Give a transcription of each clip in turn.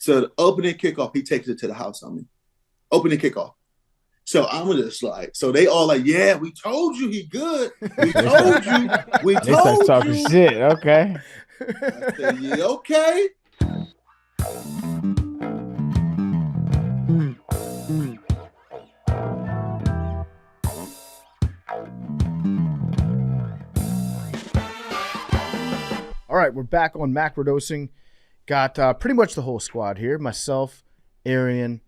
So the opening kickoff, he takes it to the house on me. Opening kickoff. So I'm just like, so they all like, yeah, we told you he good. We told you. We They start told talking you. shit. Okay. I said, yeah, okay. All right, we're back on Macrodosing. Got pretty much the whole squad here. Myself, Arian,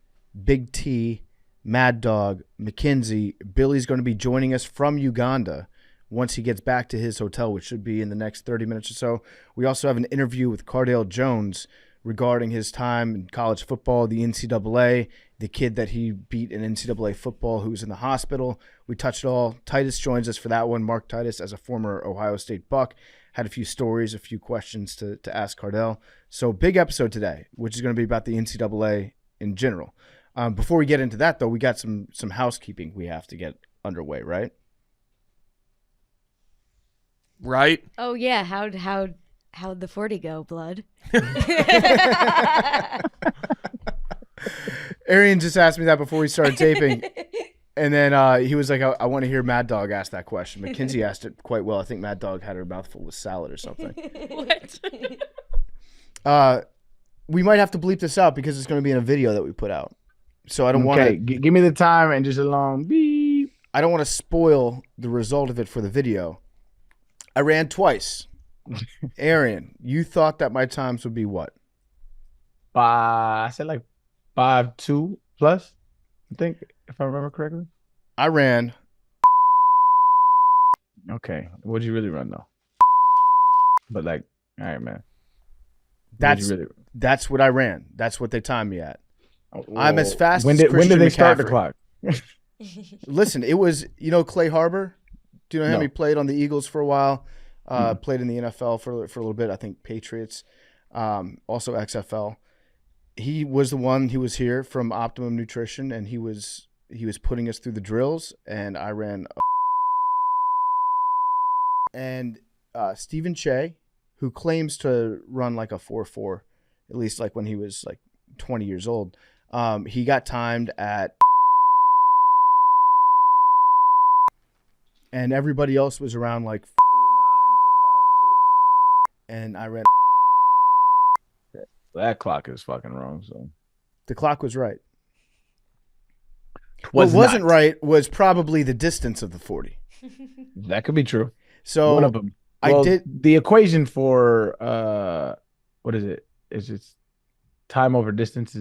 Big T, Mad Dog, McKenzie. Billy's going to be joining us from Uganda once he gets back to his hotel, which should be in the next 30 minutes or so. We also have an interview with Cardale Jones regarding his time in college football, the NCAA, the kid that he beat in NCAA football who's in the hospital. We touched it all. Titus joins us for that one. Mark Titus, as a former Ohio State Buck, had a few stories, a few questions to ask Cardale. So big episode today, which is going to be about the NCAA in general. Before we get into that, though, we got some housekeeping we have to get underway, right? Right? Oh yeah, how'd the 40 go, blood? Arian just asked me that before we started taping. And then he was like, I want to hear Mad Dog ask that question. McKenzie asked it quite well. I think Mad Dog had her mouth full with salad or something. What? We might have to bleep this out because it's going to be in a video that we put out. So I don't want to... Give me the time and just a long beep. I don't want to spoil the result of it for the video. I ran twice. Arian, you thought that my times would be what? I said like 5.2 plus, I think, if I remember correctly. I ran. Okay. What'd you really run, though? But like, all right, man. That's what I ran. That's what they timed me at. I'm as fast when as did, Christian when did they McCaffrey. start the clock? Listen, it was, Clay Harbor? Do you know him? No. He played on the Eagles for a while, played in the NFL for a little bit, I think Patriots, also XFL. He was the one, he was here from Optimum Nutrition, and he was putting us through the drills, and I ran. And Stephen Che, who claims to run like a 4.4, at least like when he was like 20 years old, he got timed at, and everybody else was around like 4.9 to 5.2, and I ran. That clock is fucking wrong. So The clock was right. What wasn't right was probably the distance of the 40. That could be true. So one of them. I did the equation for what is it? It's just time over distance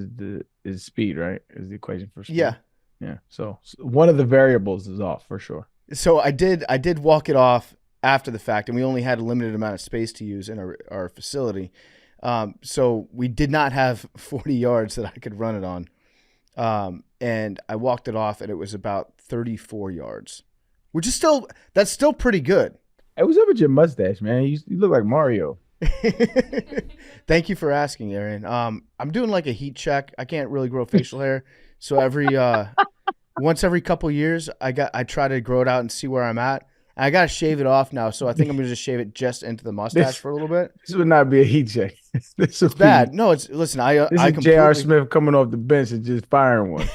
is speed, right? Is the equation for speed. Yeah. Yeah. So one of the variables is off for sure. So I did walk it off after the fact, and we only had a limited amount of space to use in our facility. So we did not have 40 yards that I could run it on. And I walked it off, and it was about 34 yards, which is that's still pretty good. Hey, what's up with your mustache, man? You look like Mario. Thank you for asking, Arian. I'm doing like a heat check. I can't really grow facial hair, so once every couple years, I try to grow it out and see where I'm at. I gotta shave it off now, so I think I'm gonna just shave it just into the mustache for a little bit. This would not be a heat check. This is bad. No, listen. This is J.R. Smith coming off the bench and just firing one.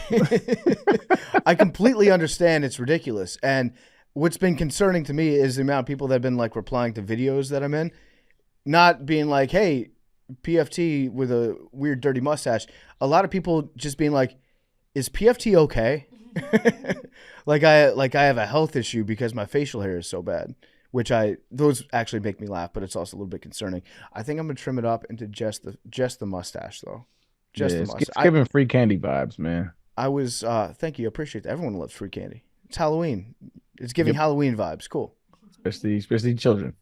I completely understand it's ridiculous, and what's been concerning to me is the amount of people that have been like replying to videos that I'm in, not being like, "Hey, PFT with a weird dirty mustache." A lot of people just being like, "Is PFT okay?" like I have a health issue because my facial hair is so bad, those actually make me laugh, but it's also a little bit concerning. I think I'm gonna trim it up into just the mustache though. The mustache. It's giving free candy vibes, man. I was thank you, I appreciate that. Everyone loves free candy. It's Halloween. It's giving Halloween vibes. Cool. Especially children.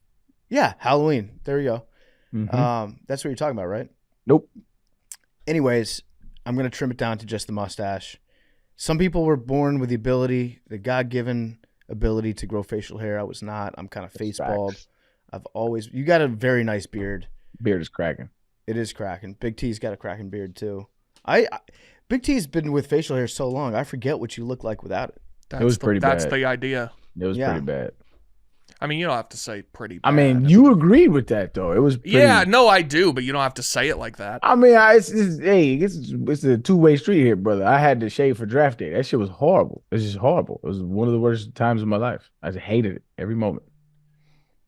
Yeah, Halloween. There you go. Mm-hmm. That's what you're talking about, right? Nope. Anyways, I'm gonna trim it down to just the mustache. Some people were born with the God-given ability to grow facial hair. I was not. I'm kind of face bald. You got a very nice beard. Beard is cracking. It is cracking. Big T's got a cracking beard too. Big T's been with facial hair so long, I forget what you look like without it. It was pretty bad. That's the idea. It was pretty bad. I mean, you don't have to say pretty bad. I mean, you agreed with that though. It was pretty, yeah, no, I do, but you don't have to say it like that. I mean, it's a two-way street here, brother. I had to shave for draft day. That shit was horrible. It's just horrible. It was one of the worst times of my life. I just hated it every moment.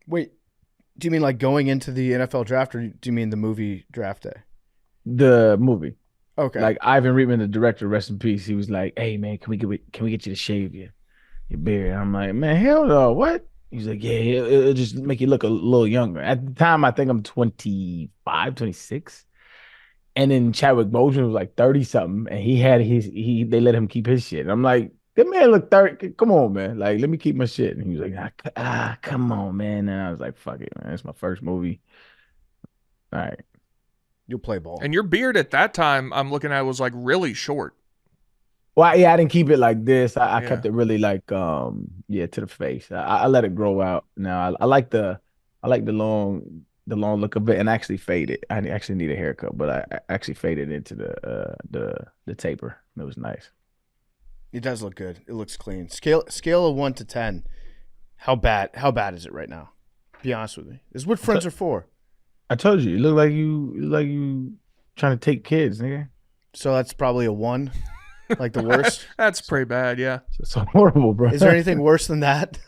Wait, do you mean like going into the NFL draft, or do you mean the movie draft day? The movie. Okay. Like Ivan Reitman, the director, rest in peace. He was like, "Hey man, can we get you to shave your beard?" I'm like, "Man, hell no, what?" He's like, "Yeah, it'll just make you look a little younger." At the time, I think I'm 25, 26. And then Chadwick Boseman was like 30 something, and they let him keep his shit. And I'm like, "That man look 30. Come on, man. Like, let me keep my shit." And he was like, come on, man." And I was like, "Fuck it, man. It's my first movie." All right. You'll play ball. And your beard at that time, I'm looking at, was like really short. Well, yeah, I didn't keep it like this. I kept it really like to the face. I let it grow out. Now I like the long look of it, and actually fade it. I actually need a haircut, but I actually faded into the taper. It was nice. It does look good. It looks clean. Scale of 1 to 10. How bad is it right now? Be honest with me. This is what friends are for. I told you, you look like you trying to take kids, nigga. So that's probably a 1. Like the worst? That's pretty bad, yeah. It's horrible, bro. Is there anything worse than that?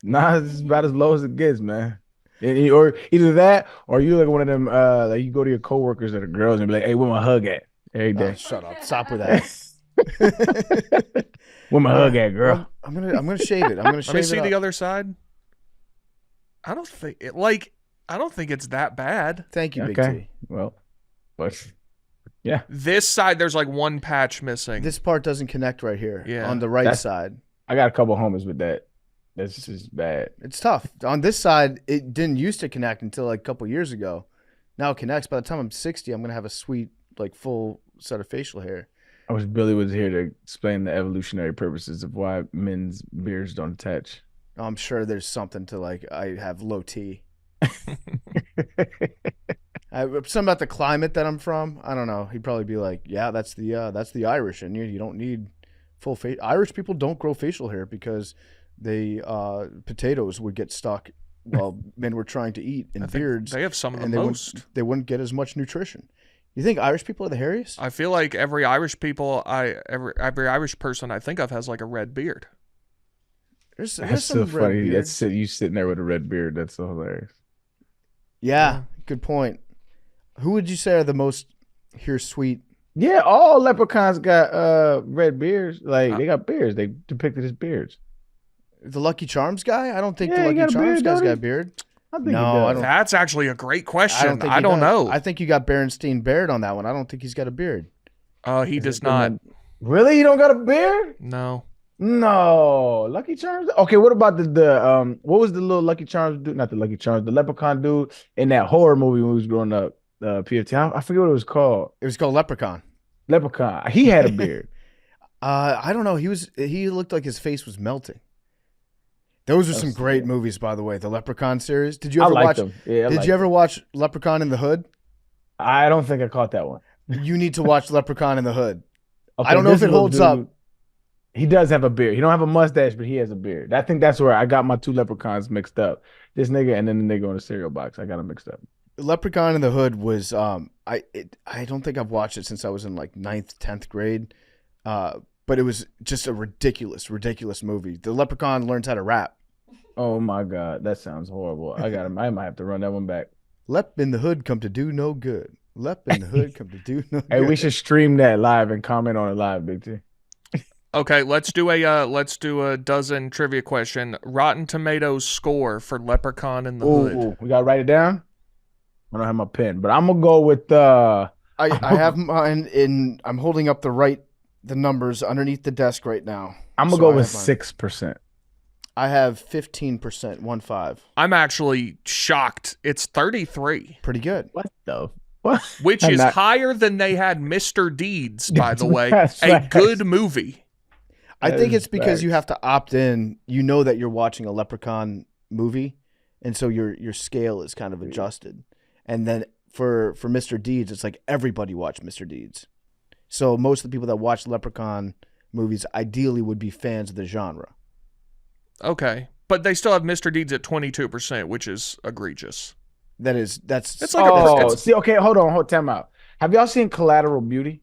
Nah, it's about as low as it gets, man. Or either that, or you like one of them, like you go to your coworkers that are girls and be like, "Hey, where my hug at?" Every day. Shut up. Stop with that. Where my hug at, girl? I'm gonna shave it. I'm gonna shave it. Let me see up. the other side. I don't think it's that bad. Thank you, Big Okay. T. Well, but yeah. This side, there's like one patch missing. This part doesn't connect right here. Yeah. On the right side. I got a couple homies with that. That's just bad. It's tough. On this side, it didn't used to connect until like a couple years ago. Now it connects. By the time I'm 60, I'm gonna have a sweet, like, full set of facial hair. I wish Billy was here to explain the evolutionary purposes of why men's beards don't attach. I'm sure there's something to, like, I have low T. Something about the climate that I'm from. I don't know. He'd probably be like, "Yeah, that's the Irish, and you don't need full face. Irish people don't grow facial hair because potatoes would get stuck while men were trying to eat in beards. They have some of the and most. They wouldn't get as much nutrition. You think Irish people are the hairiest? I feel like every Irish Irish person I think of has like a red beard. There's That's some so red funny. beards. That's you sitting there with a red beard. That's so hilarious. Yeah, good point. Who would you say are the most sweet? Yeah, all leprechauns got red beards. Like they got beards. They depicted as beards. The Lucky Charms guy? I don't think Yeah, the he Lucky got a Charms beard, guy's don't got he? a beard. I think No, he does. I don't. That's actually a great question. think I he don't does. know. I think you got Berenstein Baird on that one. I don't think he's got a beard. He does not. Really? You don't got a beard? No. No. Lucky Charms? Okay, what about the what was the little Lucky Charms dude? Not the Lucky Charms, the leprechaun dude in that horror movie when we was growing up. PFT. I forget what it was called. It was called Leprechaun. Leprechaun. He had a beard. I don't know. He looked like his face was melting. Those are some great movies, by the way. The Leprechaun series. Did you ever watch them? Yeah, Did you ever watch Leprechaun in the Hood? I don't think I caught that one. You need to watch Leprechaun in the Hood. Okay, I don't know if it little holds up. He does have a beard. He don't have a mustache, but he has a beard. I think that's where I got my two leprechauns mixed up. This nigga and then the nigga on the cereal box. I got them mixed up. Leprechaun in the Hood was I don't think I've watched it since I was in like 9th, 10th grade. But it was just a ridiculous movie. The leprechaun learns how to rap. Oh my God, that sounds horrible. I might have to run that one back. Lep in the hood come to do no good. Lep in the hood come to do no good. Hey, we should stream that live and comment on it live, Big T. Okay, let's do a dozen trivia question. Rotten Tomatoes score for Leprechaun in the Hood. Ooh, we gotta write it down. I don't have my pen, but I'm gonna go with I have mine I'm holding up the numbers underneath the desk right now. I'm gonna go with 6%. I have 15%, 1.5. I'm actually shocked. It's 33. Pretty good. What the what? Which is higher than they had Mr. Deeds, by the way. A good movie. I think it's because you have to opt in. You know that you're watching a Leprechaun movie, and so your scale is kind of adjusted. And then for Mr. Deeds, it's like everybody watched Mr. Deeds. So most of the people that watch Leprechaun movies ideally would be fans of the genre. Okay. But they still have Mr. Deeds at 22%, which is egregious. That's It's like see, okay, hold on, time out. Have y'all seen Collateral Beauty?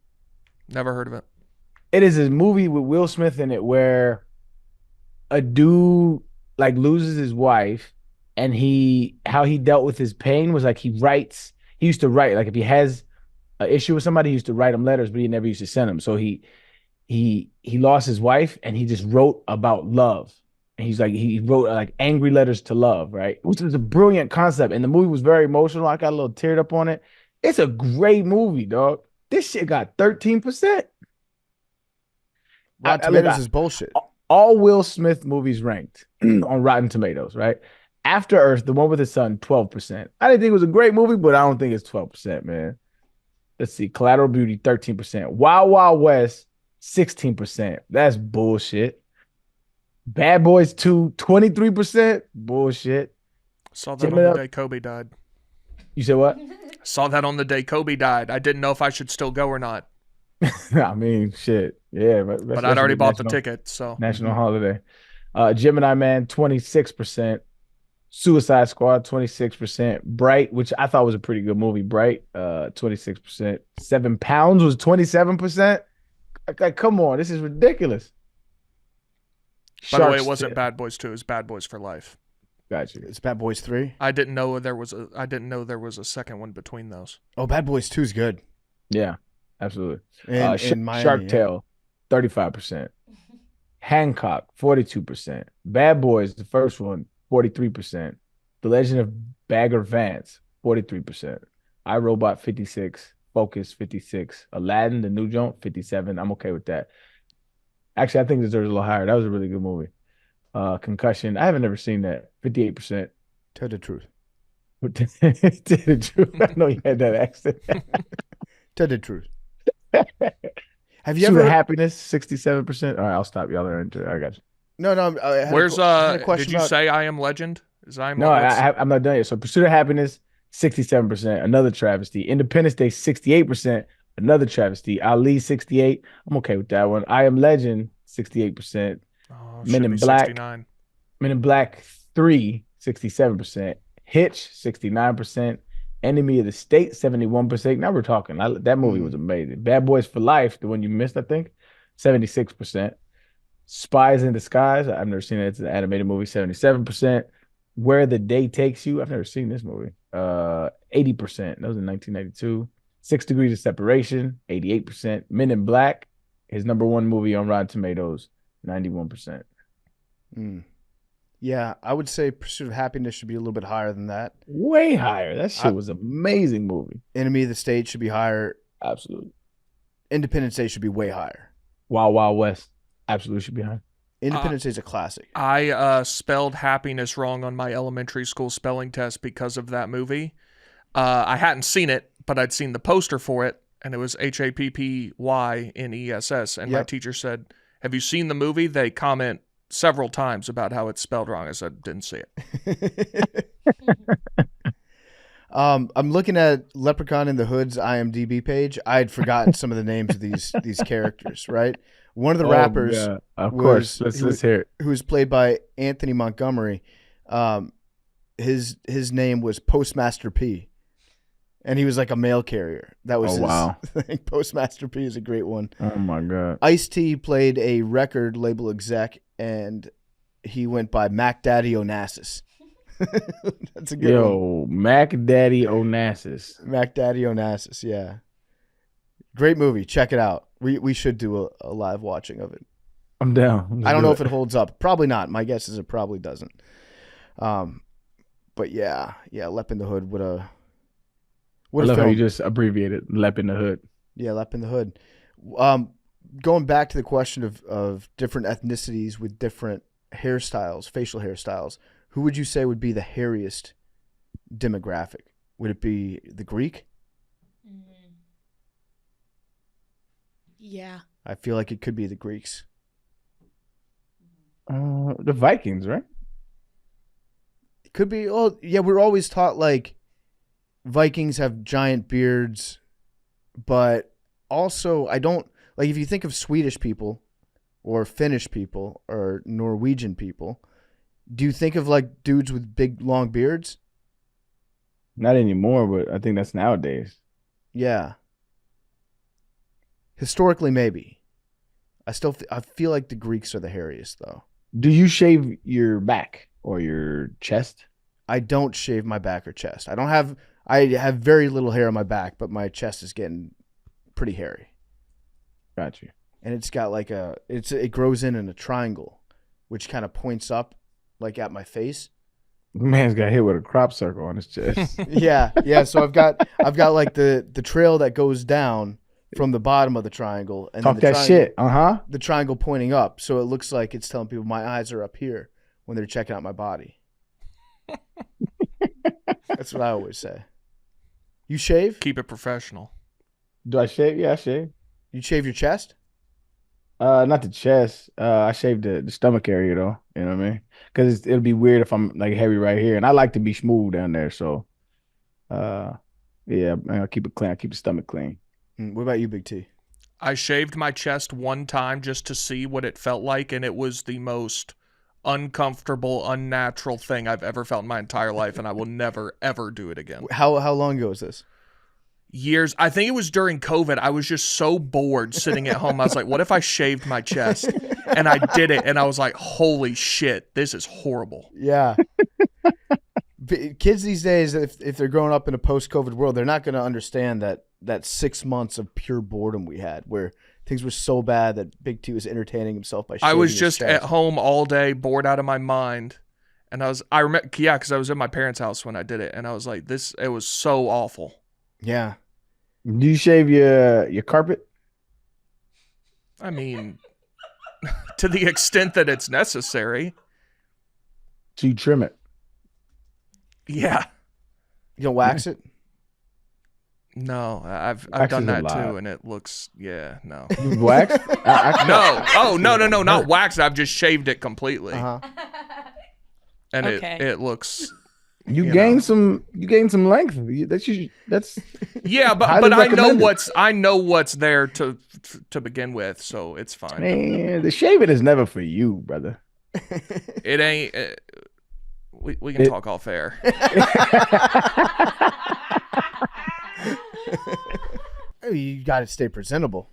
Never heard of it. It is a movie with Will Smith in it where a dude like loses his wife, and how he dealt with his pain was like he used to write, like if he has an issue with somebody, he used to write them letters, but he never used to send them. So he lost his wife, and he just wrote about love. And he wrote like angry letters to love, right? Which was a brilliant concept. And the movie was very emotional. I got a little teared up on it. It's a great movie, dog. This shit got 13%. Rotten Tomatoes is bullshit. All Will Smith movies ranked on Rotten Tomatoes, right? After Earth, the one with his son, 12%. I didn't think it was a great movie, but I don't think it's 12%, man. Let's see. Collateral Beauty, 13%. Wild Wild West, 16%. That's bullshit. Bad Boys 2, 23%. Bullshit. Saw that on the day Kobe died. You said what? Saw that on the day Kobe died. I didn't know if I should still go or not. I mean, shit. Yeah. But I'd already bought the ticket, so. National holiday. Gemini Man, 26%. Suicide Squad, 26%. Bright, which I thought was a pretty good movie. Bright, 26%. 7 Pounds was 27%. Like, come on. This is ridiculous. By the way, it wasn't Bad Boys 2. It was Bad Boys for Life. Gotcha. It's Bad Boys 3. I didn't know there was a second one between those. Oh, Bad Boys 2 is good. Yeah, absolutely. In Miami, Shark Tale, 35%. Hancock, 42%. Bad Boys, the first one, 43%. The Legend of Bagger Vance, 43%. iRobot, 56. Focus, 56. Aladdin, the new joint, 57. I'm okay with that. Actually, I think it deserves a little higher. That was a really good movie. Concussion, I haven't ever seen that. 58%. Tell the truth. Tell the truth. I know you had that accent. Tell the truth. Have you Pursuit ever of Happiness, 67%. All right, I'll stop. Y'all are into it. I got you. No. Where's did you say I Am Legend? I'm not done yet. So Pursuit of Happiness, 67%. Another travesty. Independence Day, 68%. Another travesty. Ali, 68. I'm okay with that one. I Am Legend, 68%. Men in Black. 69. Men in Black 3, 67%. Hitch, 69%. Enemy of the State, 71%. Now we're talking. That movie was amazing. Bad Boys for Life, the one you missed, I think, 76%. Spies in Disguise, I've never seen it. It's an animated movie, 77%. Where the Day Takes You, I've never seen this movie. 80%. That was in 1992. 6 Degrees of Separation, 88%. Men in Black, his number one movie on Rotten Tomatoes, 91%. Yeah, I would say Pursuit of Happiness should be a little bit higher than that. Way higher. That shit was an amazing movie. Enemy of the State should be higher. Absolutely. Independence Day should be way higher. Wild Wild West, absolutely should be higher. Independence Day is a classic. I spelled happiness wrong on my elementary school spelling test because of that movie. I hadn't seen it, but I'd seen the poster for it, and it was HAPPYNESS. And my teacher said, "Have you seen the movie?" They comment several times about how it's spelled wrong. I said, "Didn't see it." I'm looking at Leprechaun in the Hood's IMDb page. I had forgotten some of the names of these characters, right? One of the rappers, of course, let's hear it. Who was played by Anthony Montgomery. His name was Postmaster P, and he was like a mail carrier. That was his thing. Postmaster P is a great one. Oh my god! Ice-T played a record label exec, and he went by Mac Daddy Onassis. That's a good one. Mac Daddy Onassis. Mac Daddy Onassis, yeah. Great movie. Check it out. We should do a live watching of it. I'm down. I don't know if it holds up. Probably not. My guess is it probably doesn't. But yeah, Lep in the Hood. What a love film. how you just abbreviated Lep in the Hood. Yeah, Lep in the Hood. Going back to the question of different ethnicities with different hairstyles, facial hairstyles, who would you say would be the hairiest demographic? Would it be the Greek? Yeah. I feel like it could be the Greeks. The Vikings, right? It could be. Oh, yeah, we're always taught like Vikings have giant beards, but also I don't like if you think of Swedish people or Finnish people or Norwegian people, Do you think of like dudes with big long beards? Not anymore, but I think that's nowadays. Yeah. Historically, maybe. I feel like the Greeks are the hairiest though. Do you shave your back or your chest? I don't shave my back or chest. I have very little hair on my back, but my chest is getting pretty hairy. Got you. And it's got like it grows in a triangle, which kind of points up like at my face. Man's got hit with a crop circle on his chest. Yeah. So I've got like the trail that goes down from the bottom of the triangle, and Talk then that shit. the triangle pointing up, so it looks like it's telling people my eyes are up here when they're checking out my body. That's what I always say. You shave? Keep it professional. Do I shave? Yeah, I shave. You shave your chest? Not the chest. I shave the stomach area though. You know what I mean? Because it'll be weird if I'm like heavy right here, and I like to be smooth down there. So, yeah, I'll keep it clean. I keep the stomach clean. What about you, Big T? I shaved my chest one time just to see what it felt like, and it was the most uncomfortable, unnatural thing I've ever felt in my entire life, and I will never, ever do it again. How long ago was this? Years. I think it was during COVID. I was just so bored sitting at home. I was like, what if I shaved my chest? And I did it, and I was like, holy shit, this is horrible. Yeah. Kids these days, if they're growing up in a post-COVID world, they're not going to understand that 6 months of pure boredom we had, where things were so bad that Big T was entertaining himself by shaving I was his just chest. at home all day, bored out of my mind. And I remember, yeah, because I was at my parents' house when I did it, and I was like, it was so awful. Yeah. Do you shave your carpet? I mean, to the extent that it's necessary. So you trim it? Yeah. You don't wax it? No, I've Wax done is a that lot. too, and it looks, no. You wax? No. Oh, no, not waxed. I've just shaved it completely. Uh-huh. And Okay. it looks... You gain some length. That's Yeah, but highly I know recommended. what's there to begin with, so it's fine. Man, the shaving is never for you, brother. It ain't. We can talk off air. You got to stay presentable.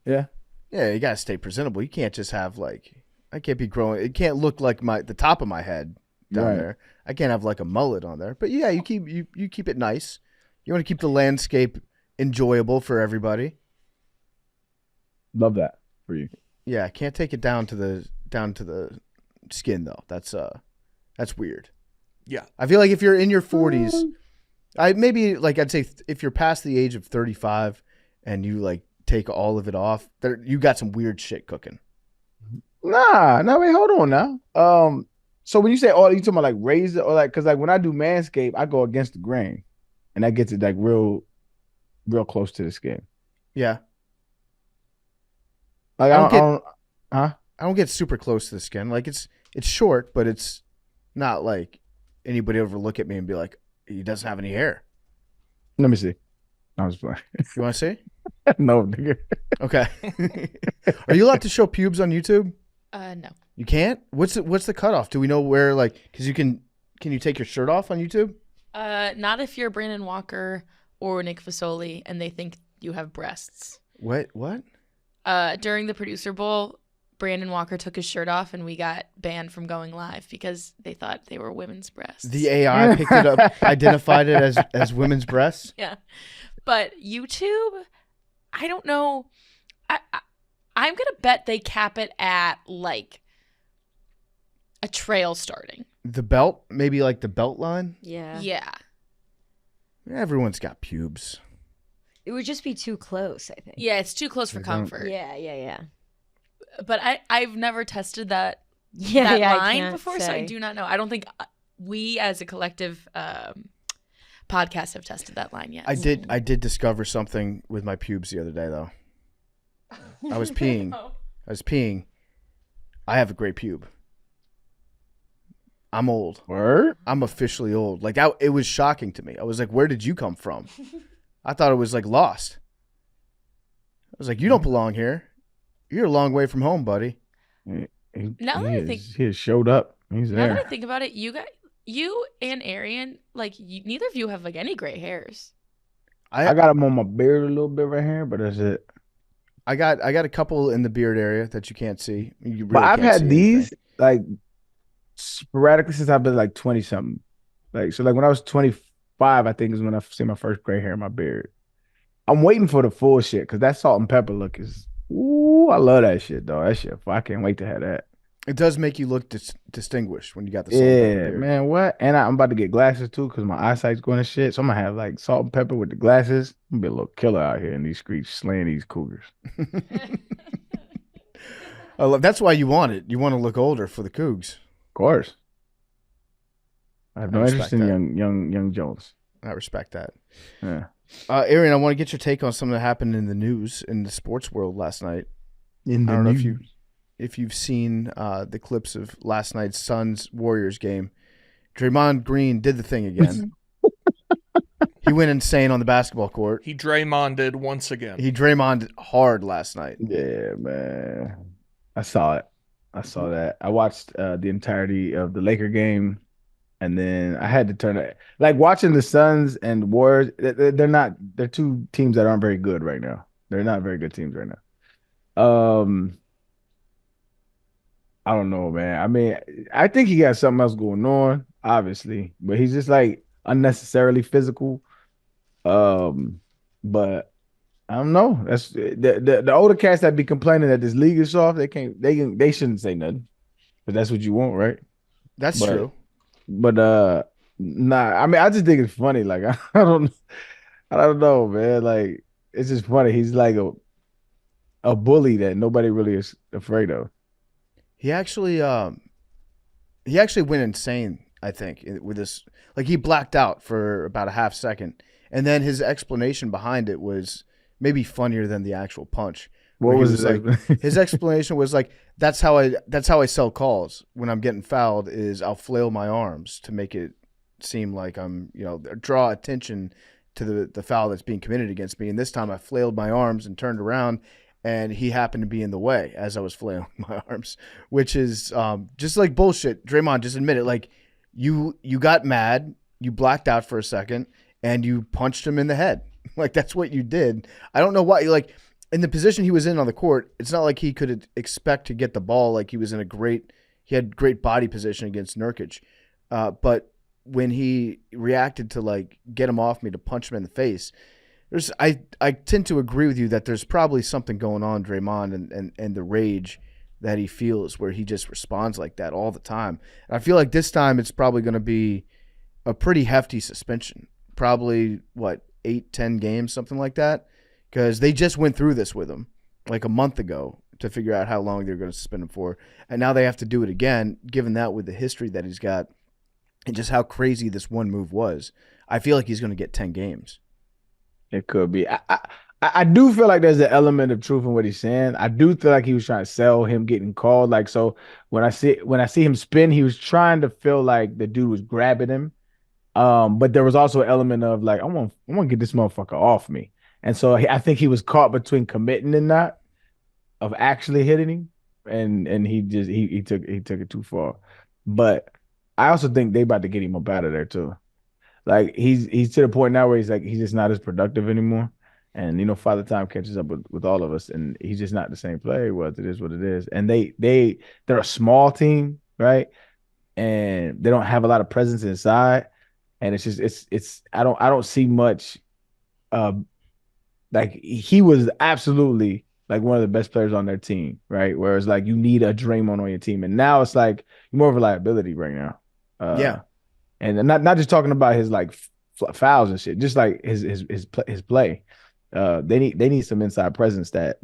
Yeah. Yeah, you got to stay presentable. You can't just have like, I can't be growing. It can't look like the top of my head down Right. there. I can't have like a mullet on there. But yeah, you keep it nice. You want to keep the landscape enjoyable for everybody. Love that for you. Yeah, I can't take it down to the skin though. That's weird. Yeah. I feel like if you're in your 40s, I'd say if you're past the age of 35 and you like take all of it off, you got some weird shit cooking. Nah, wait, hold on now. So when you say you talking about like razor or like, because like when I do Manscaped, I go against the grain, and that gets it like real close to the skin. Yeah. Like I don't get super close to the skin. Like it's short, but it's not like anybody ever look at me and be like, he doesn't have any hair. Let me see. I was playing. You want to see? No, nigga. Okay. Are you allowed to show pubes on YouTube? No. You can't? What's the cutoff? Do we know where, like, because can you take your shirt off on YouTube? Not if you're Brandon Walker or Nick Fasoli and they think you have breasts. What? During the Producer Bowl, Brandon Walker took his shirt off and we got banned from going live because they thought they were women's breasts. The AI picked it up, identified it as women's breasts? Yeah. But YouTube, I don't know. I'm going to bet they cap it at like a trail starting. The belt? Maybe like the belt line? Yeah. Yeah. Everyone's got pubes. It would just be too close, I think. Yeah, it's too close for They don't- comfort. Yeah. But I've never tested that Yeah, I line can't before, so I say. do not know. I don't think we as a collective podcast have tested that line yet. I did discover something with my pubes the other day, though. I was peeing. I have a great pube. I'm old. Word? I'm officially old. Like, it was shocking to me. I was like, where did you come from? I thought it was like lost. I was like, you don't belong here. You're a long way from home, buddy. Now that I think- He has showed up. He's Now that there. I think about it, you and Arian, like neither of you have like any gray hairs. I got him on my beard a little bit right here, but that's it. I got a couple in the beard area that you can't see. You But really I've can't had see these anything. like sporadically since I've been like 20 something. Like so, like when I was 25, I think is when I see my first gray hair in my beard. I'm waiting for the full shit because that salt and pepper look is. Ooh, I love that shit, though. That shit, I can't wait to have that. It does make you look distinguished when you got the salt and pepper Yeah, beard. man. What? And I'm about to get glasses too because my eyesight's going to shit. So I'm gonna have like salt and pepper with the glasses. I'm gonna be a little killer out here in these streets, slaying these cougars. That's why you want it. You want to look older for the Cougs. Of course. I have no interest in that. young Jones. I respect that. Yeah. Arian, I want to get your take on something that happened in the news in the sports world last night. I don't know if you've seen the clips of last night's Suns Warriors game. Draymond Green did the thing again. He went insane on the basketball court. He Draymonded once again. He Draymonded hard last night. Yeah, man. I saw it. I saw that. I watched the entirety of the Laker game, and then I had to turn it. Like watching the Suns and Warriors, they're two teams that aren't very good right now. They're not very good teams right now. I don't know, man. I mean, I think he got something else going on, obviously, but he's just like unnecessarily physical. But I don't know. That's the older cats that be complaining that this league is soft. They shouldn't say nothing, but that's what you want, right? That's But- true. But nah. I mean, I just think it's funny. Like I don't know, man. Like it's just funny. He's like a bully that nobody really is afraid of. He actually went insane, I think, with this. Like he blacked out for about a half second, and then his explanation behind it was maybe funnier than the actual punch. What Where he was was like? His explanation was like, "That's how I sell calls when I'm getting fouled. Is I'll flail my arms to make it seem like I'm draw attention to the foul that's being committed against me. And this time I flailed my arms and turned around." And he happened to be in the way as I was flailing my arms, which is just like bullshit. Draymond, just admit it. Like you got mad, you blacked out for a second, and you punched him in the head. Like that's what you did. I don't know why. Like in the position he was in on the court, it's not like he could expect to get the ball. Like he was in he had great body position against Nurkic. But when he reacted to like get him off me to punch him in the face. I tend to agree with you that there's probably something going on, Draymond, and the rage that he feels where he just responds like that all the time. And I feel like this time it's probably going to be a pretty hefty suspension. Probably, 8-10 games, something like that? Because they just went through this with him like a month ago to figure out how long they're going to suspend him for. And now they have to do it again, given that with the history that he's got and just how crazy this one move was. I feel like he's going to get 10 games. It could be. I do feel like there's an element of truth in what he's saying. I do feel like he was trying to sell him getting called. Like so, when I see him spin, he was trying to feel like the dude was grabbing him. But there was also an element of like I want to get this motherfucker off me. And so I think he was caught between committing and not of actually hitting him, and he took it too far. But I also think they about to get him up out of there too. Like he's to the point now where he's just not as productive anymore. And Father Time catches up with all of us, and he's just not the same player he was. It is what it is. And they're a small team, right? And they don't have a lot of presence inside. And it's just I don't see much like he was absolutely like one of the best players on their team, right? Whereas like you need a Draymond on your team. And now it's like you're more of a liability right now. Yeah. And not just talking about his like fouls and shit, just like his play. They need some inside presence that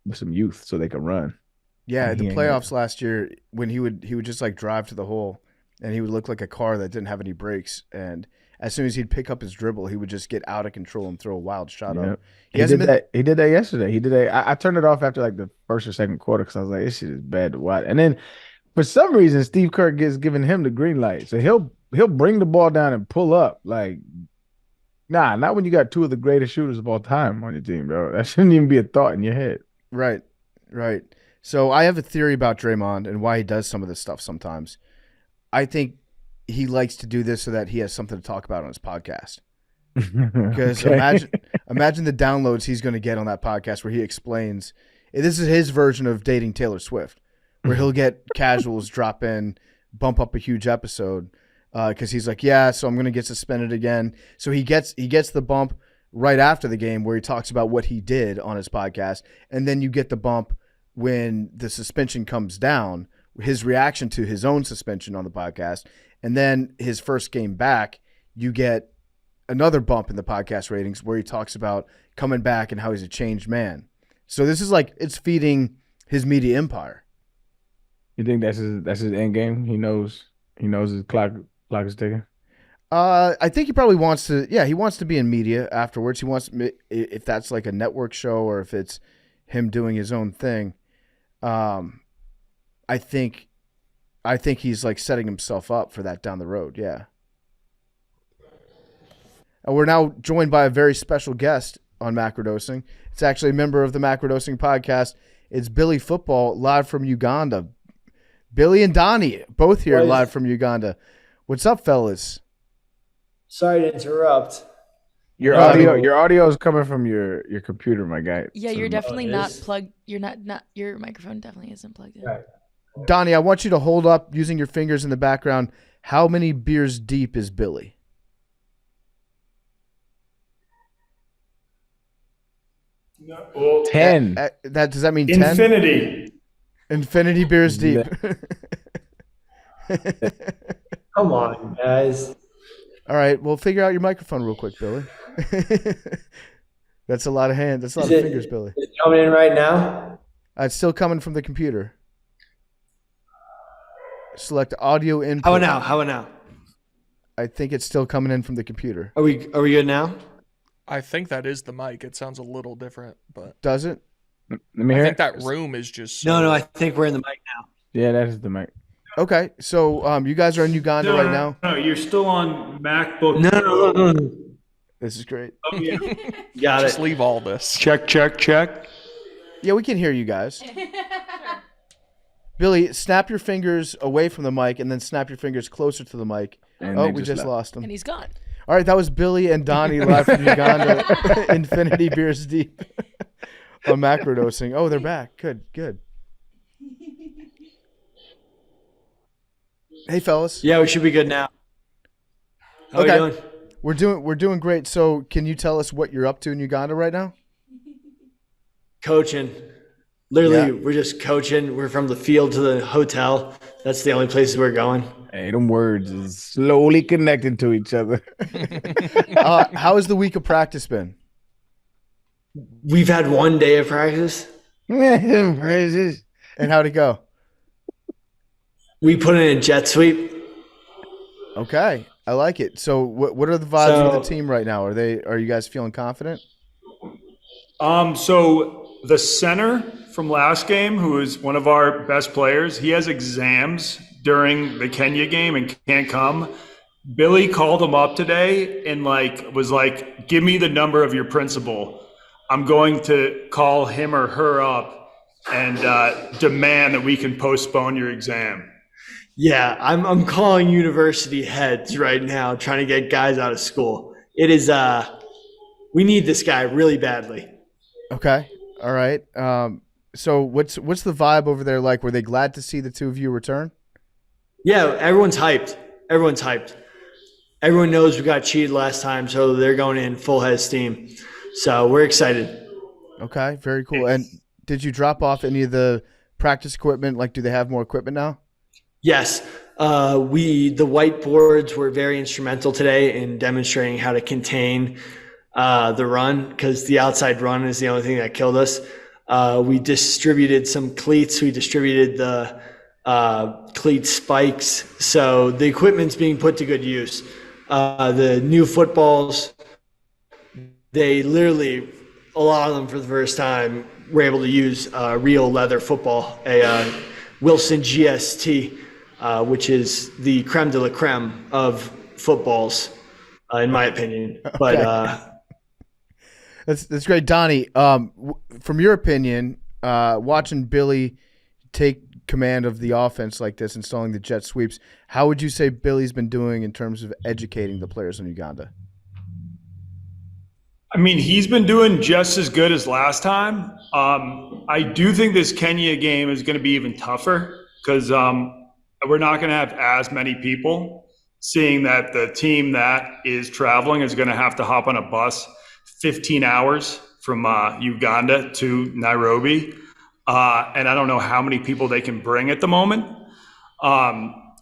with some youth so they can run. Yeah, And the he ain't playoffs last year when he would just like drive to the hole and he would look like a car that didn't have any brakes, and as soon as he'd pick up his dribble, he would just get out of control and throw a wild shot up. He did that yesterday. I turned it off after like the first or second quarter because I was like, this shit is bad to watch. And then for some reason, Steve Kerr gets giving him the green light, so he'll bring the ball down and pull up. Like, nah, not when you got two of the greatest shooters of all time on your team, bro. That shouldn't even be a thought in your head. Right. So I have a theory about Draymond and why he does some of this stuff sometimes. I think he likes to do this so that he has something to talk about on his podcast. Because imagine the downloads he's going to get on that podcast where he explains. This is his version of dating Taylor Swift, where he'll get casuals drop in, bump up a huge episode, because he's like, yeah, so I'm going to get suspended again. So he gets the bump right after the game where he talks about what he did on his podcast, and then you get the bump when the suspension comes down, his reaction to his own suspension on the podcast, and then his first game back, you get another bump in the podcast ratings where he talks about coming back and how he's a changed man. So this is like, it's feeding his media empire. You think that's his end game? He knows his clock is ticking. I think he probably wants to. Yeah, he wants to be in media afterwards. He wants, if that's like a network show or if it's him doing his own thing. I think he's like setting himself up for that down the road. Yeah. We're now joined by a very special guest on Macrodosing. It's actually a member of the Macrodosing podcast. It's Billy Football, live from Uganda. Billy and Donnie, both here live from Uganda. What's up, fellas? Sorry to interrupt. Your audio is coming from your computer, my guy. Yeah, you're definitely not plugged. You're not. Your microphone definitely isn't plugged in. Right. Donnie, I want you to hold up using your fingers in the background. How many beers deep is Billy? No, well, 10. Does that mean 10? Infinity beers deep. Come on, guys. All right, well, figure out your microphone real quick, Billy. That's a lot of hands. That's a lot of fingers, Billy. Is it coming in right now? It's still coming from the computer. Select audio input. How about now? I think it's still coming in from the computer. Are we good now? I think that is the mic. It sounds a little different, but Does it? Let me I hear think it. that room is just No, I think we're in the mic now. Yeah, that is the mic. Okay, so you guys are in Uganda right now? No, you're still on MacBook. No. This is great. Oh, yeah. Got just it. leave all this. Check. Yeah, we can hear you guys. Billy, snap your fingers away from the mic and then snap your fingers closer to the mic. And Oh, they we just lost him. And he's gone. All right, that was Billy and Donnie live from Uganda. Infinity beers deep on Macrodosing. Oh, they're back. Good. Hey, fellas. Yeah, we should be good now. How are Okay. we doing? We're doing great. So, can you tell us what you're up to in Uganda right now? Coaching. Literally, Yeah. we're just coaching. We're from the field to the hotel. That's the only places we're going. Hey, them words is slowly connecting to each other. How has the week of practice been? We've had 1 day of practice. Praises. And how'd it go? We put in a jet sweep. Okay, I like it. So, what are the vibes with the team right now? Are you guys feeling confident? So the center from last game, who is one of our best players, he has exams during the Kenya game and can't come. Billy called him up today and was like, give me the number of your principal. I'm going to call him or her up and demand that we can postpone your exam. Yeah, I'm calling university heads right now, trying to get guys out of school. It is we need this guy really badly. Okay, all right. So what's the vibe over there like? Were they glad to see the two of you return? Yeah, everyone's hyped. Everyone knows we got cheated last time, so they're going in full head of steam. So we're excited. Okay, very cool. And did you drop off any of the practice equipment? Like, do they have more equipment now? Yes, the whiteboards were very instrumental today in demonstrating how to contain the run, because the outside run is the only thing that killed us. We distributed some cleats. We distributed the cleat spikes. So the equipment's being put to good use. The new footballs, they literally, a lot of them for the first time, were able to use real leather football, a Wilson GST, which is the creme de la creme of footballs, in my opinion. But That's great, Donnie. From your opinion, watching Billy take command of the offense like this, installing the jet sweeps. How would you say Billy's been doing in terms of educating the players in Uganda? I mean, he's been doing just as good as last time. I do think this Kenya game is going to be even tougher because we're not going to have as many people, seeing that the team that is traveling is going to have to hop on a bus 15 hours from Uganda to Nairobi. And I don't know how many people they can bring at the moment.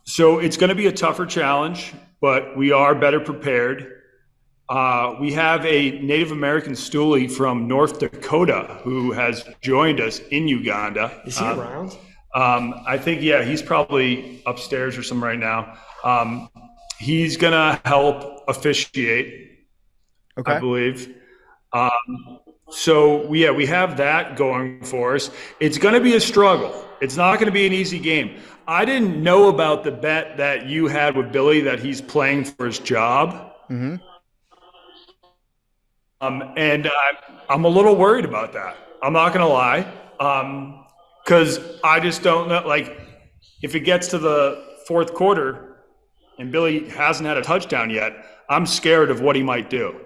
So it's going to be a tougher challenge, but we are better prepared. We have a Native American stoolie from North Dakota who has joined us in Uganda. Is he around? I think, yeah, he's probably upstairs or something right now. He's going to help officiate, Okay. I believe. So, yeah, we have that going for us. It's going to be a struggle. It's not going to be an easy game. I didn't know about the bet that you had with Billy that he's playing for his job. Mm-hmm. And I'm a little worried about that. I'm not going to lie. Because I just don't know. Like, if it gets to the fourth quarter and Billy hasn't had a touchdown yet, I'm scared of what he might do.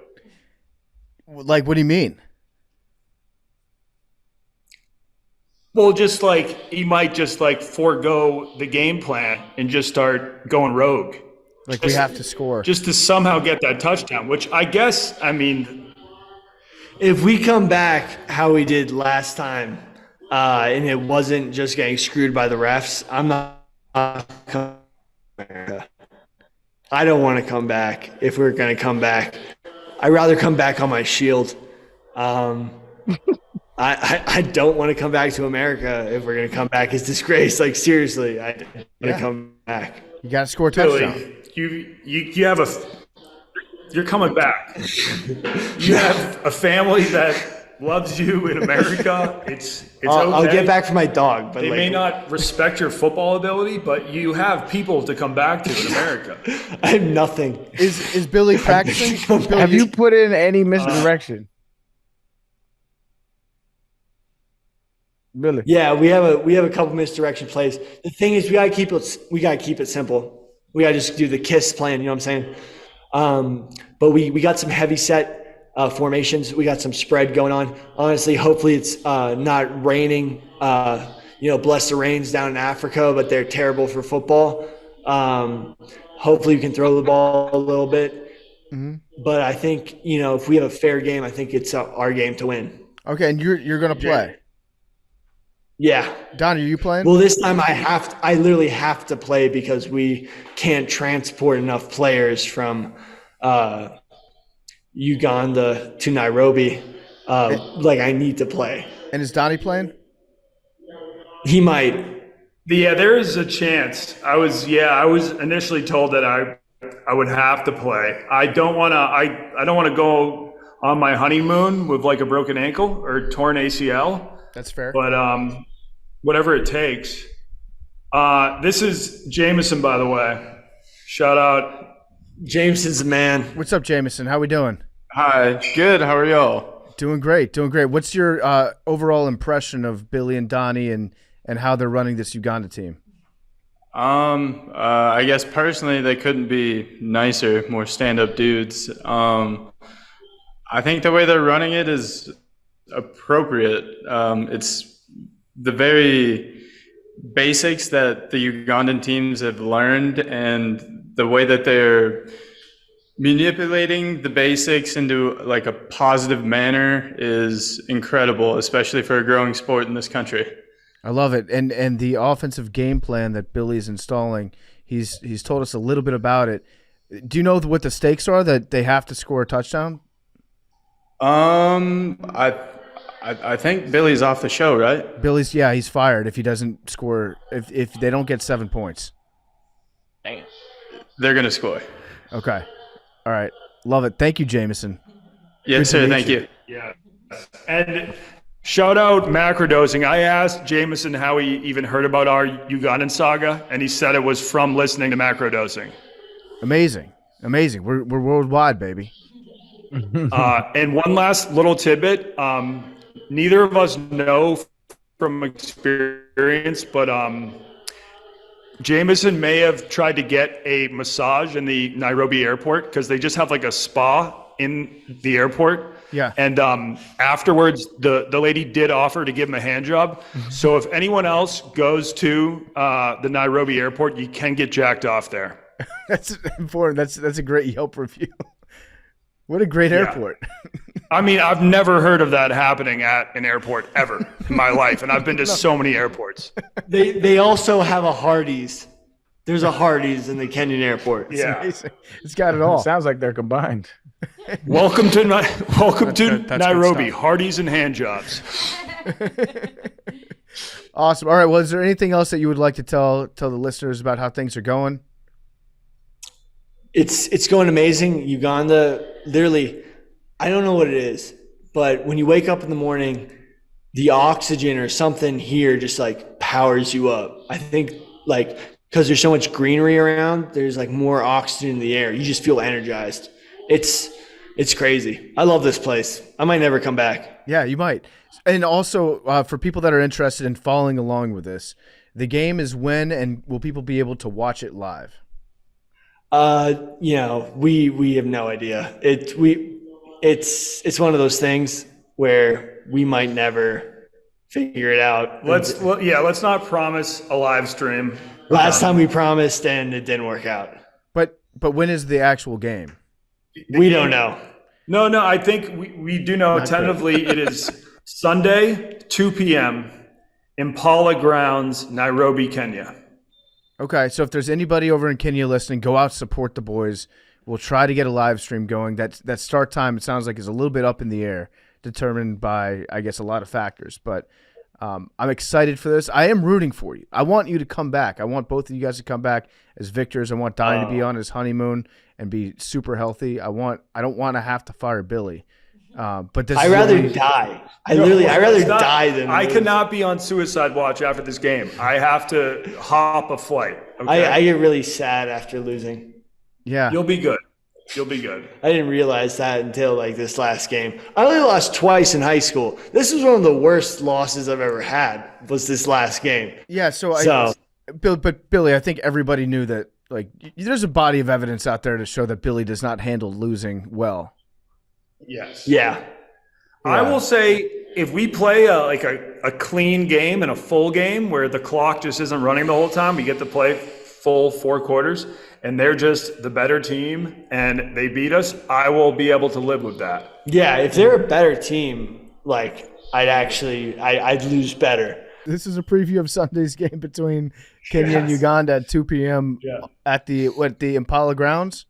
Like, what do you mean? Well, just like he might just like forego the game plan and just start going rogue. Like, we have to score. Just to somehow get that touchdown, which I guess, I mean, If we come back how we did last time, and it wasn't just getting screwed by the refs, I'm not coming back. I don't want to come back if we're going to come back. I'd rather come back on my shield. I don't want to come back to America if we're going to come back as disgrace. Like, seriously, I don't want to come back. You got to score a touchdown. Billy, you have you're coming back. You have a family that loves you in America. It's okay. I'll get back for my dog. But they may not respect your football ability, but you have people to come back to in America. I have nothing. Is Billy practicing? Have you put in any misdirection? Billy. Yeah, we have a couple misdirection plays. The thing is, we gotta keep it simple. We gotta just do the KISS plan. You know what I'm saying? But we got some heavy set formations. We got some spread going on. Honestly, hopefully it's not raining. Bless the rains down in Africa, but they're terrible for football. Hopefully we can throw the ball a little bit. Mm-hmm. But I think if we have a fair game, I think it's our game to win. Okay, and you're gonna play. Yeah. Donnie, are you playing? Well, this time I literally have to play because we can't transport enough players from Uganda to Nairobi. I need to play. And is Donnie playing? He might. Yeah, there is a chance. I was initially told that I would have to play. I don't want to go on my honeymoon with like a broken ankle or torn ACL. That's fair. But whatever it takes. This is Jameson, by the way. Shout out. Jameson's the man. What's up, Jameson? How we doing? Hi. Good. How are y'all? Doing great. What's your overall impression of Billy and Donnie and how they're running this Uganda team? I guess personally they couldn't be nicer, more stand-up dudes. I think the way they're running it is appropriate. It's the very basics that the Ugandan teams have learned, and the way that they're manipulating the basics into like a positive manner is incredible, especially for a growing sport in this country. I love it. And the offensive game plan that Billy's installing, he's told us a little bit about it. Do you know what the stakes are that they have to score a touchdown? I think Billy's off the show, right? He's fired if he doesn't score, if they don't get 7 points. Damn. They're going to score. Okay. All right. Love it. Thank you, Jameson. Yes, sir. Thank you. Yeah. And shout out Macrodosing. I asked Jameson how he even heard about our Ugandan saga, and he said it was from listening to Macrodosing. Amazing. We're worldwide, baby. And one last little tidbit. Neither of us know from experience, but Jameson may have tried to get a massage in the Nairobi airport because they just have like a spa in the airport. Yeah. And afterwards, the lady did offer to give him a hand job. So if anyone else goes to the Nairobi airport, you can get jacked off there. That's important. That's a great Yelp review. What a great airport. I mean, I've never heard of that happening at an airport ever in my life, and I've been to so many airports. They also have a Hardee's. There's a Hardee's in the Kenyan airport. Yeah, it's got it all. Sounds like they're combined. Welcome to That's Nairobi. good stuff. Hardee's and hand jobs. Awesome. All right. Well, is there anything else that you would like to tell the listeners about how things are going? It's going amazing. Uganda, literally, I don't know what it is, but when you wake up in the morning, the oxygen or something here just like powers you up. I think like because there's so much greenery around, there's like more oxygen in the air. You just feel energized. It's crazy. I love this place. I might never come back. Yeah, you might. And also for people that are interested in following along with this, the game is when and will people be able to watch it live? We have no idea. It's one of those things where we might never figure it out. Let's not promise a live stream. Last time we promised and it didn't work out. But when is the actual game? We don't know. No, I think we do know tentatively it is Sunday, 2 p.m., Impala Grounds, Nairobi, Kenya. Okay, so if there's anybody over in Kenya listening, go out, support the boys. We'll try to get a live stream going. That start time, it sounds like, is a little bit up in the air, determined by, I guess, a lot of factors. But I'm excited for this. I am rooting for you. I want you to come back. I want both of you guys to come back as victors. I want Donnie to be on his honeymoon and be super healthy. I don't want to have to fire Billy. But this I'd rather die. I'd rather die than I lose. cannot be on suicide watch after this game. I have to hop a flight. Okay? I get really sad after losing. Yeah. You'll be good. You'll be good. I didn't realize that until like this last game. I only lost twice in high school. This was one of the worst losses I've ever had, was this last game. Yeah, but Billy, I think everybody knew that, like, there's a body of evidence out there to show that Billy does not handle losing well. Yes. Yeah. I will say, if we play a clean game and a full game where the clock just isn't running the whole time, we get to play full 4 quarters, and they're just the better team and they beat us, I will be able to live with that. Yeah, if they're a better team, like I'd lose better. This is a preview of Sunday's game between Kenya and Uganda at 2 p.m. at the Impala Grounds.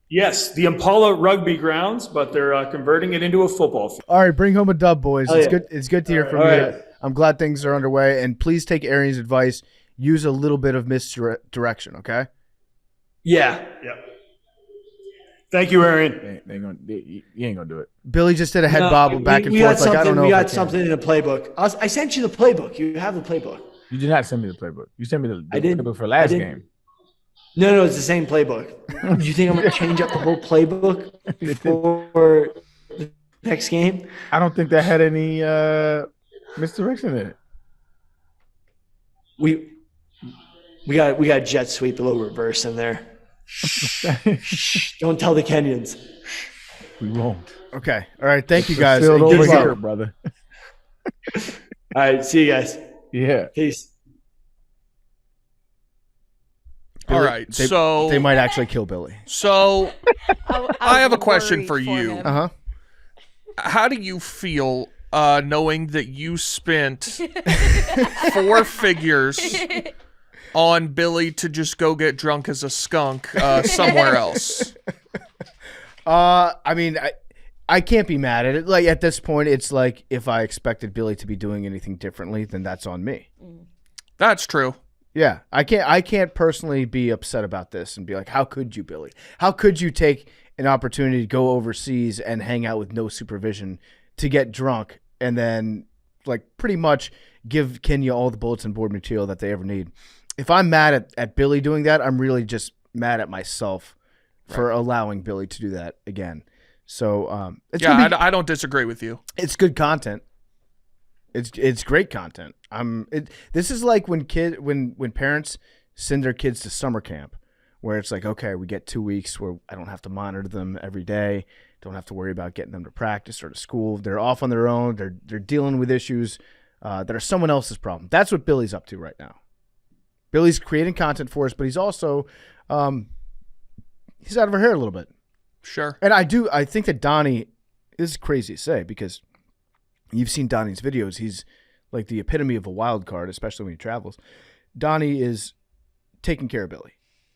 Yes, the Impala Rugby Grounds, but they're converting it into a football field. All right, bring home a dub, boys. Oh, it's yeah. good. It's good to hear from you. Right. I'm glad things are underway, and please take Arian's advice. Use a little bit of misdirection, okay? Yeah. Thank you, Arian. You ain't gonna do it. Billy just did a head bobble back and forth. Like, I don't know. We if I got can. something in the playbook. I sent you the playbook. You have the playbook. You did not send me the playbook. You sent me the I did. playbook for last I did. game. No, it's the same playbook. Do you think I'm going to change up the whole playbook before the next game? I don't think that had any misdirection in it. We got jet sweep, a little reverse in there. Shh, don't tell the Kenyans. We won't. Okay. All right. Thank you, guys. Sealed And over good luck. here, brother. All right, see you guys. Yeah. Peace. All right, so They might actually kill Billy. So I have a question worried for you. him. Uh-huh. How do you feel knowing that you spent 4 figures on Billy to just go get drunk as a skunk somewhere else? I mean, I can't be mad at it. Like, at this point, it's like, if I expected Billy to be doing anything differently, then that's on me. That's true. Yeah, I can't personally be upset about this and be like, how could you, Billy? How could you take an opportunity to go overseas and hang out with no supervision to get drunk and then, like, pretty much give Kenya all the bulletin board material that they ever need? If I'm mad at Billy doing that, I'm really just mad at myself for allowing Billy to do that again. So, I don't disagree with you. It's good content. It's great content. This is like when parents send their kids to summer camp, where it's like, okay, we get 2 weeks where I don't have to monitor them every day, don't have to worry about getting them to practice or to school. They're off on their own. They're dealing with issues that are someone else's problem. That's what Billy's up to right now. Billy's creating content for us, but he's also he's out of her hair a little bit. Sure. And I think that Donnie, this is crazy to say because you've seen Donnie's videos. He's like the epitome of a wild card, especially when he travels. Donnie is taking care of Billy.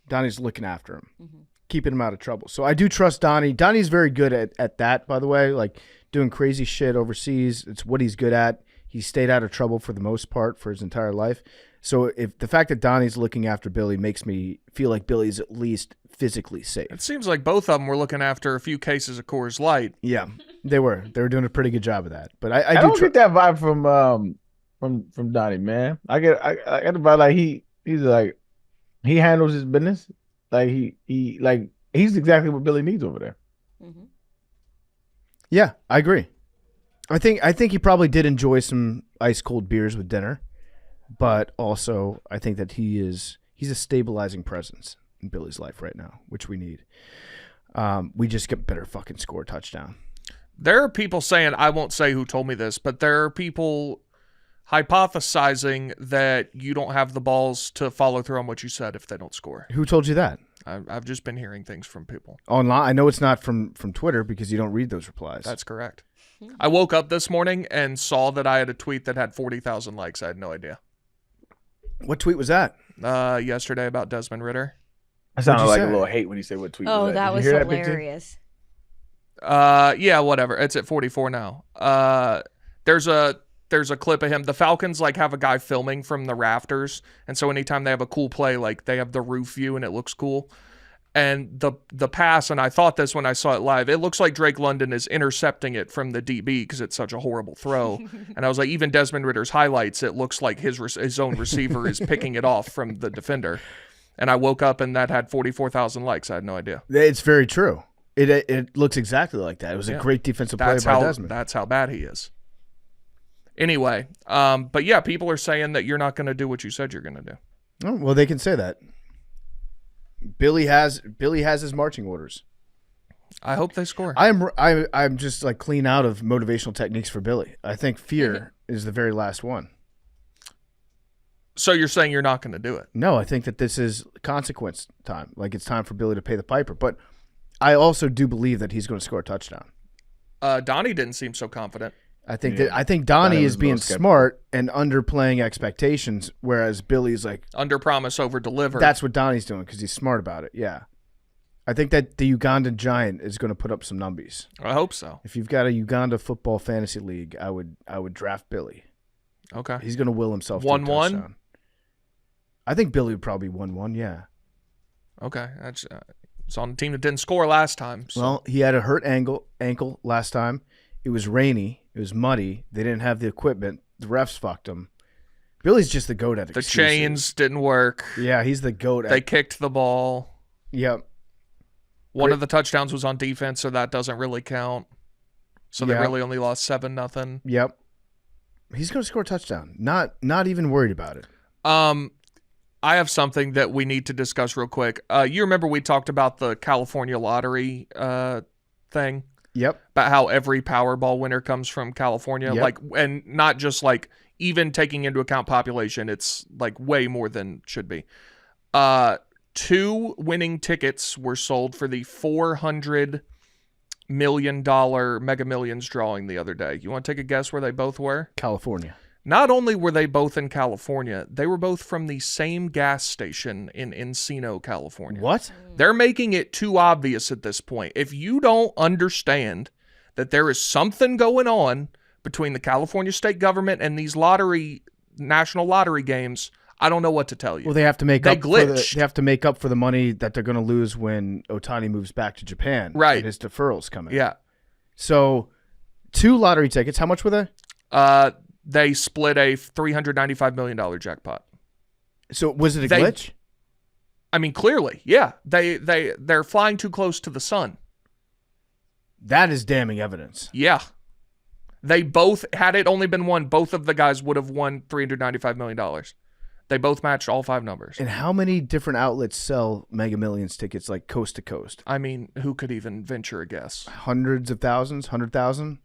Donnie's looking after him, keeping him out of trouble. So I do trust Donnie. Donnie's very good at that, by the way, like doing crazy shit overseas. It's what he's good at. He stayed out of trouble for the most part for his entire life. So if the fact that Donnie's looking after Billy makes me feel like Billy's at least physically safe. It seems like both of them were looking after a few cases of Coors Light. Yeah, they were. They were doing a pretty good job of that. But I don't get that vibe from Donnie, man. I get the vibe like he's like he handles his business. Like he's exactly what Billy needs over there. Mm-hmm. Yeah, I agree. I think he probably did enjoy some ice cold beers with dinner. But also, I think that he's a stabilizing presence in Billy's life right now, which we need. We just get better fucking score a touchdown. There are people saying, I won't say who told me this, but there are people hypothesizing that you don't have the balls to follow through on what you said if they don't score. Who told you that? I've just been hearing things from people. Online? I know it's not from Twitter because you don't read those replies. That's correct. I woke up this morning and saw that I had a tweet that had 40,000 likes. I had no idea. What tweet was that? Yesterday about Desmond Ritter. I sounded like a little hate when you say what tweet was that. Oh, that was hilarious. Yeah, whatever. It's at 44 now. There's a clip of him. The Falcons have a guy filming from the rafters, and so anytime they have a cool play, they have the roof view and it looks cool. And the pass, and I thought this when I saw it live, it looks like Drake London is intercepting it from the DB because it's such a horrible throw. And I was like, even Desmond Ritter's highlights, it looks like his own receiver is picking it off from the defender. And I woke up and that had 44,000 likes. I had no idea. It's very true. It looks exactly like that. It was a great defensive play by Desmond. That's how bad he is. Anyway, but yeah, people are saying that you're not going to do what you said you're going to do. Oh, well, they can say that. Billy has his marching orders. I hope they score. I'm just clean out of motivational techniques for Billy. I think fear is the very last one. So you're saying you're not going to do it? No, I think that this is consequence time. It's time for Billy to pay the piper. But I also do believe that he's going to score a touchdown. Donnie didn't seem so confident. I think Donnie is being smart and underplaying expectations, whereas Billy's under promise, over deliver. That's what Donnie's doing because he's smart about it. Yeah, I think that the Ugandan giant is going to put up some numbies. I hope so. If you've got a Uganda football fantasy league, I would draft Billy. Okay, he's going to will himself 1-1. I think Billy would probably 1-1. Yeah. Okay, that's it's on a team that didn't score last time. So. Well, he had a hurt ankle last time. It was rainy. It was muddy. They didn't have the equipment. The refs fucked him. Billy's just the goat at excuses. The chains didn't work. Yeah, he's the goat. They kicked the ball. Yep. One of the touchdowns was on defense, so that doesn't really count. So they really only lost 7-0. Yep. He's going to score a touchdown. Not even worried about it. I have something that we need to discuss real quick. You remember we talked about the California lottery thing? Yep. About how every Powerball winner comes from California. Yep. And not just even taking into account population, it's way more than should be. 2 winning tickets were sold for the $400 million Mega Millions drawing the other day. You want to take a guess where they both were? California. Not only were they both in California, they were both from the same gas station in Encino, California. What? They're making it too obvious at this point. If you don't understand that there is something going on between the California state government and these national lottery games, I don't know what to tell you. Well, they have to make up for the money that they're going to lose when Ohtani moves back to Japan. Right. And his deferrals come in. Yeah. So 2 lottery tickets. How much were they? They split a $395 million jackpot. So was it a glitch? I mean, clearly, yeah. They're flying too close to the sun. That is damning evidence. Yeah. They both, had it only been one, both of the guys would have won $395 million. They both matched all 5 numbers. And how many different outlets sell Mega Millions tickets like coast to coast? I mean, who could even venture a guess? Hundreds of thousands, 100,000?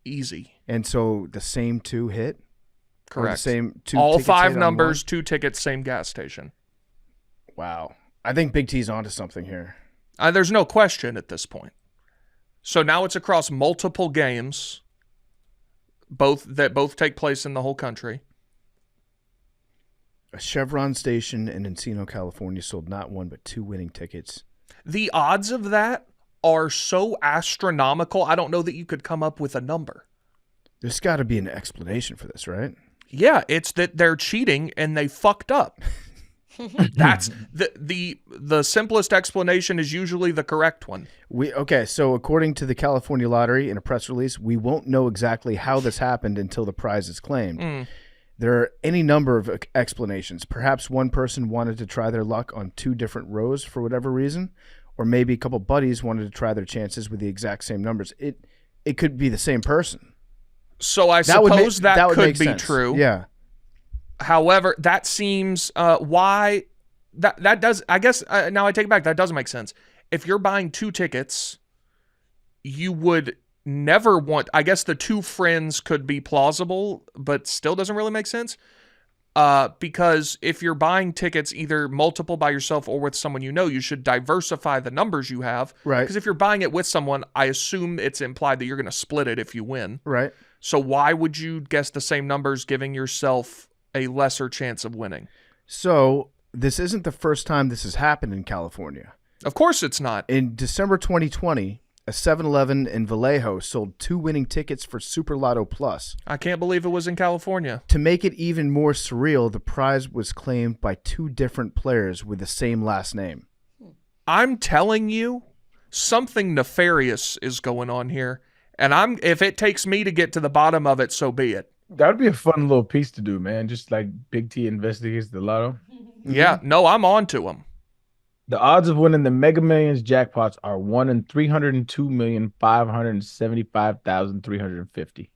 Easy. And so the same 2 hit? Correct. Or the same 2 all tickets 5 hit on numbers, one? 2 tickets, same gas station. Wow. I think Big T's onto something here. There's no question at this point. So now it's across multiple games, both take place in the whole country. A Chevron station in Encino, California sold not 1 but 2 winning tickets. The odds of that are so astronomical, I don't know that you could come up with a number. There's got to be an explanation for this, right? Yeah, it's that they're cheating and they fucked up. That's the simplest explanation is usually the correct one. So according to the California Lottery in a press release, we won't know exactly how this happened until the prize is claimed. There are any number of explanations. Perhaps one person wanted to try their luck on 2 different rows for whatever reason, or maybe a couple buddies wanted to try their chances with the exact same numbers. It could be the same person. So I suppose that could be sense. true. Yeah. However, that seems why that does. I guess now I take it back. That doesn't make sense. If you're buying 2 tickets, you would never want. I guess the 2 friends could be plausible, but still doesn't really make sense. Because if you're buying tickets either multiple by yourself or with someone you know, you should diversify the numbers you have. Right. Because if you're buying it with someone, I assume it's implied that you're going to split it if you win. Right. So why would you guess the same numbers, giving yourself a lesser chance of winning? So this isn't the first time this has happened in California. Of course it's not. In December 2020, a 7-Eleven in Vallejo sold 2 winning tickets for Super Lotto Plus. I can't believe it was in California. To make it even more surreal, the prize was claimed by 2 different players with the same last name. I'm telling you, something nefarious is going on here. And if it takes me to get to the bottom of it, so be it. That would be a fun little piece to do, man. Just like Big T investigates the lotto. Yeah, no, I'm on to him. The odds of winning the Mega Millions jackpots are 1 in 302,575,350.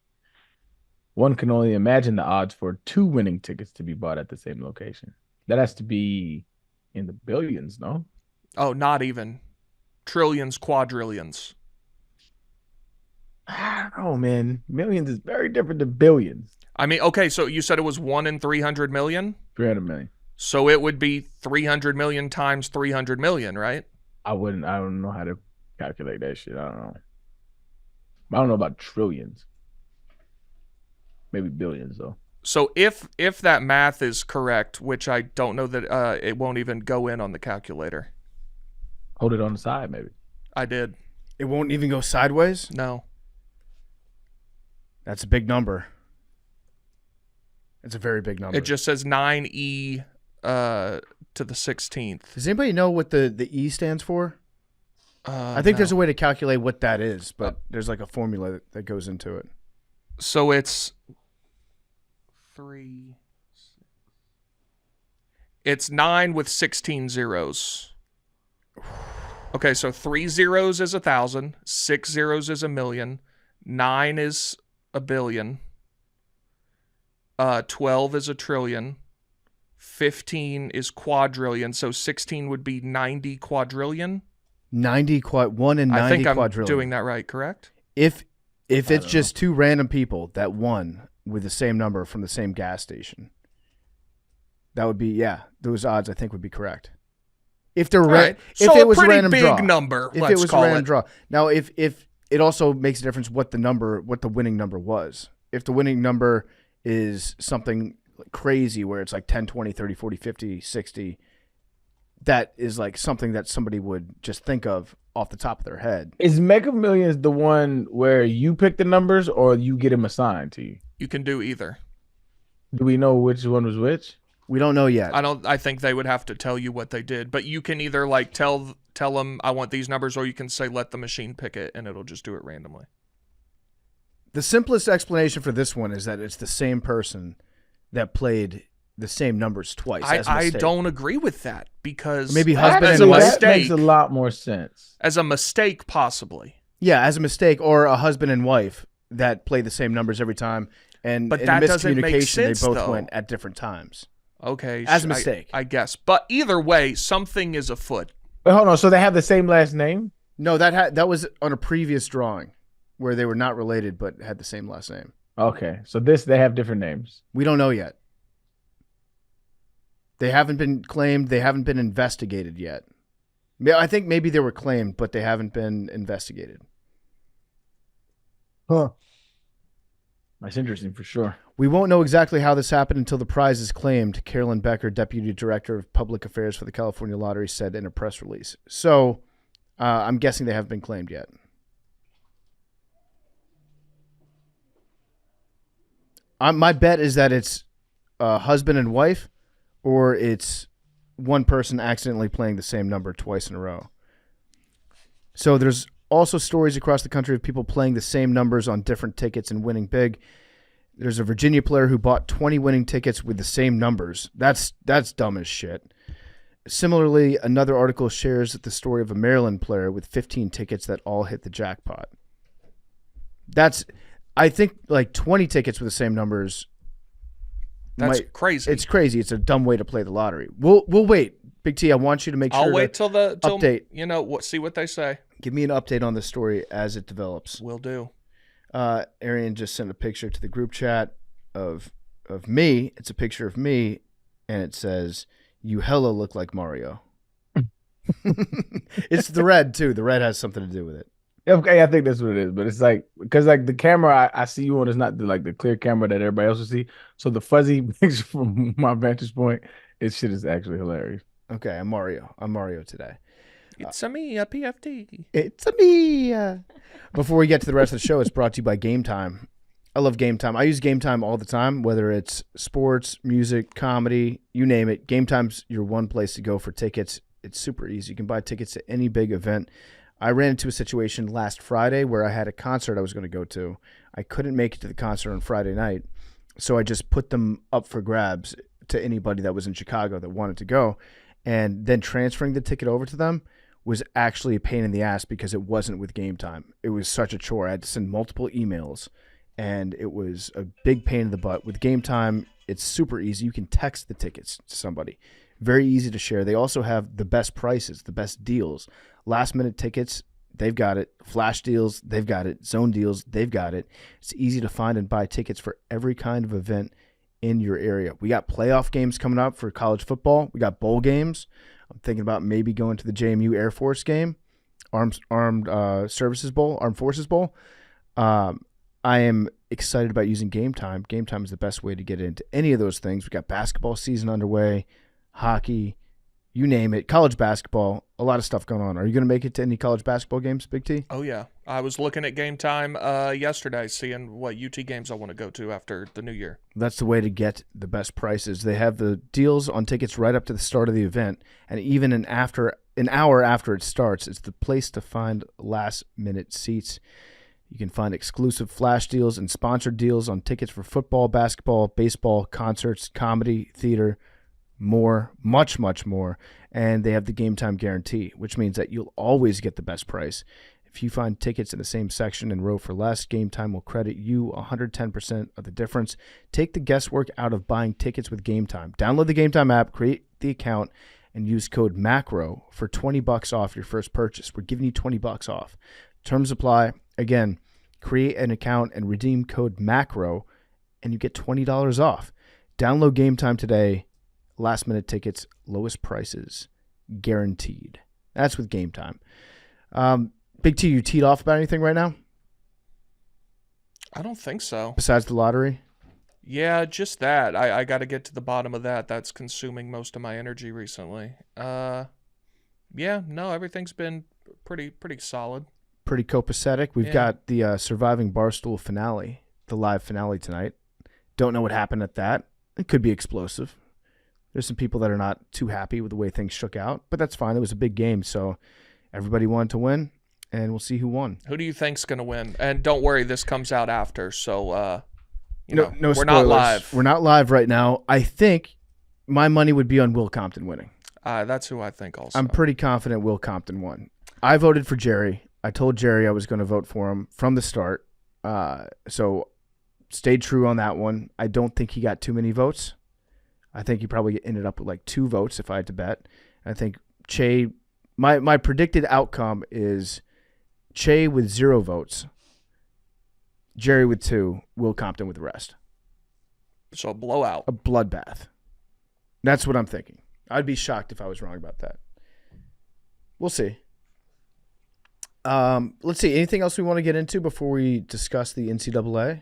One can only imagine the odds for 2 winning tickets to be bought at the same location. That has to be in the billions, no? Oh, not even. Trillions, quadrillions. I don't know, man. Millions is very different than billions. I mean, okay, so you said it was 1 in 300 million? 300 million. So it would be 300 million times 300 million, right? I don't know how to calculate that shit. I don't know. I don't know about trillions. Maybe billions, though. So if that math is correct, which I don't know that it won't even go in on the calculator. Hold it on the side, maybe. I did. It won't even go sideways? No. That's a big number. It's a very big number. It just says 9E to the 16th. Does anybody know what the E stands for? I think there's a way to calculate what that is, but there's like a formula that goes into it. So it's 3. It's 9 with 16 zeros. Okay, so 3 zeros is 1,000, 6 zeros is 1,000,000, 9 is 1,000,000,000, 12 is 1,000,000,000,000, 15 is quadrillion, so 16 would be 90 quadrillion. 1 in 90 I think I'm quadrillion. doing that right, correct? If it's just 2 random people that won with the same number from the same gas station, that would be, yeah, those odds I think would be correct. If they're Right. if So it a was a pretty random big draw. number, If let's it was a call random it. draw. Now if it also makes a difference what the winning number was. If the winning number is something crazy where it's like 10, 20, 30, 40, 50, 60, that is like something that somebody would just think of off the top of their head. Is Mega Millions the one where you pick the numbers or you get them assigned to you? You can do either. Do we know which one was which? We don't know yet. I think they would have to tell you what they did, but you can either like tell them I want these numbers, or you can say let the machine pick it and it'll just do it randomly. The simplest explanation for this one is that it's the same person that played the same numbers twice. as a I mistake. don't agree with that because Maybe husband as and a wife? That makes mistake, a lot more sense. as a mistake possibly. Yeah, as a mistake, or a husband and wife that play the same numbers every time. And But in that a doesn't make miscommunication, sense, they both though. went at different times. Okay. As a mistake. I guess. But either way, something is afoot. Wait, hold on. So they have the same last name? No, that was on a previous drawing where they were not related but had the same last name. Okay. So they have different names. We don't know yet. They haven't been claimed. They haven't been investigated yet. I think maybe they were claimed, but they haven't been investigated. Huh. That's interesting for sure. We won't know exactly how this happened until the prize is claimed, Carolyn Becker, Deputy Director of Public Affairs for the California Lottery, said in a press release. So I'm guessing they haven't been claimed yet. My bet is that it's husband and wife, or it's one person accidentally playing the same number twice in a row. So there's also stories across the country of people playing the same numbers on different tickets and winning big. There's a Virginia player who bought 20 winning tickets with the same numbers. That's dumb as shit. Similarly, another article shares the story of a Maryland player with 15 tickets that all hit the jackpot. I think like 20 tickets with the same numbers. That's crazy. It's crazy. It's a dumb way to play the lottery. We'll wait. Big T, I want you to make sure. I'll wait till update. See what they say. Give me an update on the story as it develops. Will do. Arian just sent a picture to the group chat of me. It's a picture of me, and it says, "You hella look like Mario." It's the red too. The red has something to do with it. Okay, I think that's what it is. But it's like, because like the camera I see you on is not the clear camera that everybody else will see. So the fuzzy picture from my vantage point, this shit is actually hilarious. Okay, I'm Mario. I'm Mario today. It's a me, a PFT. It's a me. Before we get to the rest of the show, it's brought to you by Game Time. I love Game Time. I use Game Time all the time, whether it's sports, music, comedy, you name it. Game Time's your one place to go for tickets. It's super easy. You can buy tickets to any big event. I ran into a situation last Friday where I had a concert I was going to go to. I couldn't make it to the concert on Friday night, so I just put them up for grabs to anybody that was in Chicago that wanted to go. And then transferring the ticket over to them was actually a pain in the ass because it wasn't with Game Time. It was such a chore. I had to send multiple emails, and it was a big pain in the butt. With Game Time, it's super easy. You can text the tickets to somebody. Very easy to share. They also have the best prices, the best deals. Last-minute tickets, they've got it. Flash deals, they've got it. Zone deals, they've got it. It's easy to find and buy tickets for every kind of event in your area. We got playoff games coming up for college football. We got bowl games. I'm thinking about maybe going to the JMU Air Force game, Armed Forces Bowl. I am excited about using Game Time. Game Time is the best way to get into any of those things. We got basketball season underway, hockey, you name it, college basketball, a lot of stuff going on. Are you going to make it to any college basketball games, Big T? Oh, yeah. I was looking at Game Time yesterday, seeing what UT games I want to go to after the new year. That's the way to get the best prices. They have the deals on tickets right up to the start of the event, and even an hour after it starts, it's the place to find last-minute seats. You can find exclusive flash deals and sponsored deals on tickets for football, basketball, baseball, concerts, comedy, theater, more, much, much more. And they have the Game Time guarantee, which means that you'll always get the best price. If you find tickets in the same section and row for less, Game Time will credit you 110% of the difference. Take the guesswork out of buying tickets with Game Time. Download the Game Time app, create the account, and use code MACRO for $20 off your first purchase. We're giving you $20 off. Terms apply. Again, create an account and redeem code MACRO, and you get $20 off. Download Game Time today. Last minute tickets, lowest prices, guaranteed. That's with Game Time. Big T, you teed off about anything right now? I don't think so. Besides the lottery? Yeah, just that. I got to get to the bottom of that. That's consuming most of my energy recently. Yeah, no, everything's been pretty solid. Pretty copacetic. We've got the Surviving Barstool finale, the live finale tonight. Don't know what happened at that. It could be explosive. There's some people that are not too happy with the way things shook out, but that's fine. It was a big game, so everybody wanted to win, and we'll see who won. Who do you think's going to win? And don't worry, this comes out after, so no we're spoilers. not live. We're not live right now. I think my money would be on Will Compton winning. That's who I think also. I'm pretty confident Will Compton won. I voted for Jerry. I told Jerry I was going to vote for him from the start. So stayed true on that one. I don't think he got too many votes. I think he probably ended up with like 2 votes if I had to bet. I think Che, my predicted outcome is Che with 0 votes, Jerry with 2, Will Compton with the rest. So a blowout. A bloodbath. That's what I'm thinking. I'd be shocked if I was wrong about that. We'll see. Let's see. Anything else we want to get into before we discuss the NCAA?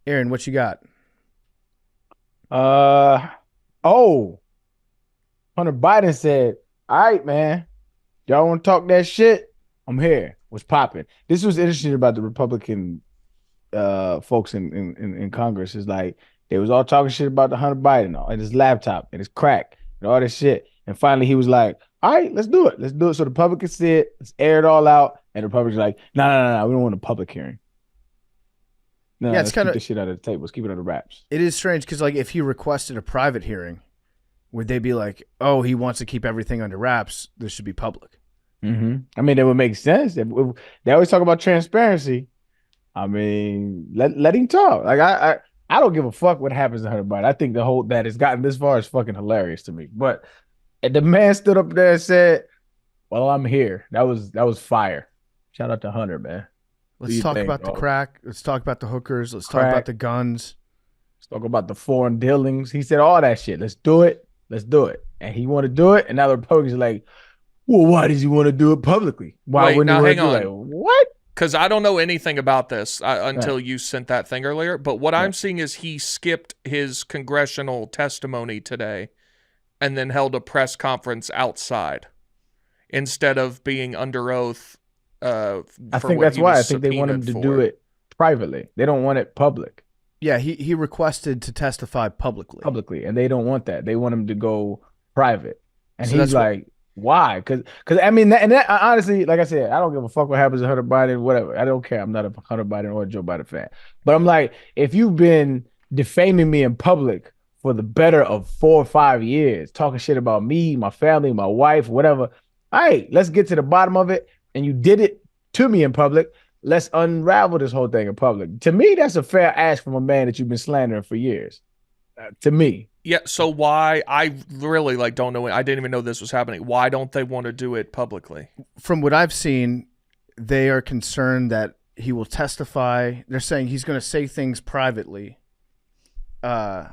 Aaron, what you got? Hunter Biden said, all right, man, y'all want to talk that shit? I'm here. What's popping? This was interesting about the Republican folks in Congress. Is like they was all talking shit about the Hunter Biden and his laptop and his crack and all this shit. And finally he was like, all right, let's do it. Let's do it. So the public can see it. Let's air it all out. And the Republicans are like, no. We don't want a public hearing. No, yeah, it's kind of keep the shit out of the table. Let's keep it under wraps. It is strange because like if he requested a private hearing, would they be like, oh, he wants to keep everything under wraps? This should be public. Mm-hmm. I mean, it would make sense. They always talk about transparency. I mean, let him talk. Like I don't give a fuck what happens to Hunter Biden. I think the whole that has gotten this far is fucking hilarious to me. But the man stood up there and said, "Well, I'm here." That was fire. Shout out to Hunter, man. Let's talk about the crack. Let's talk about the hookers. Let's talk about the guns. Let's talk about the foreign dealings. He said all that shit. Let's do it. Let's do it. And he want to do it. And now the Republicans are like, well, why does he want to do it publicly? Why wouldn't he want to do it? What? Because I don't know anything about this until you sent that thing earlier. But what I'm seeing is he skipped his congressional testimony today and then held a press conference outside instead of being under oath. I think that's why. I think they want him to do it privately. They don't want it public. Yeah, he requested to testify publicly. And they don't want that. They want him to go private. And so he's like, why? Because I mean, that honestly, like I said, I don't give a fuck what happens to Hunter Biden, whatever. I don't care. I'm not a Hunter Biden or a Joe Biden fan. But I'm like, if you've been defaming me in public for the better of 4 or 5 years, talking shit about me, my family, my wife, whatever, all right, let's get to the bottom of it. And you did it to me in public. Let's unravel this whole thing in public. To me, that's a fair ask from a man that you've been slandering for years. To me. Yeah, so why? I really don't know. I didn't even know this was happening. Why don't they want to do it publicly? From what I've seen, they are concerned that he will testify. They're saying he's going to say things privately. Well,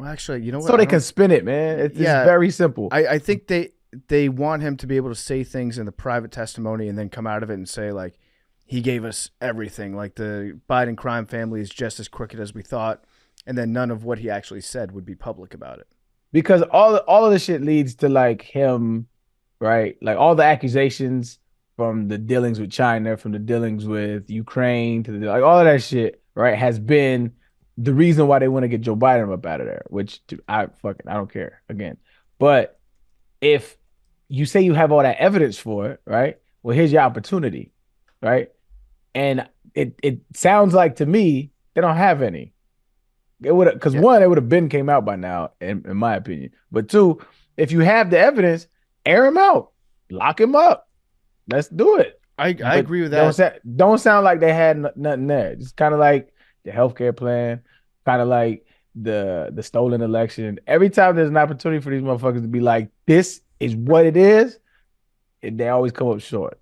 actually, you know what? So they can spin it, man. It's very simple. I think they want him to be able to say things in the private testimony and then come out of it and say, like, he gave us everything. Like, the Biden crime family is just as crooked as we thought. And then none of what he actually said would be public about it. Because all of this shit leads to, like, him, right? Like, all the accusations from the dealings with China, from the dealings with Ukraine, to like all of that shit, right, has been the reason why they want to get Joe Biden up out of there, which I don't care, again. But if you say you have all that evidence for it, right? Well, here's your opportunity, right? And it sounds like to me they don't have any. It would, because one, it would have been came out by now, in my opinion. But two, if you have the evidence, air him out, lock him up. Let's do it. I agree with that. Don't sound like they had nothing there. It's kind of like the healthcare plan, kind of like the stolen election. Every time there's an opportunity for these motherfuckers to be like, this is what it is, they always come up short.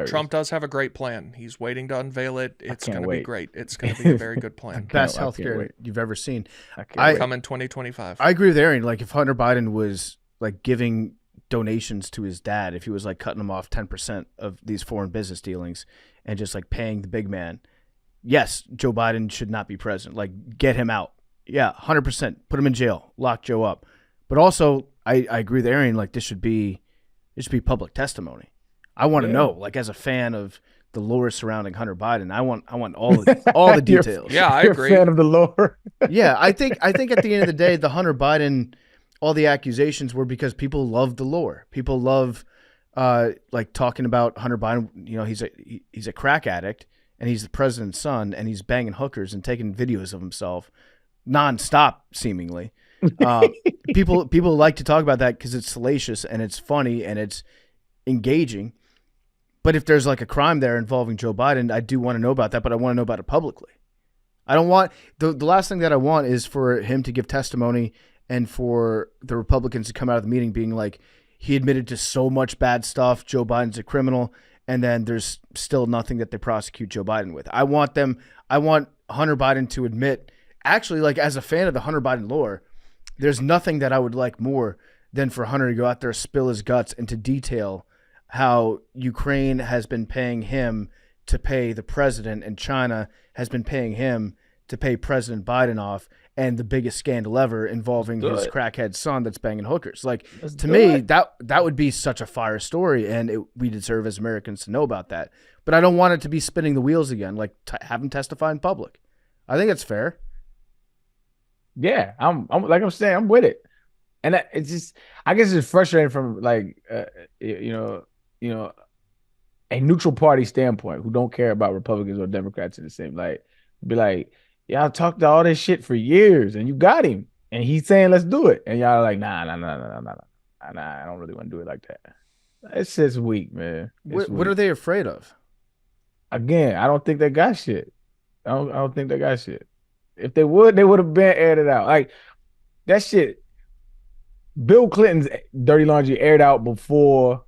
Trump does have a great plan. He's waiting to unveil it. It's going to be great. It's going to be a very good plan. Best healthcare you've ever seen. Come in 2025. I agree with Arian. Like, if Hunter Biden was like giving donations to his dad, if he was like cutting him off 10% of these foreign business dealings and just like paying the big man, yes, Joe Biden should not be president. Like, get him out. Yeah, 100%. Put him in jail. Lock Joe up. But also, I agree with Arian. Like, this should be public testimony. I want to know, like, as a fan of the lore surrounding Hunter Biden, I want all the details. I agree. You're a fan of the lore. Yeah, I think at the end of the day, the Hunter Biden, all the accusations were because people love the lore. People love like talking about Hunter Biden. You know, he's a crack addict and he's the president's son and he's banging hookers and taking videos of himself nonstop, seemingly. People like to talk about that because it's salacious and it's funny and it's engaging. But if there's like a crime there involving Joe Biden, I do want to know about that, but I want to know about it publicly. I don't want the last thing that I want is for him to give testimony and for the Republicans to come out of the meeting being like, he admitted to so much bad stuff. Joe Biden's a criminal. And then there's still nothing that they prosecute Joe Biden with. I want Hunter Biden to admit, actually, like as a fan of the Hunter Biden lore, there's nothing that I would like more than for Hunter to go out there, spill his guts, and to detail how Ukraine has been paying him to pay the president and China has been paying him to pay President Biden off, and the biggest scandal ever involving his crackhead son that's banging hookers. Like, to me, that would be such a fire story, and we deserve as Americans to know about that. But I don't want it to be spinning the wheels again, like have him testify in public. I think it's fair. Yeah, I'm like I'm saying, I'm with it. And it's just, I guess it's frustrating from like, a neutral party standpoint who don't care about Republicans or Democrats in the same light. Be like, y'all talked all this shit for years and you got him and he's saying, let's do it. And y'all are like, nah, I don't really want to do it like that. It's just weak, man. What are they afraid of? Again, I don't think they got shit. I don't think they got shit. If they would have been aired it out. Like that shit, Bill Clinton's dirty laundry aired out before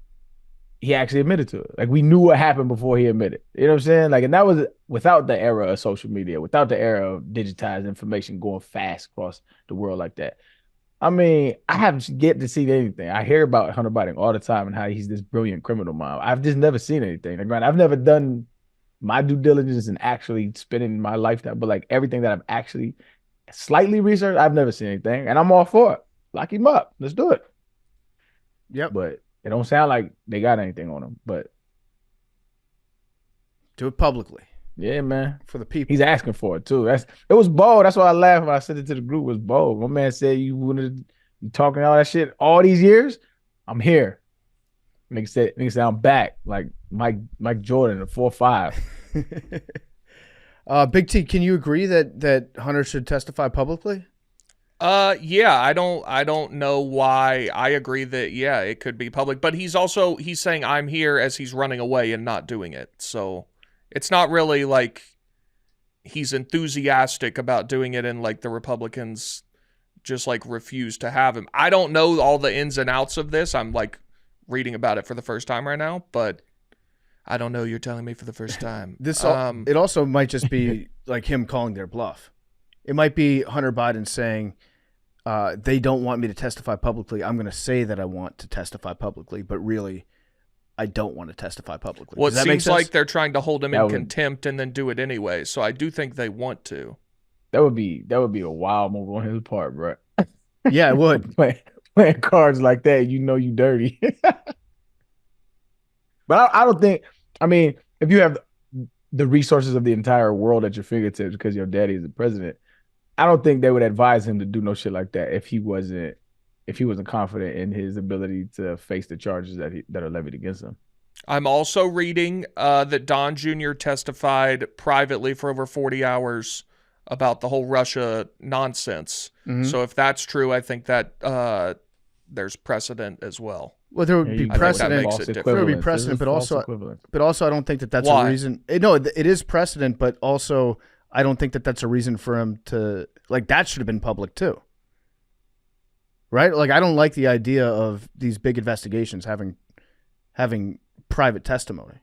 he actually admitted to it. Like we knew what happened before he admitted. You know what I'm saying? Like, and that was without the era of social media, without the era of digitized information going fast across the world like that. I mean, I haven't yet to see anything. I hear about Hunter Biden all the time and how he's this brilliant criminal mind. I've just never seen anything. Like, I've never done my due diligence and actually spending my lifetime, but like everything that I've actually slightly researched, I've never seen anything, and I'm all for it. Lock him up. Let's do it. Yep. But it don't sound like they got anything on him, but do it publicly. Yeah, man. For the people. He's asking for it too. It was bold. That's why I laughed when I sent it to the group. It was bold. My man said you talking all that shit all these years. I'm here. Nigga said I'm back. Like Mike Jordan at 4'5". Big T, can you agree that Hunter should testify publicly? Yeah, I don't know why. I agree that it could be public, but he's saying I'm here as he's running away and not doing it. So it's not really like he's enthusiastic about doing it and like the Republicans just like refuse to have him. I don't know all the ins and outs of this. I'm like reading about it for the first time right now, but I don't know. You're telling me for the first time. It also might just be like him calling their bluff. It might be Hunter Biden saying, they don't want me to testify publicly. I'm going to say that I want to testify publicly, but really, I don't want to testify publicly. Well, it seems like they're trying to hold him in contempt and then do it anyway. So I do think they want to. That would be a wild move on his part, bro. Yeah, it would. Playing cards like that, you dirty. But I don't think. I mean, if you have the resources of the entire world at your fingertips because your daddy is the president, I don't think they would advise him to do no shit like that if he wasn't confident in his ability to face the charges that are levied against him. I'm also reading that Don Jr. testified privately for over 40 hours about the whole Russia nonsense. Mm-hmm. So if that's true, I think that there's precedent as well. Well, there would be precedent. There would be precedent, but also I don't think that that's a reason. No, it is precedent, but also I don't think that that's a reason for him to like that should have been public too. Right? Like I don't like the idea of these big investigations having private testimony.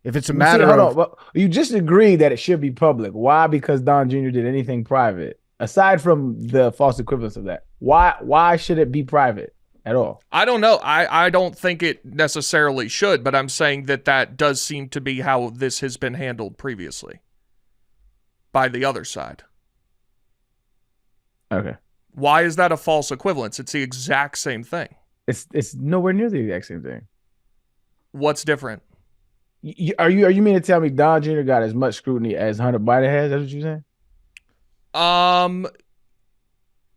If it's a matter of well, you just agreed that it should be public. Why? Because Don Jr. did anything private aside from the false equivalence of that. Why should it be private at all? I don't know. I don't think it necessarily should, but I'm saying that does seem to be how this has been handled previously by the other side. Okay. Why is that a false equivalence? It's the exact same thing. It's nowhere near the exact same thing. What's different? Are you mean to tell me Don Jr. got as much scrutiny as Hunter Biden has? That's what you're saying?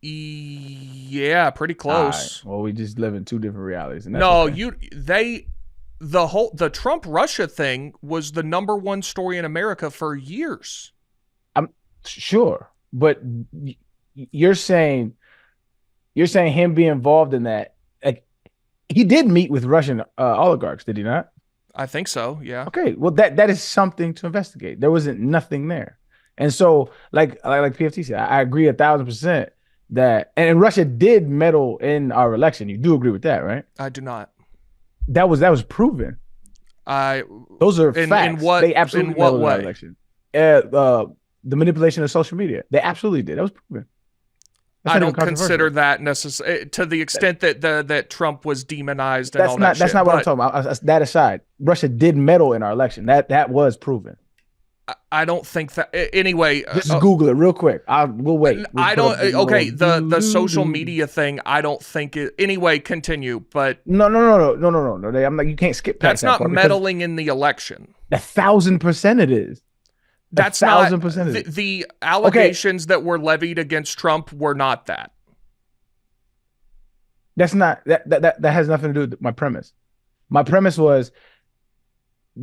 Yeah, pretty close. Right. Well, we just live in two different realities. And no, okay. The Trump Russia thing was the #1 story in America for years. I'm sure, but you're saying him being involved in that. Like, he did meet with Russian oligarchs, did he not? I think so. Yeah. Okay, well that is something to investigate. There wasn't nothing there, and so like PFT said, I agree 1,000% that, and Russia did meddle in our election. You do agree with that, right? I do not. That was proven. Those are facts. They absolutely meddled in our election. The manipulation of social media, they absolutely did. That was proven. I don't consider that necessary to the extent that Trump was demonized and all that shit. That's not what I'm talking about. That aside, Russia did meddle in our election. That was proven. I don't think that. Anyway, just Google it real quick. We'll wait. I don't. Okay, the social media thing. I don't think it. Anyway, continue. But no. I'm like, you can't skip past that. That's not meddling in the election. 1,000% it is. That's 1,000%. The allegations that were levied against Trump were not that. That's not that has nothing to do with my premise. My premise was,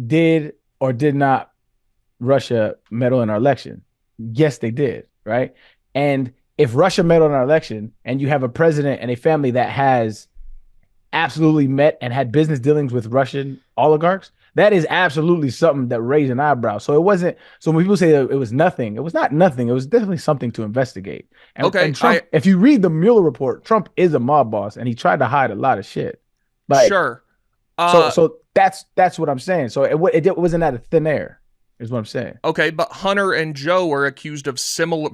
did or did not Russia meddle in our election? Yes, they did, right? And if Russia meddled in our election and you have a president and a family that has absolutely met and had business dealings with Russian oligarchs, that is absolutely something that raised an eyebrow. So it wasn't. So when people say that it was nothing, it was not nothing. It was definitely something to investigate. And, okay. And Trump, if you read the Mueller report, Trump is a mob boss, and he tried to hide a lot of shit. Like, sure. So that's what I'm saying. So it wasn't out of thin air, is what I'm saying. Okay, but Hunter and Joe are accused of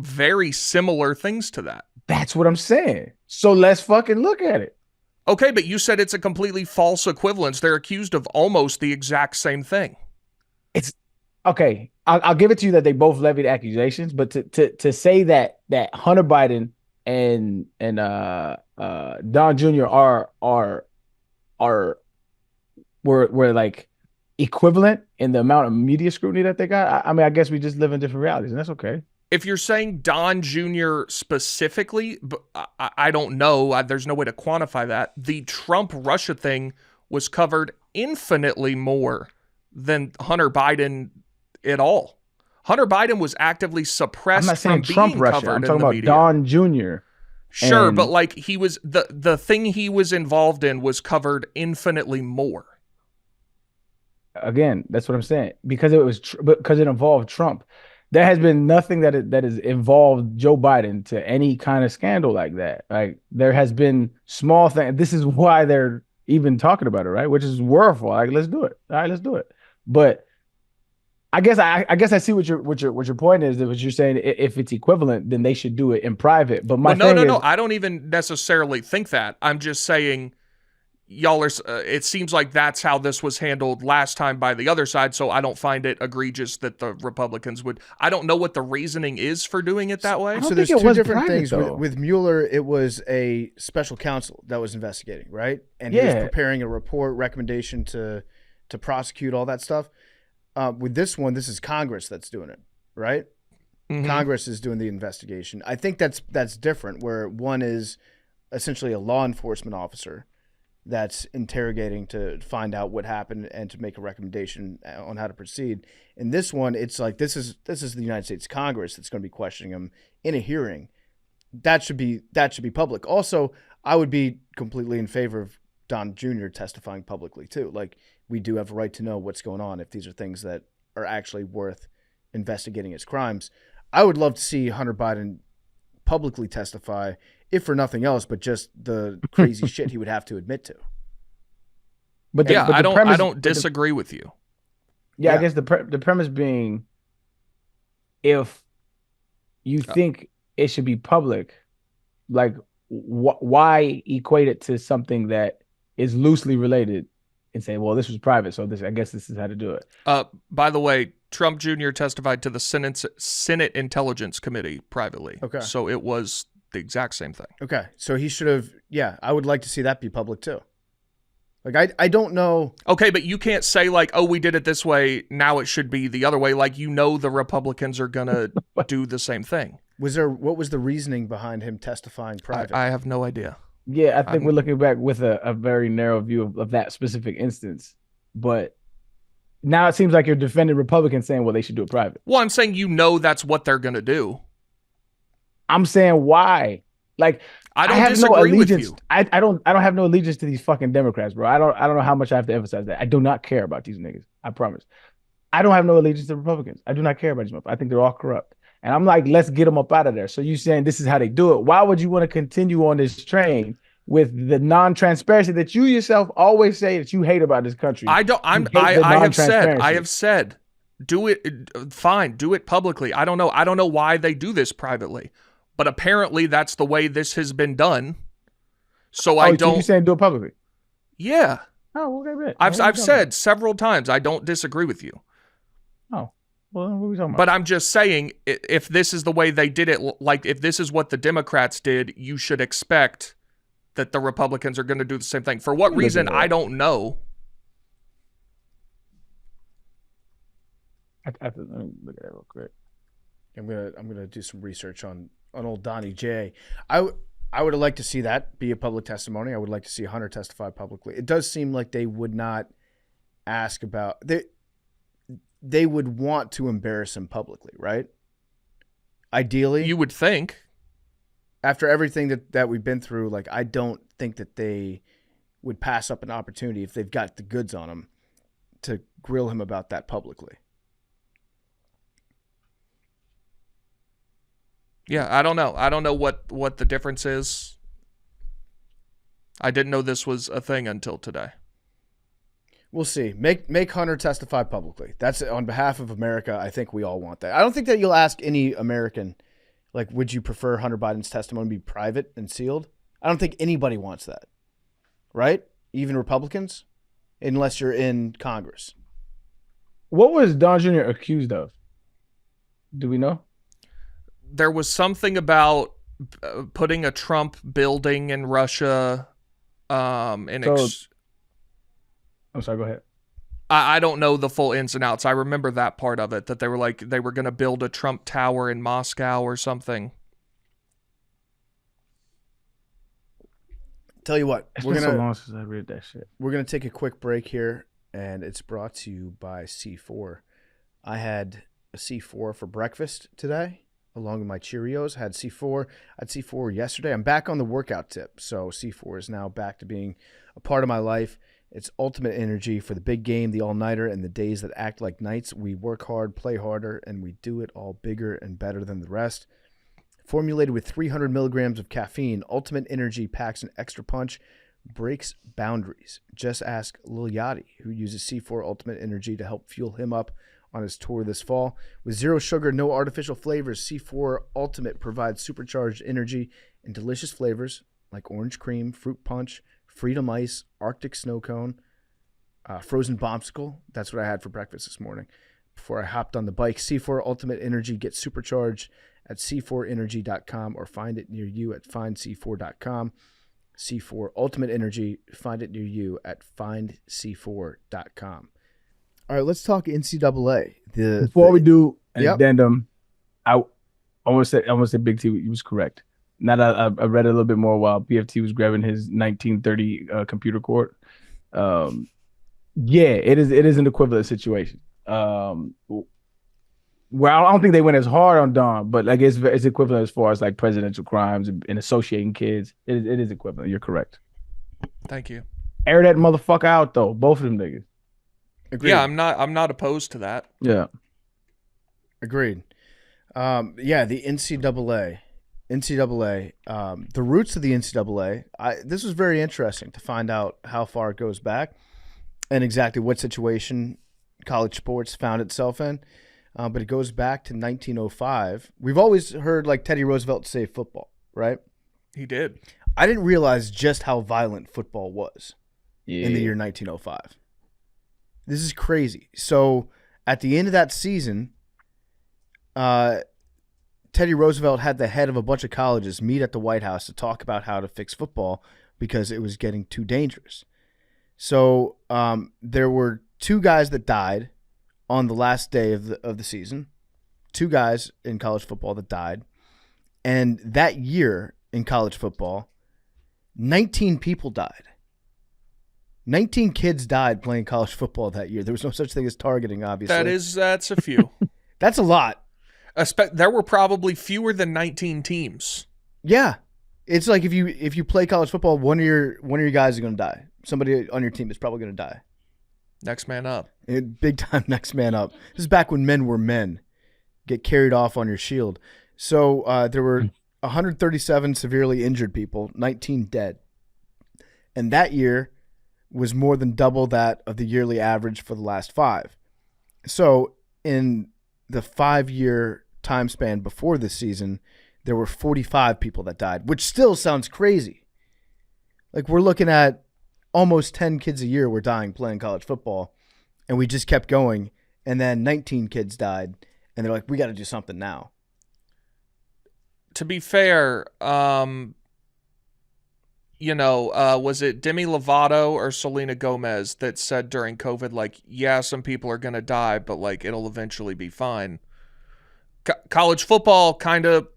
very similar things to that. That's what I'm saying. So let's fucking look at it. Okay, but you said it's a completely false equivalence. They're accused of almost the exact same thing. It's okay. I'll give it to you that they both levied accusations, but to say that Hunter Biden and Don Jr. were like equivalent in the amount of media scrutiny that they got. I mean, I guess we just live in different realities, and that's okay. If you're saying Don Jr. specifically, I don't know. There's no way to quantify that. The Trump-Russia thing was covered infinitely more than Hunter Biden at all. Hunter Biden was actively suppressed. I'm not saying from Trump being Russia. covered I'm talking in the about media. Don Jr. Sure, but like he was the thing he was involved in was covered infinitely more. Again, that's what I'm saying, because it involved Trump. There has been nothing that has involved Joe Biden to any kind of scandal like that. Like, there has been small things. This is why they're even talking about it, right? Which is wonderful. Like, let's do it. All right, let's do it. But I guess I see what your point is. That what you're saying, if it's equivalent, then they should do it in private. But no. I don't even necessarily think that. I'm just saying, y'all are. It seems like that's how this was handled last time by the other side. So I don't find it egregious that the Republicans would. I don't know what the reasoning is for doing it that way. So there's two different things. With Mueller, it was a special counsel that was investigating, right? And he was preparing a report, recommendation to prosecute all that stuff. With this one, this is Congress that's doing it, right? Mm-hmm. Congress is doing the investigation. I think that's different, where one is essentially a law enforcement officer that's interrogating to find out what happened and to make a recommendation on how to proceed. In this one, it's like this is the United States Congress that's going to be questioning him in a hearing. That should be public. Also, I would be completely in favor of Don Jr. testifying publicly too. Like, we do have a right to know what's going on if these are things that are actually worth investigating as crimes. I would love to see Hunter Biden publicly testify, if for nothing else, but just the crazy shit he would have to admit to. I don't disagree with you. Yeah, I guess the premise being, if you think it should be public, like, why equate it to something that is loosely related and say, well, this was private, so I guess this is how to do it. By the way, Trump Jr. testified to the Senate Intelligence Committee privately. Okay. So it was the exact same thing. Okay. So he should have, I would like to see that be public too. Like, I don't know. Okay, but you can't say like, oh, we did it this way, now it should be the other way. Like, the Republicans are going to do the same thing. What was the reasoning behind him testifying private? I have no idea. Yeah, I think we're looking back with a very narrow view of that specific instance. But now it seems like you're defending Republicans saying, well, they should do it private. Well, I'm saying that's what they're going to do. I'm saying why? Like, I don't have no disagree with allegiance. you. I don't have no allegiance to these fucking Democrats, bro. I don't know how much I have to emphasize that. I do not care about these niggas. I promise. I don't have no allegiance to Republicans. I do not care about these motherfuckers. I think they're all corrupt. And I'm like, let's get them up out of there. So you saying this is how they do it. Why would you want to continue on this train with the non-transparency that you yourself always say that you hate about this country? I have said, do it fine, do it publicly. I don't know why they do this privately. But apparently that's the way this has been done. So I don't. So you saying do it publicly? Yeah. Oh, okay. I've said several times I don't disagree with you. Oh, well, what are we talking about? But I'm just saying, if this is the way they did it, like if this is what the Democrats did, you should expect that the Republicans are going to do the same thing. For what reason, I don't know. Let me look at that real quick. I'm gonna do some research on old Donnie J. I would have liked to see that be a public testimony. I would like to see Hunter testify publicly. It does seem like they would not ask about they would want to embarrass him publicly, right? Ideally, you would think. After everything that we've been through, like I don't think that they would pass up an opportunity if they've got the goods on him to grill him about that publicly. Yeah, I don't know. I don't know what the difference is. I didn't know this was a thing until today. We'll see. Make Hunter testify publicly. That's on behalf of America. I think we all want that. I don't think that you'll ask any American, like, would you prefer Hunter Biden's testimony be private and sealed? I don't think anybody wants that, right? Even Republicans, unless you're in Congress. What was Don Jr. accused of? Do we know? There was something about putting a Trump building in Russia. I'm sorry, go ahead. I don't know the full ins and outs. I remember that part of it, that they were going to build a Trump tower in Moscow or something. Tell you what, It's been so long since I read that shit. We're going to take a quick break here, and it's brought to you by C4. I had a C4 for breakfast today, along with my Cheerios. I had C4 yesterday. I'm back on the workout tip, so C4 is now back to being a part of my life. It's ultimate energy for the big game, the all-nighter, and the days that act like nights. We work hard, play harder, and we do it all bigger and better than the rest. Formulated with 300 milligrams of caffeine, Ultimate Energy packs an extra punch, breaks boundaries. Just ask Lil Yachty, who uses C4 Ultimate Energy to help fuel him up on his tour this fall. With zero sugar, no artificial flavors, C4 Ultimate provides supercharged energy and delicious flavors like orange cream, fruit punch, Freedom Ice, Arctic Snow Cone, Frozen Bombsicle. That's what I had for breakfast this morning before I hopped on the bike. C4 Ultimate Energy gets supercharged at c4energy.com or find it near you at findc4.com. C4 Ultimate Energy, find it near you at findc4.com. All right, let's talk NCAA. Before we do an addendum, I want to say Big T, he was correct. Now that I read a little bit more while BFT was grabbing his 1930 computer cord. Yeah, it is an equivalent situation. Well, I don't think they went as hard on Don, but like it's equivalent as far as like presidential crimes and associating kids. It is equivalent. You're correct. Thank you. Air that motherfucker out though. Both of them niggas. Agreed. Yeah, I'm not opposed to that. Yeah. Agreed. Yeah, the NCAA, the roots of the NCAA. This was very interesting to find out how far it goes back and exactly what situation college sports found itself in. But it goes back to 1905. We've always heard like Teddy Roosevelt say football, right? He did. I didn't realize just how violent football was in the year 1905. This is crazy. So at the end of that season, Teddy Roosevelt had the head of a bunch of colleges meet at the White House to talk about how to fix football because it was getting too dangerous. So there were two guys that died on the last day of the season. Two guys in college football that died. And that year in college football, 19 people died. 19 kids died playing college football that year. There was no such thing as targeting, obviously. That's a few. That's a lot. There were probably fewer than 19 teams. Yeah. It's like if you play college football, one of your guys is going to die. Somebody on your team is probably going to die. Next man up. Big time next man up. This is back when men were men. Get carried off on your shield. So there were 137 severely injured people, 19 dead. And that year was more than double that of the yearly average for the last 5. So in the 5-year time span before this season, there were 45 people that died, which still sounds crazy. Like we're looking at almost 10 kids a year were dying playing college football, and we just kept going, and then 19 kids died, and they're like, we got to do something now. To be fair, was it Demi Lovato or Selena Gomez that said during COVID, like, yeah, some people are going to die, but, like, it'll eventually be fine. College football kind of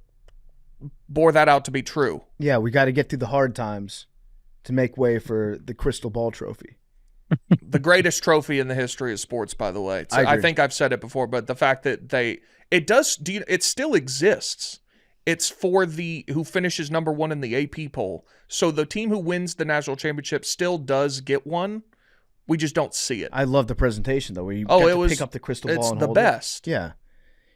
bore that out to be true. Yeah, we got to get through the hard times to make way for the Crystal Ball Trophy. The greatest trophy in the history of sports, by the way. I think I've said it before, but the fact that it still exists. It's for who finishes number 1 in the AP poll. So the team who wins the national championship still does get one. We just don't see it. I love the presentation, though, where you pick up the crystal ball and hold it. It's the best. Yeah.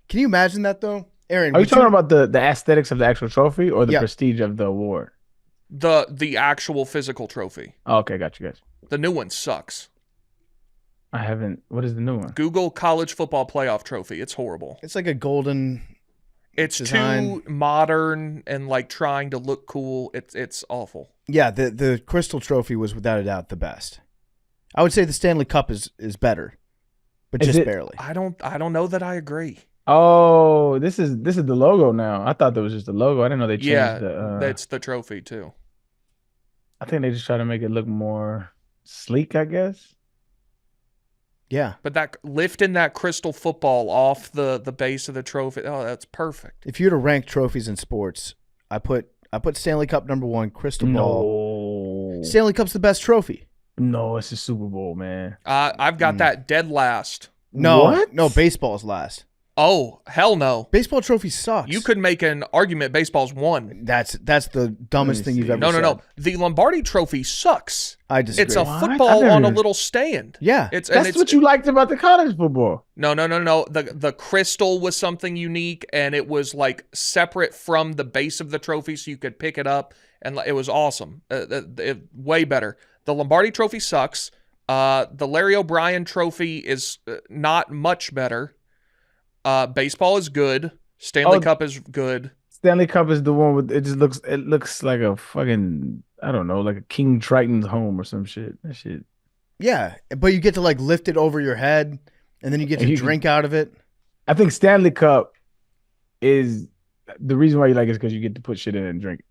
Can you imagine that, though? Aaron, are you talking about the aesthetics of the actual trophy or the prestige of the award? The actual physical trophy. Oh, okay, got you. The new one sucks. I haven't. What is the new one? Google college football playoff trophy. It's horrible. It's like a golden. It's design. too modern and like trying to look cool. It's awful. Yeah, the Crystal Trophy was without a doubt the best. I would say the Stanley Cup is better, but just barely. I don't know that I agree. Oh, this is the logo now. I thought that was just the logo. I didn't know they changed that's the trophy too. I think they just try to make it look more sleek, I guess. Yeah. But that lifting that crystal football off the base of the trophy, that's perfect. If you were to rank trophies in sports, I put Stanley Cup number 1, Crystal Ball. Stanley Cup's the best trophy. No, it's the Super Bowl, man. I've got that dead last. No, what? No, baseball's last. Oh, hell no. Baseball trophy sucks. You could make an argument baseball's 1. That's the dumbest thing you've ever said. No. The Lombardi trophy sucks. I disagree. It's a football on a little stand. Yeah. That's what you liked about the college football. No. The crystal was something unique, and it was like separate from the base of the trophy so you could pick it up, and it was awesome. Way better. The Lombardi trophy sucks. The Larry O'Brien trophy is not much better. Baseball is good. Stanley Cup is good. Stanley Cup is the one with it looks like a fucking, I don't know, like a King Triton's home or some shit. That shit. Yeah, but you get to like lift it over your head and then you get to drink out of it. I think Stanley Cup is the reason why you like it is because you get to put shit in it and drink.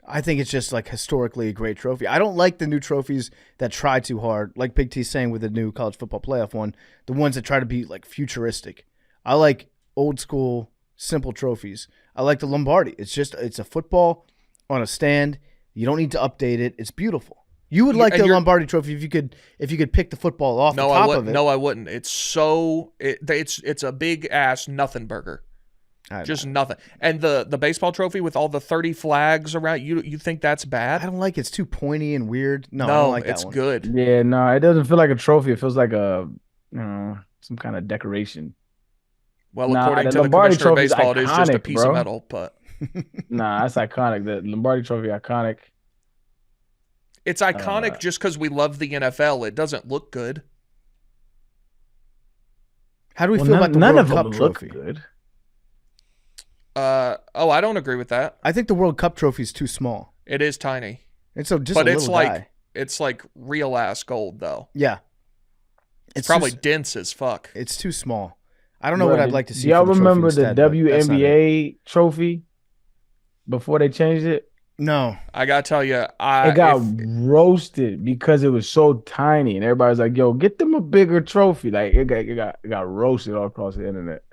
I think it's just like historically a great trophy. I don't like the new trophies that try too hard, like Big T's saying with the new college football playoff one, the ones that try to be like futuristic. I like old school, simple trophies. I like the Lombardi. It's a football on a stand. You don't need to update it. It's beautiful. You would like the Lombardi trophy if you could pick the football off the top of it. No, I wouldn't. It's a big ass nothing burger. Just nothing. And the baseball trophy with all the 30 flags around, you think that's bad? I don't like it. It's too pointy and weird. No, I don't like that it's one. good. Yeah, no, it doesn't feel like a trophy. It feels like some kind of decoration. Well, according to the commissioner of baseball, it is just a piece of metal. But nah, that's iconic. The Lombardi Trophy, iconic. It's iconic just because we love the NFL. It doesn't look good. How do we feel about the World Cup trophy? Look good. I don't agree with that. I think the World Cup trophy is too small. It is tiny. It's a little guy. It's like real ass gold though. Yeah. It's probably dense as fuck. It's too small. I don't know what I'd like to see. Y'all remember the WNBA trophy before they changed it? No. I gotta tell you, it got roasted because it was so tiny, and everybody's like, "Yo, get them a bigger trophy." Like it got roasted all across the internet.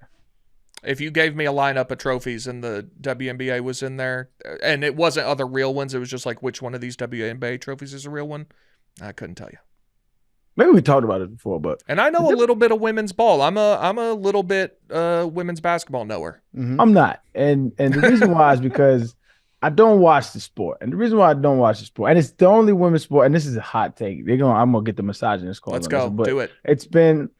If you gave me a lineup of trophies and the WNBA was in there, and it wasn't other real ones, it was just like which one of these WNBA trophies is a real one, I couldn't tell you. Maybe we talked about it before, but and I know a little bit of women's ball. I'm a little bit women's basketball knower. Mm-hmm. I'm not, and the reason why is because I don't watch the sport, and the reason why I don't watch the sport, and it's the only women's sport, and this is a hot take. I'm gonna get the misogynist call. Let's go. Do it. It's been.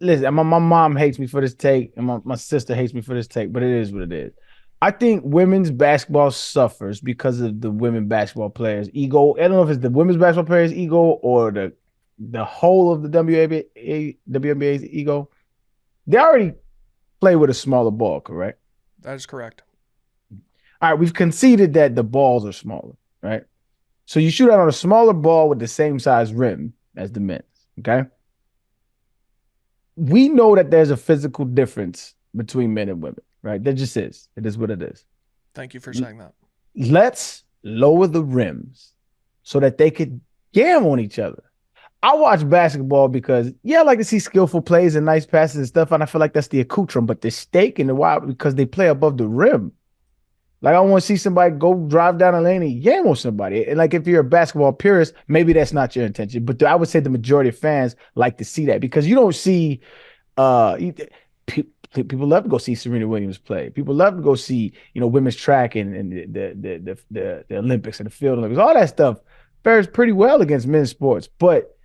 Listen, my mom hates me for this take, and my sister hates me for this take, but it is what it is. I think women's basketball suffers because of the women basketball players' ego. I don't know if it's the women's basketball players' ego or the whole of the WNBA's ego. They already play with a smaller ball, correct? That is correct. All right, we've conceded that the balls are smaller, right? So you shoot out on a smaller ball with the same size rim as the men's, okay? We know that there's a physical difference between men and women, right? There just is. It is what it is. Thank you for saying that. Let's lower the rims so that they could jam on each other. I watch basketball because, I like to see skillful plays and nice passes and stuff, and I feel like that's the accoutrement, but the stake in the wild because they play above the rim. Like, I want to see somebody go drive down a lane and yam on somebody. And, like, if you're a basketball purist, maybe that's not your intention. But I would say the majority of fans like to see that because you don't see people love to go see Serena Williams play. People love to go see, women's track and the Olympics and the field Olympics. All that stuff fares pretty well against men's sports. But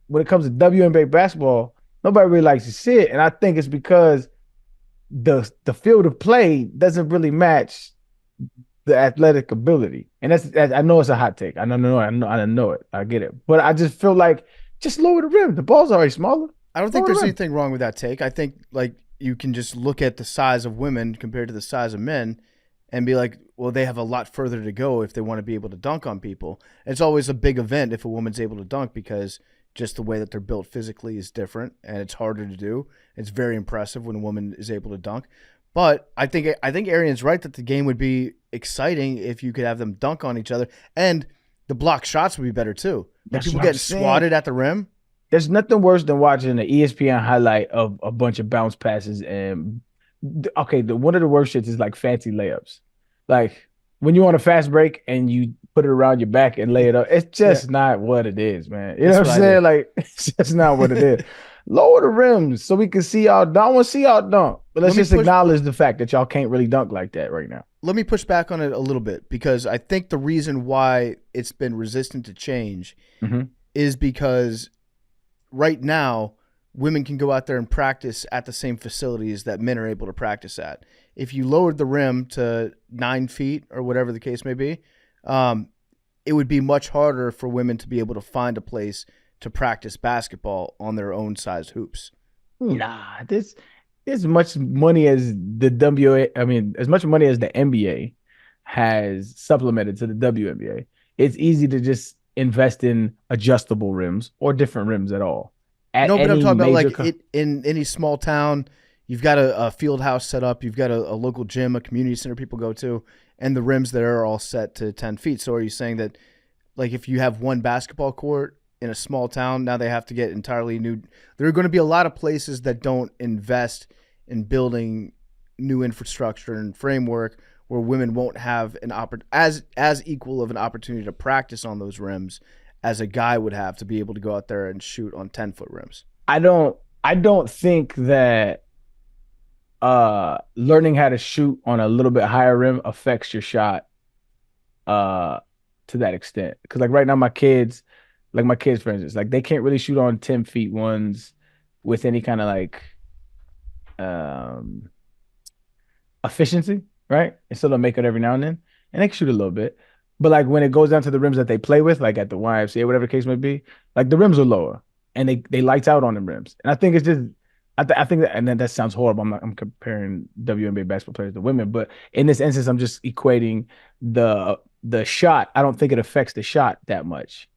when it comes to WNBA basketball, nobody really likes to see it. And I think it's because the field of play doesn't really match the athletic ability. And I know it's a hot take. I know it. I get it. But I just feel like just lower the rim. The ball's already smaller. I don't think there's anything wrong with that take. I think like you can just look at the size of women compared to the size of men and be like, well, they have a lot further to go if they want to be able to dunk on people. It's always a big event if a woman's able to dunk because just the way that they're built physically is different and it's harder to do. It's very impressive when a woman is able to dunk. But I think Arian's right that the game would be exciting if you could have them dunk on each other, and the block shots would be better too. Like people get swatted at the rim. There's nothing worse than watching an ESPN highlight of a bunch of bounce passes and one of the worst shits is like fancy layups. Like when you on a fast break and you put it around your back and lay it up, it's just not what it is, man. You know what I'm saying? Like it's just not what it is. Lower the rims so we can see y'all dunk. I want to see y'all dunk. But let's just acknowledge the fact that y'all can't really dunk like that right now. Let me push back on it a little bit because I think the reason why it's been resistant to change is because right now women can go out there and practice at the same facilities that men are able to practice at. If you lowered the rim to 9 feet or whatever the case may be, it would be much harder for women to be able to find a place to practice basketball on their own sized hoops. Nah, there's as much money as as much money as the NBA has supplemented to the WNBA. It's easy to just invest in adjustable rims or different rims at all. But I'm talking about like in any small town, you've got a field house set up, you've got a local gym, a community center people go to, and the rims there are all set to 10 feet. So are you saying that like if you have one basketball court in a small town, now they have to get entirely new? There are going to be a lot of places that don't invest in building new infrastructure and framework where women won't have an as equal of an opportunity to practice on those rims as a guy would have to be able to go out there and shoot on 10-foot rims. I don't think that learning how to shoot on a little bit higher rim affects your shot to that extent. Because like right now, my kids, for instance, like they can't really shoot on 10 feet ones with any kind of like efficiency, right? And so they'll make it every now and then, and they can shoot a little bit. But like when it goes down to the rims that they play with, like at the YMCA, whatever the case may be, like the rims are lower and they lights out on the rims. And I think it's just, I think that, and then that sounds horrible. I'm comparing WNBA basketball players to women, but in this instance, I'm just equating the shot. I don't think it affects the shot that much.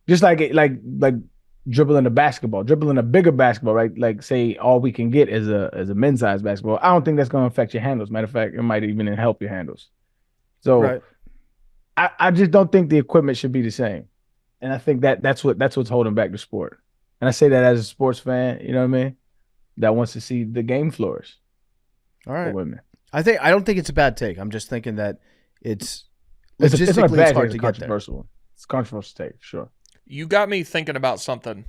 Just like dribbling a bigger basketball, right? Like say all we can get is a men's size basketball. I don't think that's going to affect your handles. Matter of fact, it might even help your handles. So right. I just don't think the equipment should be the same. And I think that's what's holding back the sport. And I say that as a sports fan, you know what I mean? That wants to see the game flourish. All right. For women. I don't think it's a bad take. I'm just thinking that it's not a logistically bad it's hard take, to get there. It's a controversial take, sure. You got me thinking about something.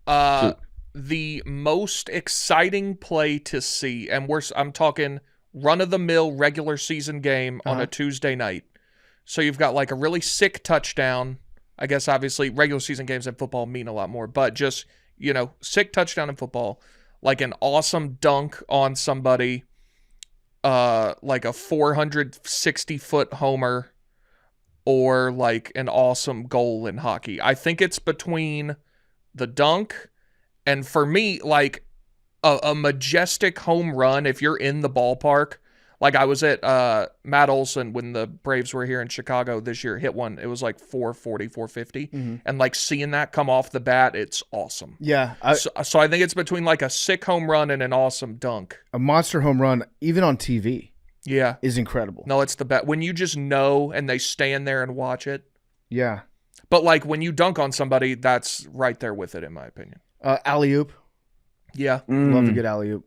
The most exciting play to see, and I'm talking run-of-the-mill regular season game on a Tuesday night. So you've got like a really sick touchdown. I guess obviously regular season games in football mean a lot more, but just, sick touchdown in football, like an awesome dunk on somebody, like a 460-foot homer, or like an awesome goal in hockey. I think it's between the dunk and, for me, like a majestic home run if you're in the ballpark. Like I was at Matt Olson when the Braves were here in Chicago this year, hit one. It was like 440, 450. And like seeing that come off the bat, it's awesome. Yeah. So I think it's between like a sick home run and an awesome dunk. A monster home run, even on TV, is incredible. No, it's the best. When you just know and they stand there and watch it. Yeah. But like when you dunk on somebody, that's right there with it, in my opinion. Alley-oop. Yeah. Love a good alley-oop.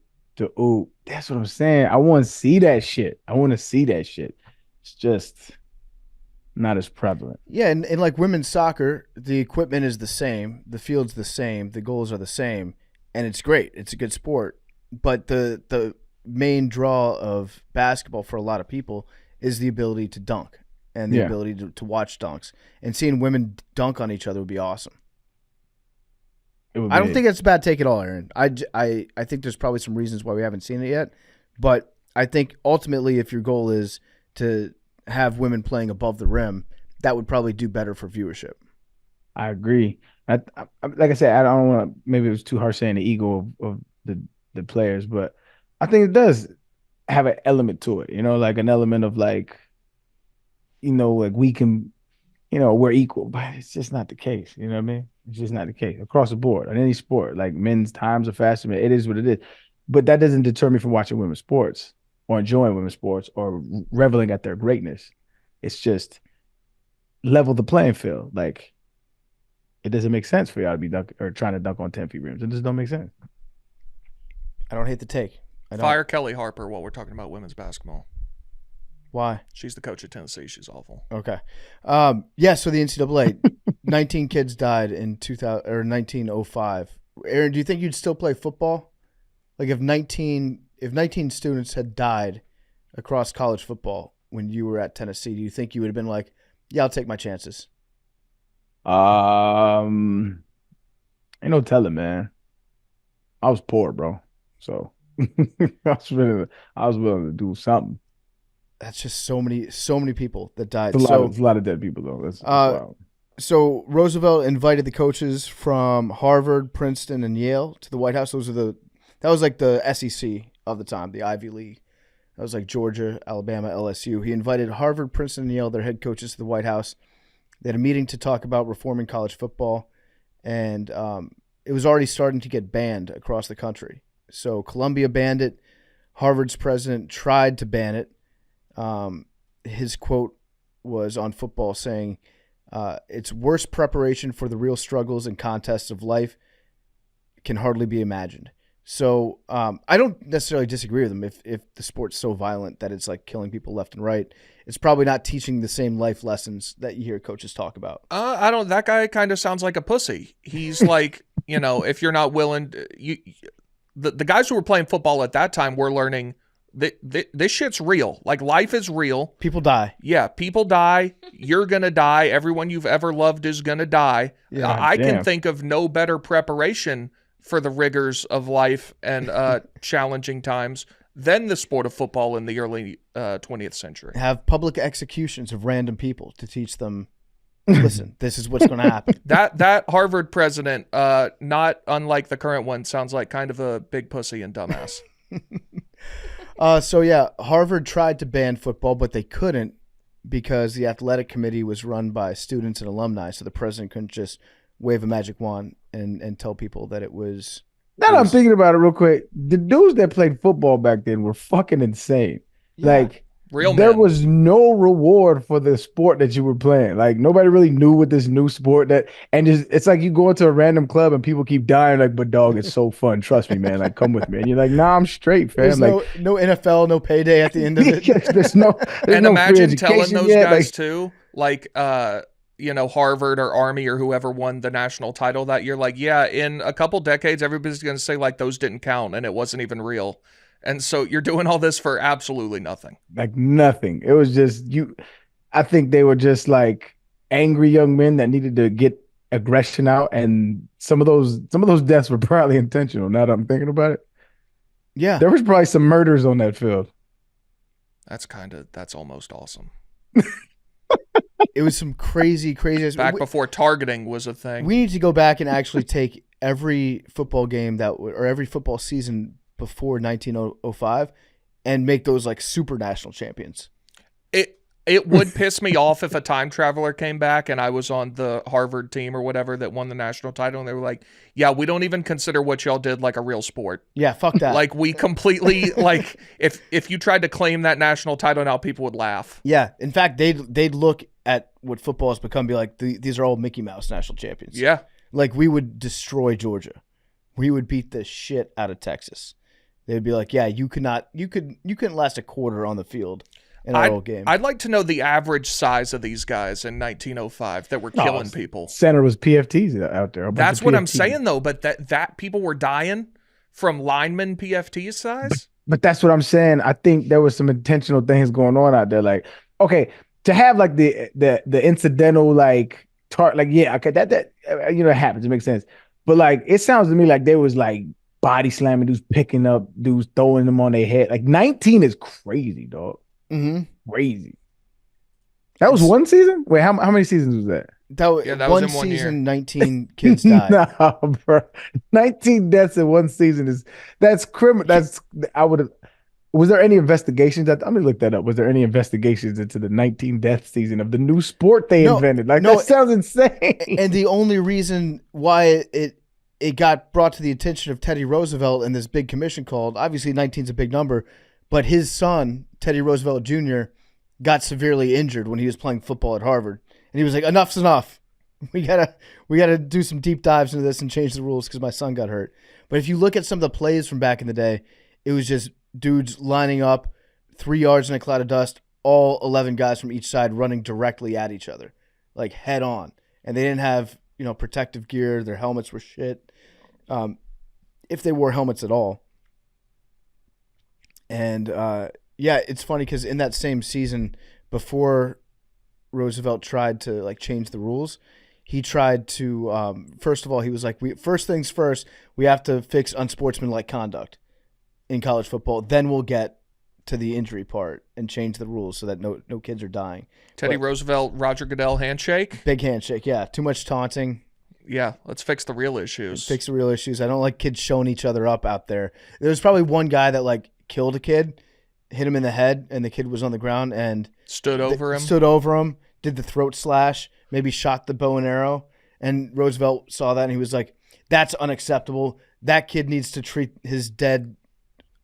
That's what I'm saying. I want to see that shit. It's just not as prevalent. Yeah, and like women's soccer, the equipment is the same, the field's the same, the goals are the same, and it's great. It's a good sport. But the main draw of basketball for a lot of people is the ability to dunk and the ability to watch dunks. And seeing women dunk on each other would be awesome. I don't think it's a bad take at all, Aaron. I think there's probably some reasons why we haven't seen it yet, but I think ultimately if your goal is to have women playing above the rim, that would probably do better for viewership. I agree. Like I said, I don't want to, maybe it was too harsh saying the ego of the players, but I think it does have an element to it, like an element of like, like we can, we're equal, but it's just not the case. You know what I mean? It's just not the case across the board on any sport. Like men's times are faster. It is what it is. But that doesn't deter me from watching women's sports or enjoying women's sports or reveling at their greatness. It's just level the playing field. Like it doesn't make sense for y'all to be trying to dunk on 10 feet rims. It just don't make sense. I don't hate the take. Fire Kelly Harper while we're talking about women's basketball. Why? She's the coach of Tennessee. She's awful. Okay. So the NCAA, 19 kids died in 1905. Aaron, do you think you'd still play football? Like if 19 students had died across college football when you were at Tennessee, do you think you would have been like, yeah, I'll take my chances? Ain't no telling, man. I was poor, bro. So I was willing to do something. That's just so many people that died. It's a lot of dead people, though. That's wild. So Roosevelt invited the coaches from Harvard, Princeton, and Yale to the White House. That was like the SEC of the time, the Ivy League. That was like Georgia, Alabama, LSU. He invited Harvard, Princeton, and Yale, their head coaches, to the White House. They had a meeting to talk about reforming college football, and it was already starting to get banned across the country. So Columbia banned it. Harvard's president tried to ban it. His quote was on football saying, it's worse preparation for the real struggles and contests of life can hardly be imagined. So I don't necessarily disagree with him. If the sport's so violent that it's like killing people left and right, it's probably not teaching the same life lessons that you hear coaches talk about. That guy kind of sounds like a pussy. He's like, if you're not willing to, the guys who were playing football at that time were learning this shit's real. Like life is real. People die. Yeah, people die. You're gonna die. Everyone you've ever loved is gonna die. Yeah, I can think of no better preparation for the rigors of life and challenging times than the sport of football in the early 20th century. Have public executions of random people to teach them, listen, this is what's going to happen. That Harvard president, not unlike the current one, sounds like kind of a big pussy and dumbass. Harvard tried to ban football, but they couldn't because the athletic committee was run by students and alumni, so the president couldn't just wave a magic wand and tell people that it was. Now I'm thinking about it real quick. The dudes that played football back then were fucking insane. Yeah. Like, there was no reward for the sport that you were playing. Like, nobody really knew what this new sport it's like you go into a random club and people keep dying. Like, but dog, it's so fun. Trust me, man. Like, come with me. And you're like, nah, I'm straight, fam. There's no NFL, no payday at the end of it. there's no imagine telling those guys too, like, Harvard or Army or whoever won the national title that year. Like, yeah, in a couple decades, everybody's going to say like those didn't count and it wasn't even real. And so you're doing all this for absolutely nothing. Like nothing. It was just you. I think they were just like angry young men that needed to get aggression out, and some of those deaths were probably intentional. Now that I'm thinking about it, Yeah. there was probably some murders on that field. That's almost awesome. It was some crazy. Back before targeting was a thing. We need to go back and actually take every football game or every football season before 1905 and make those like super national champions. It would piss me off if a time traveler came back and I was on the Harvard team or whatever that won the national title, and they were like, yeah, we don't even consider what y'all did like a real sport. Yeah, fuck that. Like we completely like if you tried to claim that national title now, people would laugh. Yeah. In fact, they'd look at what football has become and be like, these are all Mickey Mouse national champions. Yeah. Like we would destroy Georgia. We would beat the shit out of Texas. They'd be like, yeah, you couldn't last a quarter on the field in our old game. I'd like to know the average size of these guys in 1905 that were killing people. Center was PFTs out there. That's what I'm saying though, but that people were dying from lineman PFT size. But that's what I'm saying. I think there was some intentional things going on out there. Like, okay, to have like the incidental like yeah, okay, that it happens. It makes sense. But like, it sounds to me like there was like body slamming dudes, picking up dudes, throwing them on their head. Like 19 is crazy, dog. Mm-hmm. Crazy. That was one season? Wait, how many seasons was that? That was in one season, year. 19 kids died. No, bro. 19 deaths in one season that's criminal. Was there any investigations? Let me look that up. Was there any investigations into the 19 death season of the new sport they invented? Like, that sounds insane. And the only reason why it got brought to the attention of Teddy Roosevelt and this big commission called, obviously 19 is a big number, but his son, Teddy Roosevelt Jr., got severely injured when he was playing football at Harvard. And he was like, enough's enough. We gotta do some deep dives into this and change the rules because my son got hurt. But if you look at some of the plays from back in the day, it was just dudes lining up 3 yards in a cloud of dust, all 11 guys from each side running directly at each other, like head on. And they didn't have, protective gear. Their helmets were shit. If they wore helmets at all. And, it's funny because in that same season, before Roosevelt tried to like change the rules, he tried to, first of all, he was like, first things first, we have to fix unsportsmanlike conduct in college football. Then we'll get to the injury part and change the rules so that no kids are dying. Teddy Roosevelt, Roger Goodell handshake. Big handshake, yeah. Too much taunting. Yeah, let's fix the real issues. Fix the real issues. I don't like kids showing each other up out there. There was probably one guy that like killed a kid, hit him in the head, and the kid was on the ground and stood over him, did the throat slash, maybe shot the bow and arrow. And Roosevelt saw that and he was like, that's unacceptable. That kid needs to treat his dead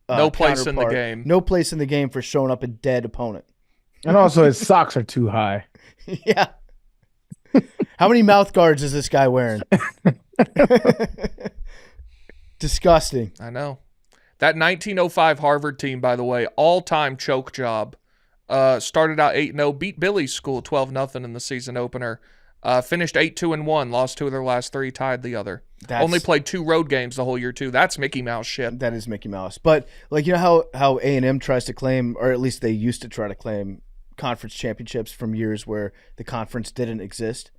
no place in the game. No place in the game for showing up a dead opponent. And also his socks are too high. Yeah. How many mouth guards is this guy wearing? Disgusting. I know. That 1905 Harvard team, by the way, all-time choke job. Started out 8-0, beat Billy's school 12-0 in the season opener. Finished 8-2-1, lost 2 of their last 3, tied the other. Only played 2 road games the whole year too. That's Mickey Mouse shit. That is Mickey Mouse. But like how A&M tries to claim, or at least they used to try to claim, conference championships from years where the conference didn't exist.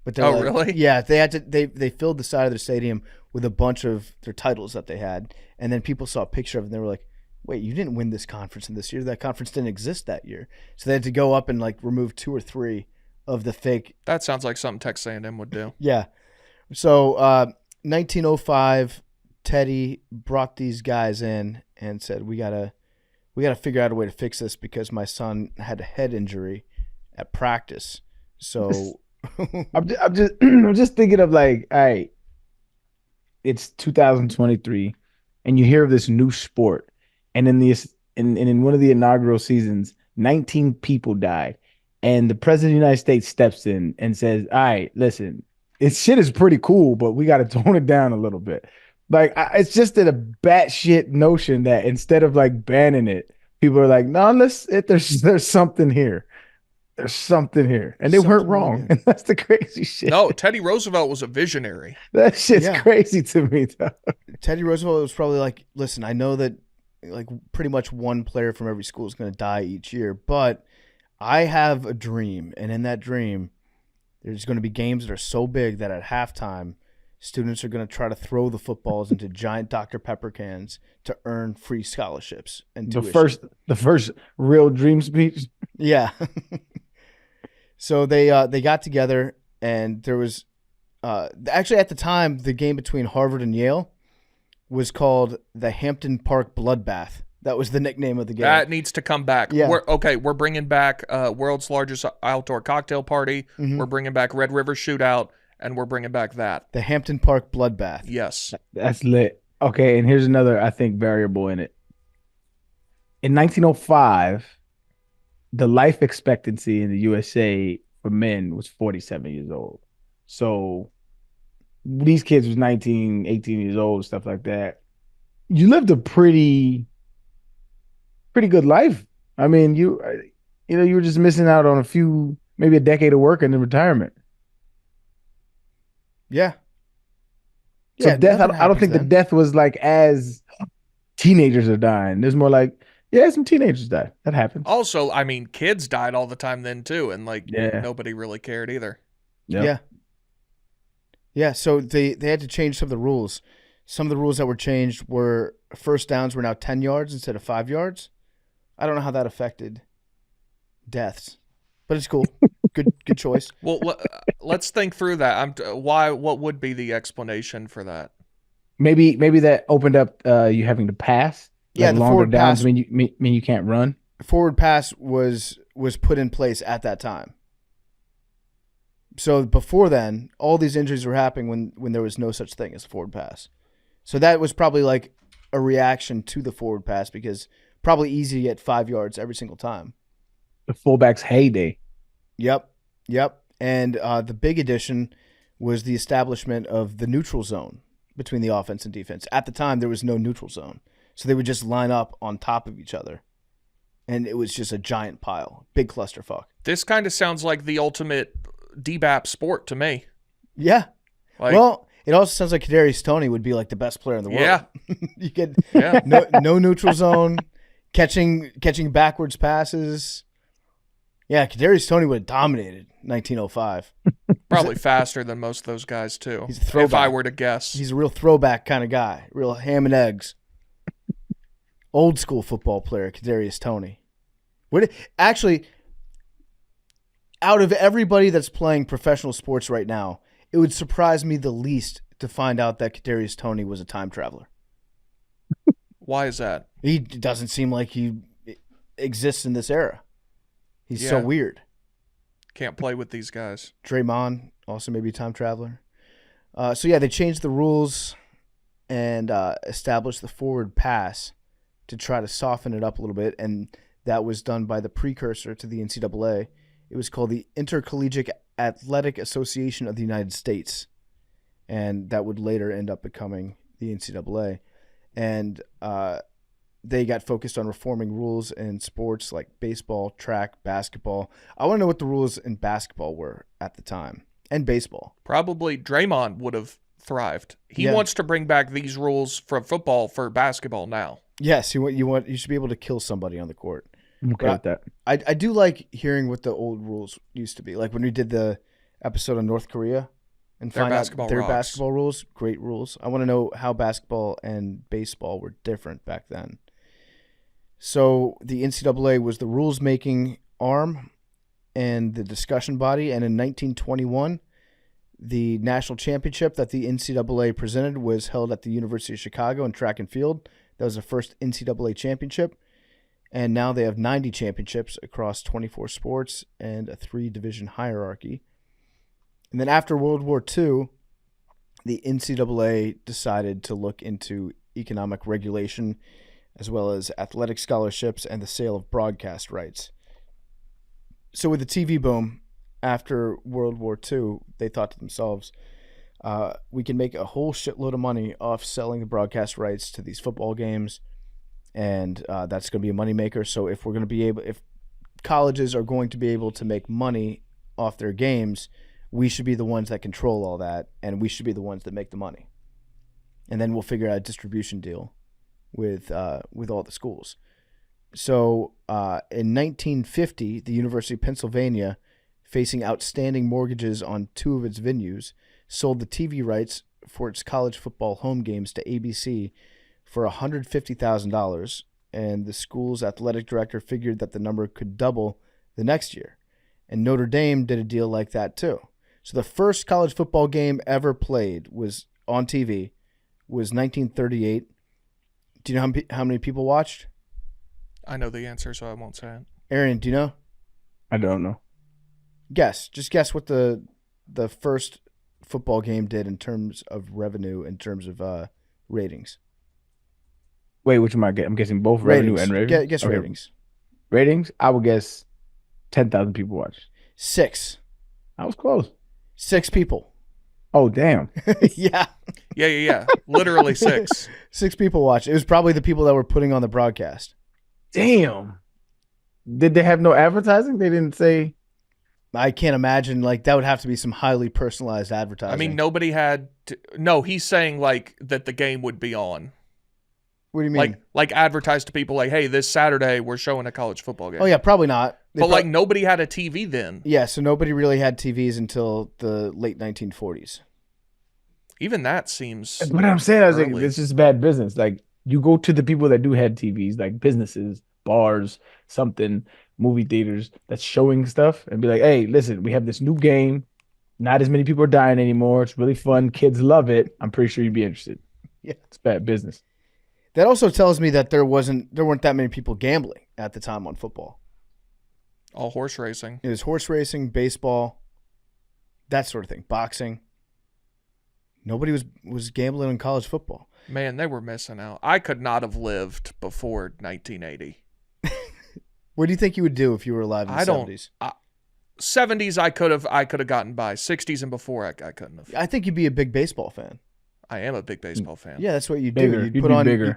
But really? Yeah, they had to. They filled the side of their stadium with a bunch of their titles that they had, and then people saw a picture of it and they were like, "Wait, you didn't win this conference in this year. That conference didn't exist that year." So they had to go up and like remove 2 or 3 of the fake. That sounds like something Texas A&M would do. Yeah. So 1905, Teddy brought these guys in and said, "We gotta figure out a way to fix this because my son had a head injury at practice." So I'm just thinking of like, all right, it's 2023, and you hear of this new sport, and in one of the inaugural seasons, 19 people died. And the president of the United States steps in and says, all right, listen, this shit is pretty cool, but we got to tone it down a little bit. Like, it's just a batshit notion that instead of like banning it, people are like, no, there's something here. There's something here. And they weren't wrong. And that's the crazy shit. No, Teddy Roosevelt was a visionary. That shit's crazy to me, though. Teddy Roosevelt was probably like, listen, I know that like pretty much one player from every school is going to die each year. But I have a dream, and in that dream, there's going to be games that are so big that at halftime, students are going to try to throw the footballs into giant Dr. Pepper cans to earn free scholarships and tuition. The first real dream speech. Yeah. So they got together, and there was actually at the time the game between Harvard and Yale was called the Hampton Park Bloodbath. That was the nickname of the game. That needs to come back. Yeah. We're bringing back world's largest outdoor cocktail party. Mhm. We're bringing back Red River Shootout, and we're bringing back that. The Hampton Park Bloodbath. Yes. That's lit. Okay, and here's another, I think, variable in it. In 1905, the life expectancy in the USA for men was 47 years old. So these kids was 19, 18 years old, stuff like that. You lived a pretty good life. I mean, you were just missing out on maybe a decade of work and then retirement. Yeah. So Yeah, death, nothing I don't think happens the death was like as teenagers are dying. There's more like, yeah, some teenagers died. That happens. Also, I mean, kids died all the time then too, and like Yeah. nobody really cared either. Yep. Yeah. Yeah, so they had to change some of the rules. Some of the rules that were changed were first downs were now 10 yards instead of 5 yards. I don't know how that affected deaths, but it's cool. Good choice. Well, let's think through that. What would be the explanation for that? Maybe that opened up you having to pass. Yeah, the longer forward downs pass. mean you can't run. Forward pass was put in place at that time. So before then, all these injuries were happening when there was no such thing as a forward pass. So that was probably like a reaction to the forward pass because probably easy to get 5 yards every single time. The fullback's heyday. Yep. And the big addition was the establishment of the neutral zone between the offense and defense. At the time, there was no neutral zone. So they would just line up on top of each other. And it was just a giant pile. Big clusterfuck. This kind of sounds like the ultimate DBAP sport to me. Yeah. Like, Well, it also sounds like Kadarius Toney would be like the best player in the world. Yeah. You get Yeah. no neutral zone, catching backwards passes. Yeah, Kadarius Toney would have dominated 1905. Probably faster than most of those guys too. He's a throwback. If I were to guess. He's a real throwback kind of guy, real ham and eggs. Old school football player, Kadarius Toney. Actually, out of everybody that's playing professional sports right now, it would surprise me the least to find out that Kadarius Toney was a time traveler. Why is that? He doesn't seem like he exists in this era. He's so Yeah. weird. Can't play with these guys. Draymond, also maybe a time traveler. So yeah, they changed the rules and established the forward pass to try to soften it up a little bit, and that was done by the precursor to the NCAA. It was called the Intercollegiate Athletic Association of the United States, and that would later end up becoming the NCAA. And they got focused on reforming rules in sports like baseball, track, basketball. I want to know what the rules in basketball were at the time, and baseball. Probably Draymond would have thrived. He Yeah. wants to bring back these rules from football for basketball now. Yes, you should be able to kill somebody on the court. I'm okay with that. I do like hearing what the old rules used to be. Like when we did the episode on North Korea and Their find out basketball their rocks. basketball rules, great rules. I want to know how basketball and baseball were different back then. So the NCAA was the rules-making arm and the discussion body, and in 1921, the national championship that the NCAA presented was held at the University of Chicago in track and field. That was the first NCAA championship. And now they have 90 championships across 24 sports and a 3-division hierarchy. And then after World War II, the NCAA decided to look into economic regulation as well as athletic scholarships and the sale of broadcast rights. So with the TV boom after World War II, they thought to themselves, we can make a whole shitload of money off selling the broadcast rights to these football games. And that's going to be a moneymaker. So if colleges are going to be able to make money off their games, we should be the ones that control all that, and we should be the ones that make the money. And then we'll figure out a distribution deal with all the schools. So in 1950, the University of Pennsylvania, facing outstanding mortgages on 2 of its venues, sold the TV rights for its college football home games to ABC for $150,000, and the school's athletic director figured that the number could double the next year. And Notre Dame did a deal like that too. So the first college football game ever played was on TV was 1938. Do you know how many people watched? I know the answer, so I won't say it. Arian, do you know? I don't know. Guess. Just guess what the first football game did in terms of revenue, in terms of ratings. Wait, which am I getting? I'm guessing both revenue and ratings. Guess Okay. ratings. Ratings? I would guess 10,000 people watched. 6. I was close. 6 people. Oh, damn. Yeah. Yeah. Literally 6. 6 people watched. It was probably the people that were putting on the broadcast. Damn. Did they have no advertising? They didn't say. I can't imagine. Like, that would have to be some highly personalized advertising. I mean, nobody had. No, he's saying like that the game would be on. What do you mean? Like advertise to people like, hey, this Saturday we're showing a college football game. Oh yeah, probably not. But like nobody had a TV then. Yeah, so nobody really had TVs until the late 1940s. Even that seems. What I'm saying is like, early. it's just bad business. Like you go to the people that do have TVs, like businesses, bars, something, movie theaters that's showing stuff, and be like, hey, listen, we have this new game. Not as many people are dying anymore. It's really fun. Kids love it. I'm pretty sure you'd be interested. Yeah, it's bad business. That also tells me that there weren't that many people gambling at the time on football. All horse racing. It was horse racing, baseball, that sort of thing, boxing. Nobody was gambling on college football. Man, they were missing out. I could not have lived before 1980. What do you think you would do if you were alive in the 70s? 70s, I could have gotten by. 60s and before, I couldn't have. I think you'd be a big baseball fan. I am a big baseball fan. Yeah, that's what you'd Bigger. do.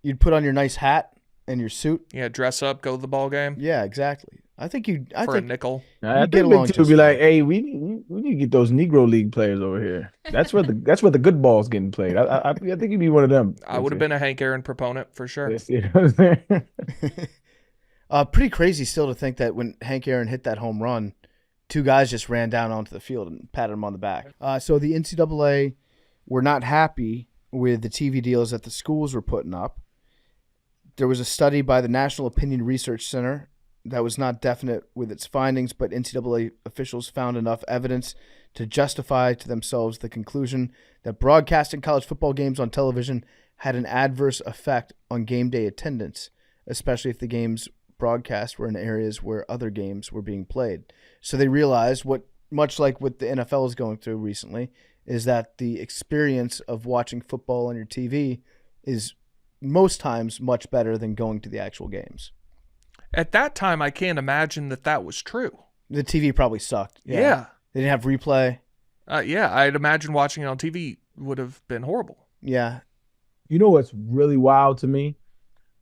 You'd put on your nice hat and your suit. Yeah, dress up, go to the ball game. Yeah, exactly. I think for a nickel. I think Big Two would be like, hey, we need to get those Negro League players over here. That's where the good ball's getting played. I think you'd be one of them. I would have been a Hank Aaron proponent for sure. Pretty crazy still to think that when Hank Aaron hit that home run, 2 guys just ran down onto the field and patted him on the back. So the NCAA were not happy with the TV deals that the schools were putting up. There was a study by the National Opinion Research Center that was not definite with its findings, but NCAA officials found enough evidence to justify to themselves the conclusion that broadcasting college football games on television had an adverse effect on game day attendance, especially if the games broadcast were in areas where other games were being played. So they realized, much like what the NFL is going through recently, is that the experience of watching football on your TV is most times much better than going to the actual games. At that time, I can't imagine that was true. The TV probably sucked. Yeah. They didn't have replay. Yeah, I'd imagine watching it on TV would have been horrible. Yeah. You know what's really wild to me?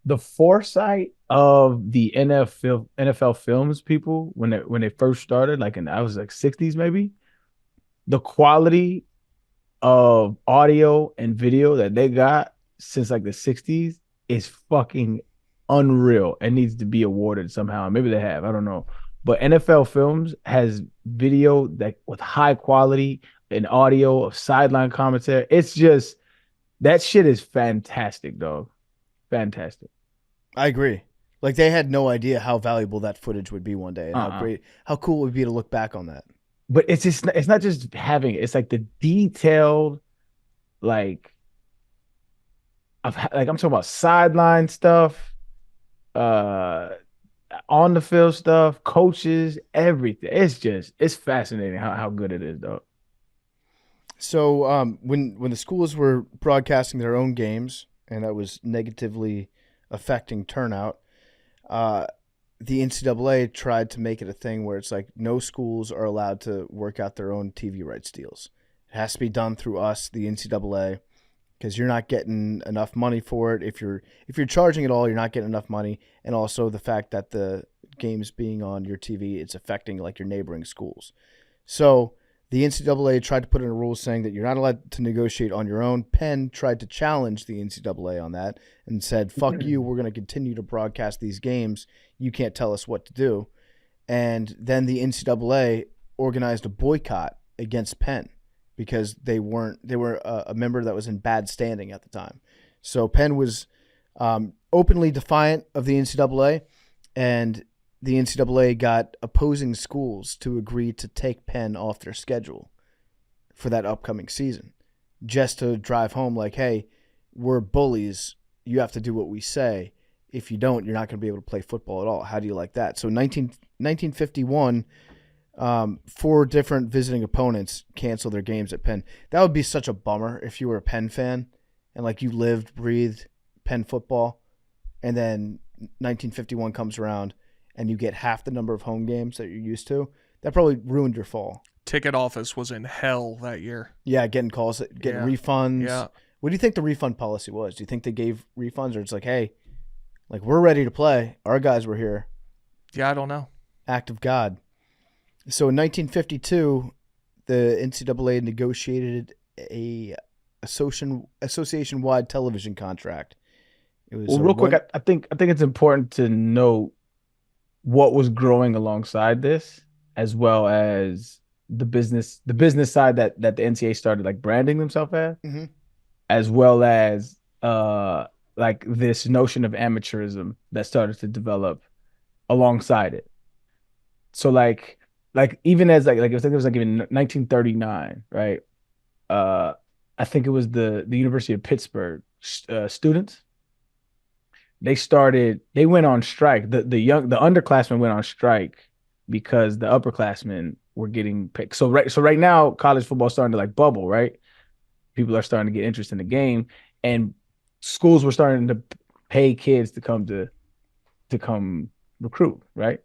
The foresight of the NFL films people when they first started, like I was like 60s maybe. The quality of audio and video that they got since like the 60s is fucking unreal and needs to be awarded somehow. Maybe they have, I don't know. But NFL Films has video that with high quality and audio of sideline commentary. It's just, that shit is fantastic, dog. Fantastic. I agree. Like they had no idea how valuable that footage would be one day and how cool it would be to look back on that. But it's not just having it. It's like the detailed, I'm talking about sideline stuff, on the field stuff, coaches, everything. It's fascinating how good it is, though. So when the schools were broadcasting their own games, and that was negatively affecting turnout, the NCAA tried to make it a thing where it's like no schools are allowed to work out their own TV rights deals. It has to be done through us, the NCAA, because you're not getting enough money for it. If you're charging it all, you're not getting enough money. And also the fact that the games being on your TV, it's affecting like your neighboring schools. So The NCAA tried to put in a rule saying that you're not allowed to negotiate on your own. Penn tried to challenge the NCAA on that and said, fuck you, we're going to continue to broadcast these games. You can't tell us what to do. And then the NCAA organized a boycott against Penn because they were a member that was in bad standing at the time. So Penn was openly defiant of the NCAA, and the NCAA got opposing schools to agree to take Penn off their schedule for that upcoming season, just to drive home like, hey, we're bullies. You have to do what we say. If you don't, you're not going to be able to play football at all. How do you like that? So 1951, 4 different visiting opponents canceled their games at Penn. That would be such a bummer if you were a Penn fan and like you lived, breathed Penn football, and then 1951 comes around and you get half the number of home games that you're used to. That probably ruined your fall. Ticket office was in hell that year. Yeah, getting calls, getting refunds. Yeah. What do you think the refund policy was? Do you think they gave refunds, or it's like, hey, like we're ready to play. Our guys were here. Yeah, I don't know. Act of God. So in 1952, the NCAA negotiated a association-wide television contract. It was real quick, I think it's important to note what was growing alongside this, as well as the business side that the NCAA started like branding themselves as, as well as like this notion of amateurism that started to develop alongside it. So like even as like I think it was like even 1939, right? I think it was the University of Pittsburgh students. They went on strike. The underclassmen went on strike because the upperclassmen were getting picked. So right now, college football is starting to like bubble, right? People are starting to get interest in the game, and schools were starting to pay kids to come recruit, right?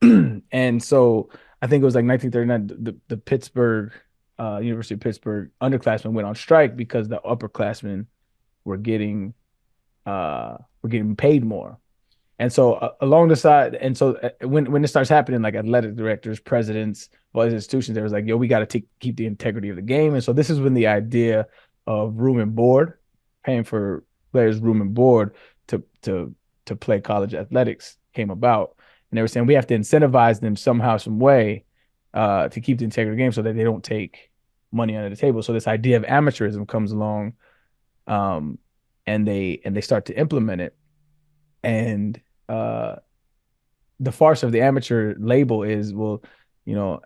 And so I think it was like 1939, the Pittsburgh, University of Pittsburgh underclassmen went on strike because the upperclassmen were getting paid more. And so along the side, and so when it starts happening, like athletic directors, presidents, all these institutions, there was like, yo, we got to keep the integrity of the game. And so this is when the idea of room and board, paying for players room and board to play college athletics came about. And they were saying we have to incentivize them somehow, some way to keep the integrity of the game so that they don't take money under the table. So this idea of amateurism comes along, and they start to implement it. And the farce of the amateur label is, well, you know,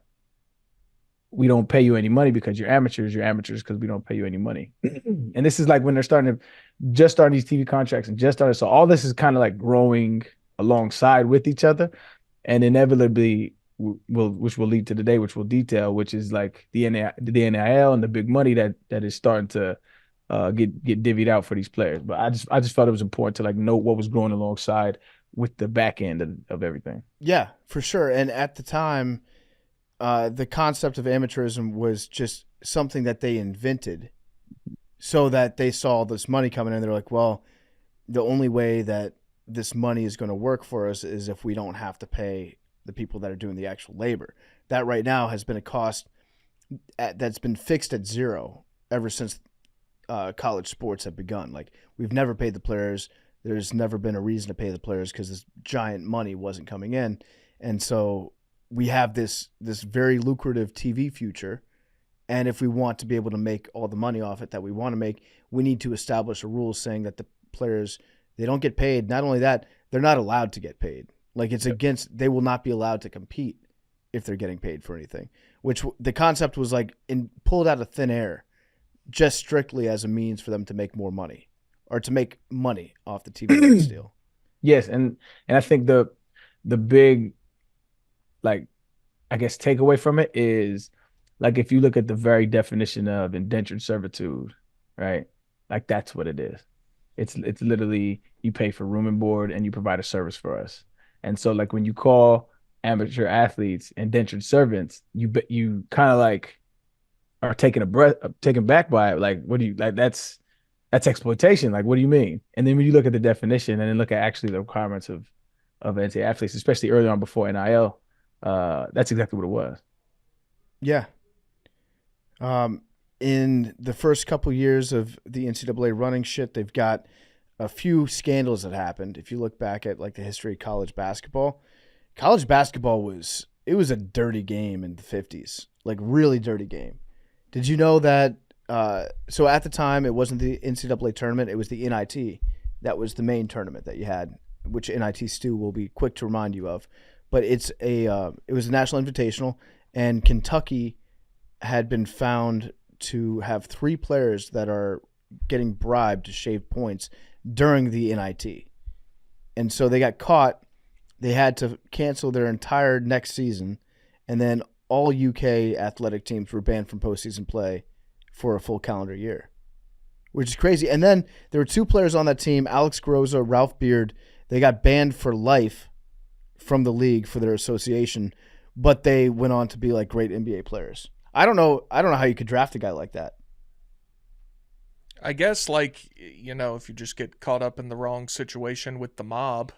we don't pay you any money because you're amateurs because we don't pay you any money. And this is like when they're starting these TV contracts and just started. So all this is kind of like growing alongside with each other, and inevitably which will lead to today, which we'll detail, which is like the NIL and the big money that is starting to get divvied out for these players. But I just felt it was important to like note what was growing alongside with the back end of everything. Yeah, for sure. And at the time, the concept of amateurism was just something that they invented so that they saw this money coming in. They're like, well, the only way that this money is going to work for us is if we don't have to pay the people that are doing the actual labor. That right now has been a cost that's been fixed at zero ever since college sports have begun. Like, we've never paid the players. There's never been a reason to pay the players because this giant money wasn't coming in. And so we have this very lucrative TV future. And if we want to be able to make all the money off it that we want to make, we need to establish a rule saying that the players, they don't get paid. Not only that, they're not allowed to get paid. Like, it's against, they will not be allowed to compete if they're getting paid for anything, which the concept was like pulled out of thin air, just strictly as a means for them to make more money or to make money off the TV rights deal. Yes. And I think the big, like, I guess takeaway from it is, like, if you look at the very definition of indentured servitude, right? Like, that's what it is. It's literally, you pay for room and board and you provide a service for us. And so, like, when you call amateur athletes indentured servants, you kind of like are taken back by it. Like, what do you, like, that's exploitation. Like, what do you mean? And then when you look at the definition and then look at actually the requirements of NCAA athletes, especially early on before NIL, that's exactly what it was. Yeah. In the first couple years of the NCAA running shit, they've got a few scandals that happened. If you look back at like the history of college basketball was a dirty game in the 50s, like really dirty game. Did you know that? So at the time, it wasn't the NCAA tournament; it was the NIT. That was the main tournament that you had, which NIT Stu will be quick to remind you of. But it was a national invitational, and Kentucky had been found to have 3 players that are getting bribed to shave points during the NIT. And so they got caught. They had to cancel their entire next season, and then all UK athletic teams were banned from postseason play for a full calendar year, which is crazy. And then there were 2 players on that team, Alex Groza, Ralph Beard. They got banned for life from the league for their association, but they went on to be like great NBA players. I don't know how you could draft a guy like that. I guess, like, you know, if you just get caught up in the wrong situation with the mob.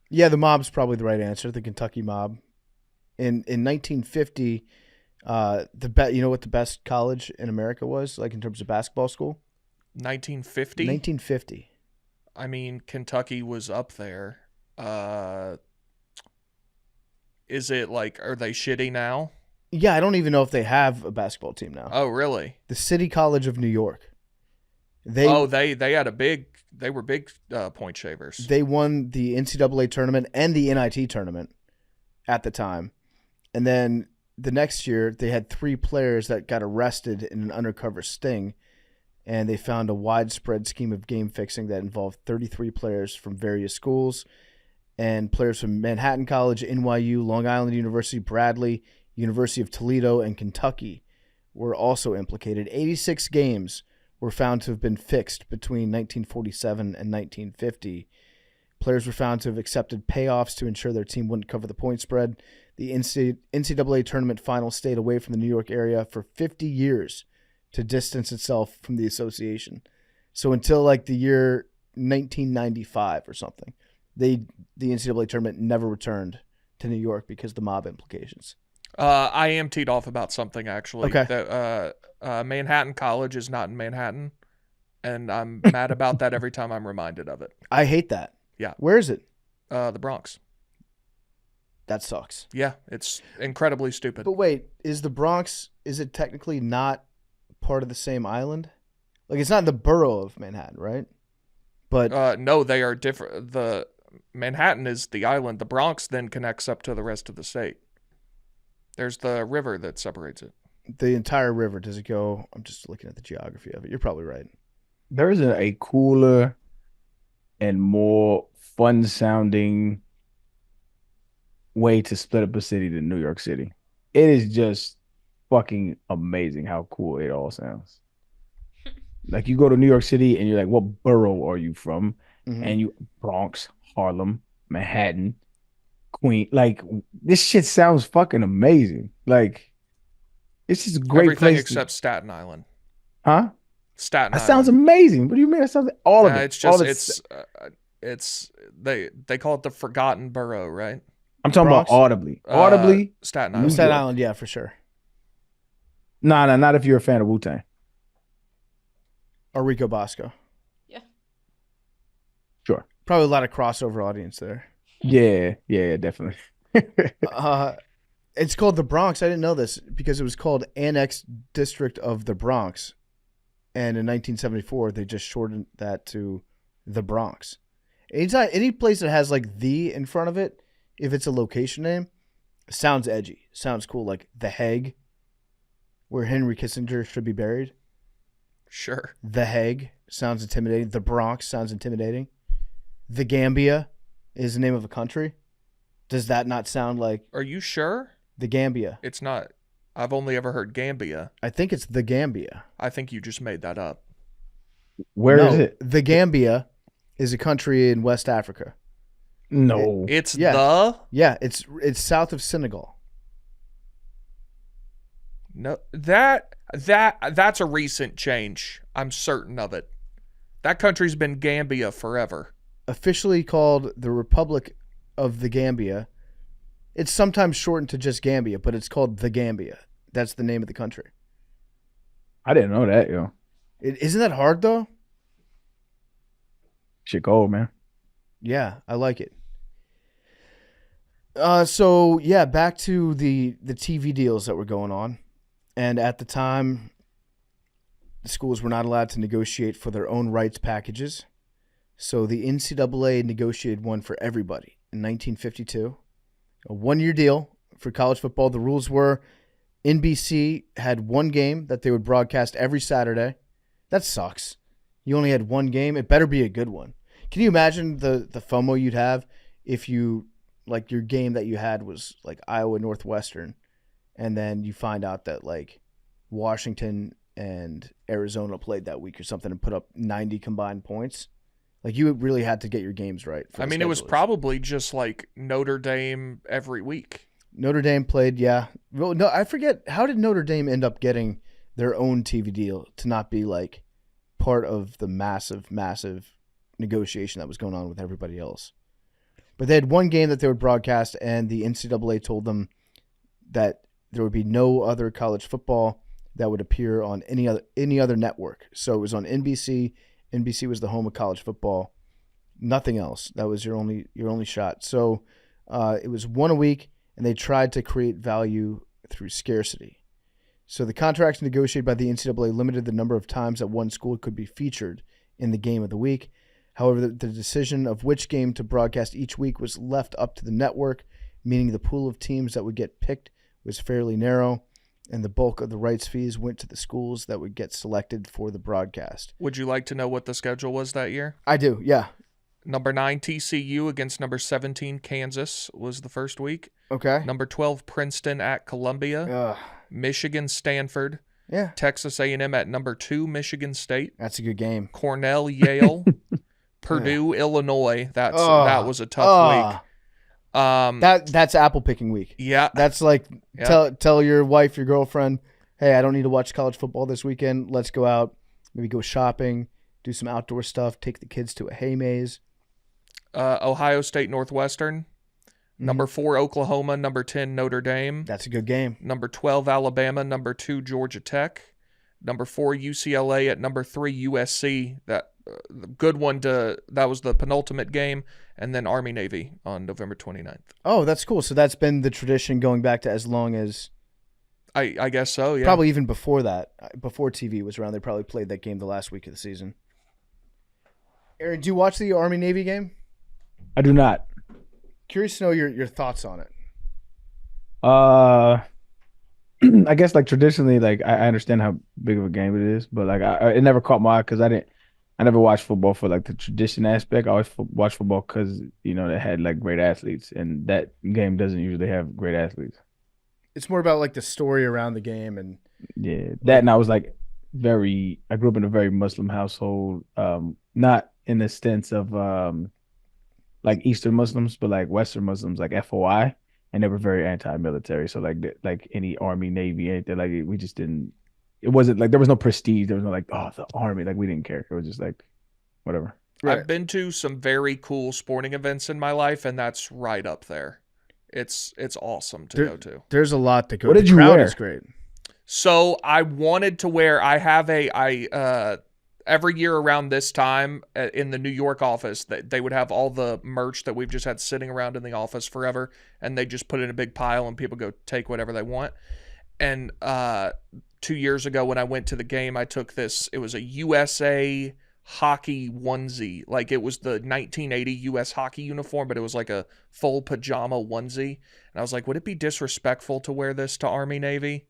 Yeah, the mob's probably the right answer, the Kentucky mob. In 1950, you know what the best college in America was, like in terms of basketball school? 1950? 1950. I mean, Kentucky was up there. Is it like, are they shitty now? Yeah, I don't even know if they have a basketball team now. Oh, really? The City College of New York. They had they were big point shavers. They won the NCAA tournament and the NIT tournament at the time. And then the next year, they had 3 players that got arrested in an undercover sting, and they found a widespread scheme of game fixing that involved 33 players from various schools, and players from Manhattan College, NYU, Long Island University, Bradley, University of Toledo, and Kentucky were also implicated. 86 games were found to have been fixed between 1947 and 1950. Players were found to have accepted payoffs to ensure their team wouldn't cover the point spread. The NCAA tournament final stayed away from the New York area for 50 years to distance itself from the association. So until like the year 1995 or something, the NCAA tournament never returned to New York because of the mob implications. I am teed off about something, actually. Okay. That, Manhattan College is not in Manhattan, and I'm mad about that every time I'm reminded of it. I hate that. Yeah. Where is it? The Bronx. That sucks. Yeah, it's incredibly stupid. But wait, is the Bronx, is it technically not part of the same island? Like, it's not the borough of Manhattan, right? But no, they are different. The Manhattan is the island. The Bronx then connects up to the rest of the state. There's the river that separates it. The entire river, does it go? I'm just looking at the geography of it. You're probably right. There isn't a cooler and more fun-sounding way to split up a city than New York City. It is just fucking amazing how cool it all sounds. Like, you go to New York City and you're like, what borough are you from? Mm-hmm. And you Bronx, Harlem, Manhattan, Queen. Like, this shit sounds fucking amazing. Like, it's just a great Everything place. except Staten Island. Huh? Staten That Island. sounds amazing. What do you mean? That sounds all of it. It's just it's they call it the forgotten borough, right? I'm talking Bronx? about audibly. Staten Island. Staten Island, yeah, for sure. Nah, not if you're a fan of Wu-Tang. Or Rico Bosco. Yeah. Sure. Probably a lot of crossover audience there. Yeah, definitely. It's called the Bronx. I didn't know this because it was called Annexed District of the Bronx. And in 1974, they just shortened that to the Bronx. Anytime, any place that has like the in front of it, if it's a location name, sounds edgy. Sounds cool. Like The Hague, where Henry Kissinger should be buried. Sure. The Hague sounds intimidating. The Bronx sounds intimidating. The Gambia is the name of a country. Does that not sound like Are you sure? the Gambia? It's not. I've only ever heard Gambia. I think it's the Gambia. I think you just made that up. Where is it? The Gambia is a country in West Africa. No. It's Yeah. the Yeah, it's south of Senegal. no that's a recent change. I'm certain of it. That country's been Gambia forever. Officially called the Republic of the Gambia. It's sometimes shortened to just Gambia, but it's called the Gambia. That's the name of the country. I didn't know that, yo. Isn't that hard though? Shit cold, man. Yeah, I like it. So yeah, back to the TV deals that were going on, and at the time, the schools were not allowed to negotiate for their own rights packages. So the NCAA negotiated one for everybody in 1952, a 1-year deal for college football. The rules were NBC had one game that they would broadcast every Saturday. That sucks. You only had one game. It better be a good one. Can you imagine the FOMO you'd have if you, like, your game that you had was like Iowa Northwestern, and then you find out that like Washington and Arizona played that week or something and put up 90 combined points? Like, you really had to get your games right. I mean, it was probably just like Notre Dame every week. Notre Dame played, yeah. Well, no, I forget. How did Notre Dame end up getting their own TV deal to not be like part of the massive negotiation that was going on with everybody else? But they had one game that they would broadcast, and the NCAA told them that there would be no other college football that would appear on any other network. So it was on NBC. NBC was the home of college football. Nothing else. That was your only shot. So it was one a week, and they tried to create value through scarcity. So the contracts negotiated by the NCAA limited the number of times that one school could be featured in the game of the week. However, the decision of which game to broadcast each week was left up to the network, meaning the pool of teams that would get picked was fairly narrow, and the bulk of the rights fees went to the schools that would get selected for the broadcast. Would you like to know what the schedule was that year? I do, yeah. Number 9, TCU against number 17, Kansas was the first week. Okay. Number 12, Princeton at Columbia. Michigan, Stanford. Yeah. Texas A&M at number 2, Michigan State. That's a good game. Cornell, Yale. Purdue, Illinois. That was a tough week. That's apple picking week. Yeah. That's like tell your wife, your girlfriend, hey, I don't need to watch college football this weekend. Let's go out, maybe go shopping, do some outdoor stuff, take the kids to a hay maze. Ohio State, Northwestern. Number 4, Oklahoma. Number 10, Notre Dame. That's a good game. Number 12, Alabama. Number 2, Georgia Tech. Number 4, UCLA. At number 3, USC. That good one that was the penultimate game. And then Army Navy on November 29th. Oh, that's cool. So that's been the tradition going back to as long as I guess so, yeah. Probably even before that. Before TV was around, they probably played that game the last week of the season. Aaron, do you watch the Army Navy game? I do not. Curious to know your thoughts on it. I guess like traditionally, like I understand how big of a game it is, but like it never caught my eye because I never watched football for like the tradition aspect. I always watch football because they had like great athletes, and that game doesn't usually have great athletes. It's more about like the story around the game and that. And I was like I grew up in a very Muslim household, not in the sense of like Eastern Muslims, but like Western Muslims, like FOI, and they were very anti-military. So like any Army, Navy, anything, like we just didn't. It wasn't like there was no prestige. There was no like, oh, the Army. Like we didn't care. It was just like whatever. Right. I've been to some very cool sporting events in my life, and that's right up there. It's awesome to go to. There's a lot to go. What did you wear? Is great. So I wanted to wear. I have every year around this time in the New York office, they would have all the merch that we've just had sitting around in the office forever, and they just put it in a big pile, and people go take whatever they want. And 2 years ago when I went to the game, I took this. It was a USA hockey onesie. Like it was the 1980 U.S. hockey uniform, but it was like a full pajama onesie. And I was like, would it be disrespectful to wear this to Army Navy?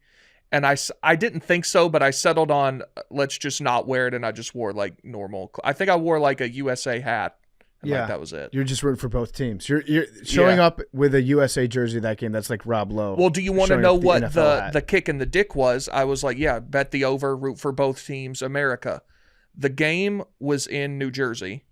And I didn't think so, but I settled on let's just not wear it, and I just wore like normal. I think I wore like a USA hat. And like that was it. You're just rooting for both teams. You're showing up with a USA jersey that game. That's like Rob Lowe. Well, do you want to know what the kick in the dick was? I was like, yeah, bet the over, root for both teams, America. The game was in New Jersey.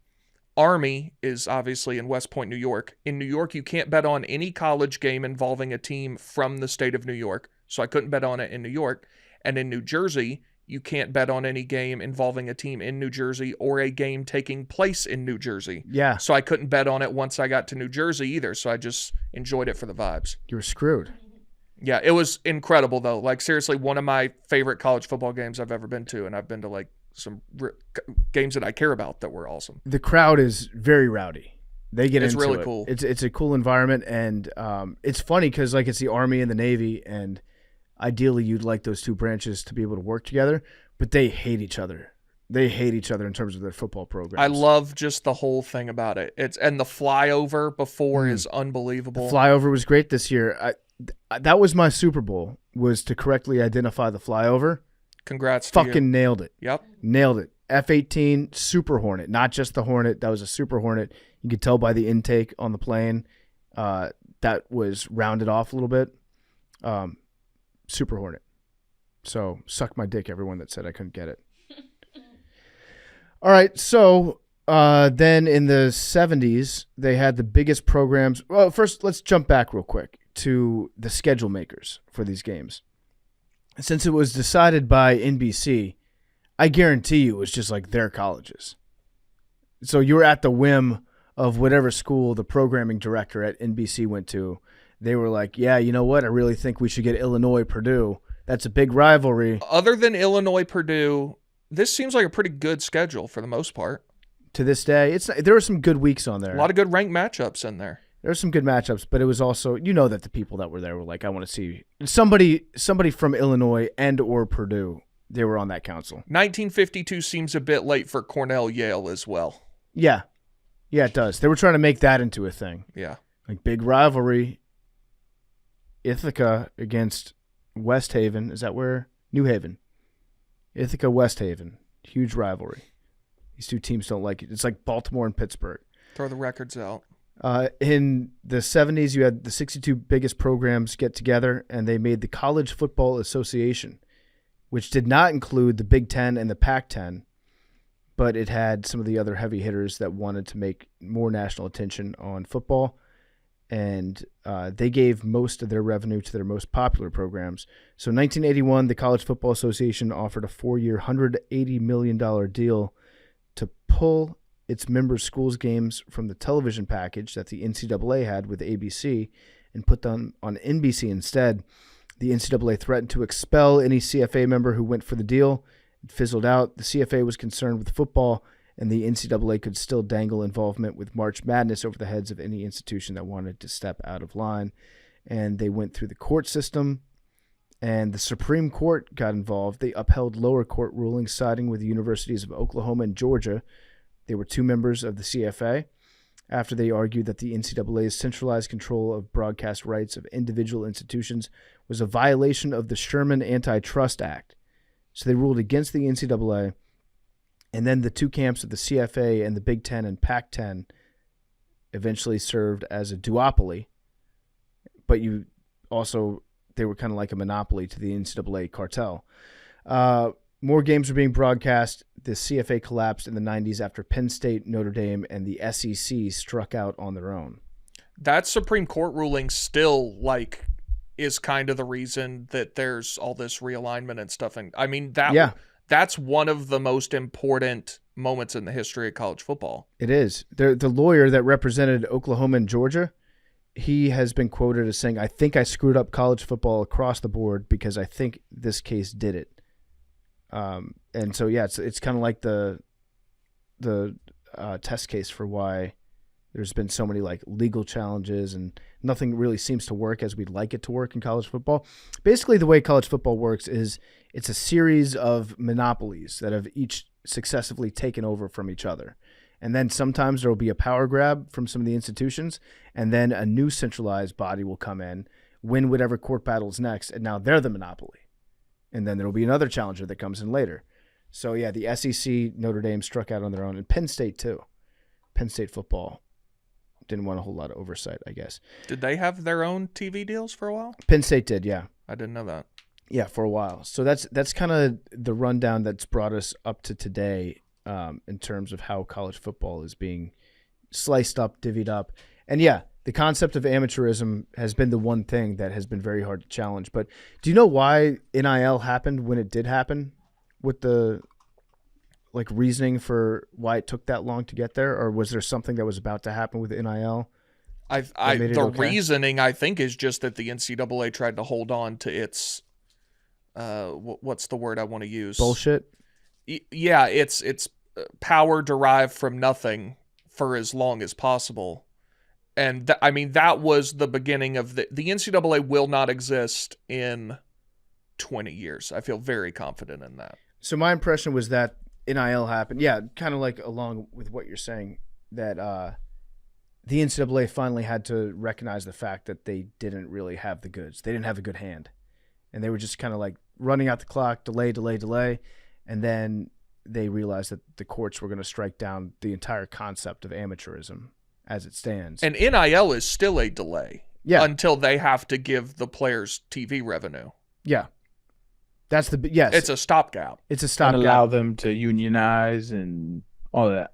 Army is obviously in West Point, New York. In New York, you can't bet on any college game involving a team from the state of New York. So I couldn't bet on it in New York. And in New Jersey, you can't bet on any game involving a team in New Jersey or a game taking place in New Jersey. Yeah. So I couldn't bet on it once I got to New Jersey either. So I just enjoyed it for the vibes. You were screwed. Yeah, it was incredible though. Like seriously, one of my favorite college football games I've ever been to, and I've been to like some games that I care about that were awesome. The crowd is very rowdy. They get It's into really it. cool. It's a cool environment, and it's funny because like it's the Army and the Navy, and ideally you'd like those two branches to be able to work together, but they hate each other. They hate each other in terms of their football programs. I love just the whole thing about it. And the flyover before is unbelievable. The flyover was great this year. That was my Super Bowl, was to correctly identify the flyover. Congrats to you. Fucking nailed it. Yep. Nailed it. F-18 Super Hornet, not just the Hornet. That was a Super Hornet. You could tell by the intake on the plane. That was rounded off a little bit. Super Hornet. So suck my dick, everyone that said I couldn't get it. All right, so then in the 70s, they had the biggest programs. Well, first, let's jump back real quick to the schedule makers for these games. Since it was decided by NBC, I guarantee you it was just like their colleges. So you were at the whim of whatever school the programming director at NBC went to. They were like, yeah, you know what? I really think we should get Illinois, Purdue. That's a big rivalry. Other than Illinois, Purdue, this seems like a pretty good schedule for the most part. To this day, there were some good weeks on there. A lot of good ranked matchups in there. There were some good matchups, but it was also, you know, that the people that were there were like, I want to see somebody from Illinois and or Purdue. They were on that council. 1952 seems a bit late for Cornell, Yale as well. Yeah. Yeah, it does. They were trying to make that into a thing. Yeah. Like big rivalry. Ithaca against West Haven. Is that where? New Haven. Ithaca, West Haven. Huge rivalry. These two teams don't like it. It's like Baltimore and Pittsburgh. Throw the records out. In the 70s, you had the 62 biggest programs get together, and they made the College Football Association, which did not include the Big Ten and the Pac-10, but it had some of the other heavy hitters that wanted to make more national attention on football, and they gave most of their revenue to their most popular programs. So in 1981, the College Football Association offered a 4-year, $180 million deal to pull its member schools games from the television package that the NCAA had with ABC and put them on NBC instead. The NCAA threatened to expel any CFA member who went for the deal. It fizzled out. The CFA was concerned with football, and the NCAA could still dangle involvement with March Madness over the heads of any institution that wanted to step out of line. And they went through the court system, and the Supreme Court got involved. They upheld lower court rulings siding with the universities of Oklahoma and Georgia. They were two members of the CFA after they argued that the NCAA's centralized control of broadcast rights of individual institutions was a violation of the Sherman Antitrust Act. So they ruled against the NCAA, and then the two camps of the CFA and the Big Ten and Pac-10 eventually served as a duopoly, but they were kind of like a monopoly to the NCAA cartel. More games were being broadcast. The CFA collapsed in the 90s after Penn State, Notre Dame, and the SEC struck out on their own. That Supreme Court ruling still, is kind of the reason that there's all this realignment and stuff. And I mean, that's one of the most important moments in the history of college football. It is. The lawyer that represented Oklahoma and Georgia, he has been quoted as saying, I think I screwed up college football across the board because I think this case did it. And so, yeah, it's kind of like the test case for why there's been so many legal challenges and nothing really seems to work as we'd like it to work in college football. Basically, the way college football works is it's a series of monopolies that have each successively taken over from each other. And then sometimes there will be a power grab from some of the institutions, and then a new centralized body will come in, win whatever court battle is next, and now they're the monopoly. And then there will be another challenger that comes in later. So, yeah, the SEC, Notre Dame struck out on their own, and Penn State, too. Penn State football didn't want a whole lot of oversight, I guess. Did they have their own TV deals for a while? Penn State did, yeah. I didn't know that. Yeah, for a while. So that's kind of the rundown that's brought us up to today in terms of how college football is being sliced up, divvied up. And, yeah, the concept of amateurism has been the one thing that has been very hard to challenge. But do you know why NIL happened when it did happen? With the reasoning for why it took that long to get there? Or was there something that was about to happen with NIL? The okay? reasoning I think is just that the NCAA tried to hold on to its what's the word I want to use? Bullshit. Yeah, it's power derived from nothing for as long as possible. And that was the beginning of the NCAA will not exist in 20 years. I feel very confident in that. So my impression was that NIL happened. Yeah, kind of like along with what you're saying, that the NCAA finally had to recognize the fact that they didn't really have the goods. They didn't have a good hand. And they were just kind of like running out the clock, delay. And then they realized that the courts were going to strike down the entire concept of amateurism as it stands. And NIL is still a delay until they have to give the players TV revenue. Yeah. That's yes. It's a stopgap. It's a stopgap. And allow them to unionize and all of that.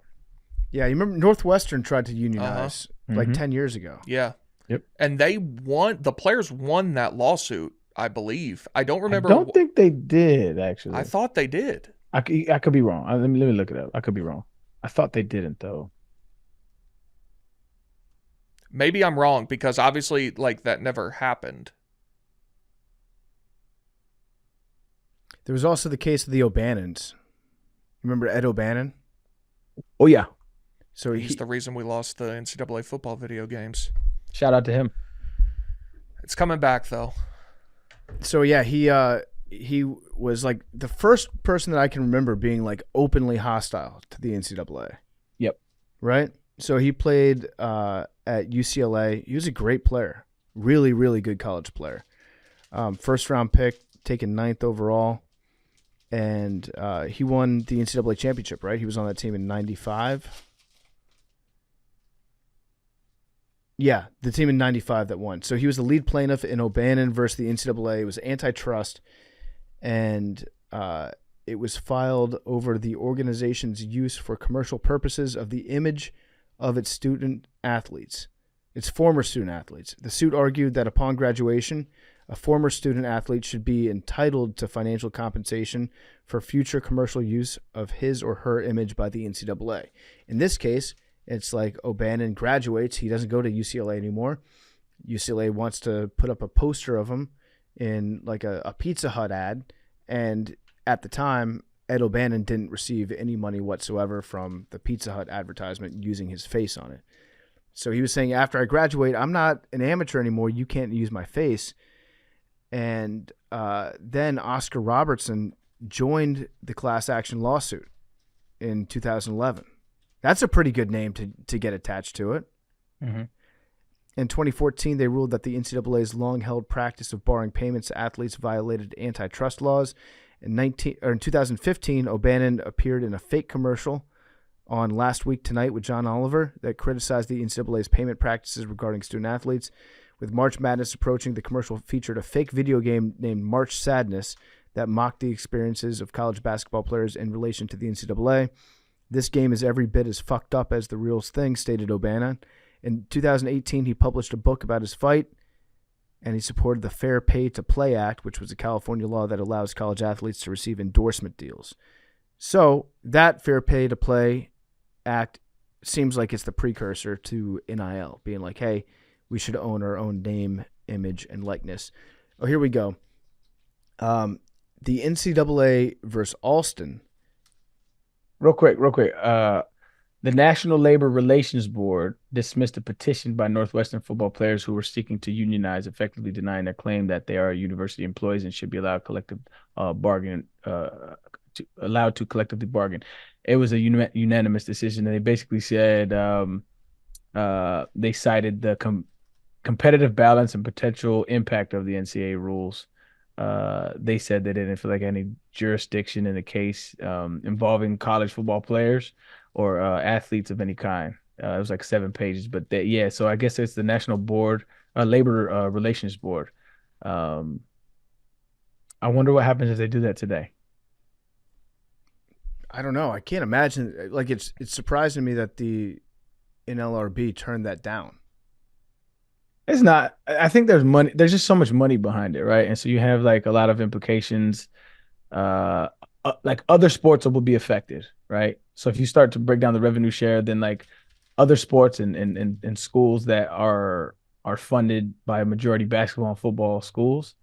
Yeah, you remember Northwestern tried to unionize like 10 years ago. Yeah. Yep. And the players won that lawsuit, I believe. I don't remember. I don't think they did, actually. I thought they did. I could be wrong. Let me look it up. I could be wrong. I thought they didn't, though. Maybe I'm wrong because obviously like that never happened. There was also the case of the O'Bannons. Remember Ed O'Bannon? Oh, yeah. So he's the reason we lost the NCAA football video games. Shout out to him. It's coming back though. So yeah, he was like the first person that I can remember being like openly hostile to the NCAA. Yep. Right? So he played at UCLA. He was a great player. Really, really good college player. First round pick, taken 9th overall. And he won the NCAA championship, right? He was on that team in 95. Yeah, the team in 95 that won. So he was the lead plaintiff in O'Bannon versus the NCAA. It was antitrust, and it was filed over the organization's use for commercial purposes of the image of its student athletes, its former student athletes. The suit argued that upon graduation, a former student athlete should be entitled to financial compensation for future commercial use of his or her image by the NCAA. In this case, it's like O'Bannon graduates. He doesn't go to UCLA anymore. UCLA wants to put up a poster of him in like a Pizza Hut ad. And at the time, Ed O'Bannon didn't receive any money whatsoever from the Pizza Hut advertisement using his face on it. So he was saying, after I graduate, I'm not an amateur anymore. You can't use my face. And then Oscar Robertson joined the class action lawsuit in 2011. That's a pretty good name to get attached to it. Mm-hmm. In 2014, they ruled that the NCAA's long-held practice of barring payments to athletes violated antitrust laws. In 2015, O'Bannon appeared in a fake commercial on Last Week Tonight with John Oliver that criticized the NCAA's payment practices regarding student athletes. With March Madness approaching, the commercial featured a fake video game named March Sadness that mocked the experiences of college basketball players in relation to the NCAA. This game is every bit as fucked up as the real thing, stated O'Bannon. In 2018, he published a book about his fight, and he supported the Fair Pay to Play Act, which was a California law that allows college athletes to receive endorsement deals. So that Fair Pay to Play Act seems like it's the precursor to NIL, being like, hey, we should own our own name, image, and likeness. Oh, here we go. The NCAA versus Alston. Real quick. The National Labor Relations Board dismissed a petition by Northwestern football players who were seeking to unionize, effectively denying their claim that they are university employees and should be allowed allowed to collectively bargain. It was a unanimous decision, and they basically said they cited the competitive balance and potential impact of the NCAA rules. They said they didn't feel like any jurisdiction in the case involving college football players or athletes of any kind. It was like 7 pages, but so I guess it's the National Board, Labor Relations Board. I wonder what happens if they do that today. I don't know. I can't imagine. Like it's surprising me that the NLRB turned that down. It's not. I think there's money. There's just so much money behind it, right? And so you have like a lot of implications. Like other sports will be affected, right? So if you start to break down the revenue share, then like other sports and schools that are funded by majority basketball and football schools,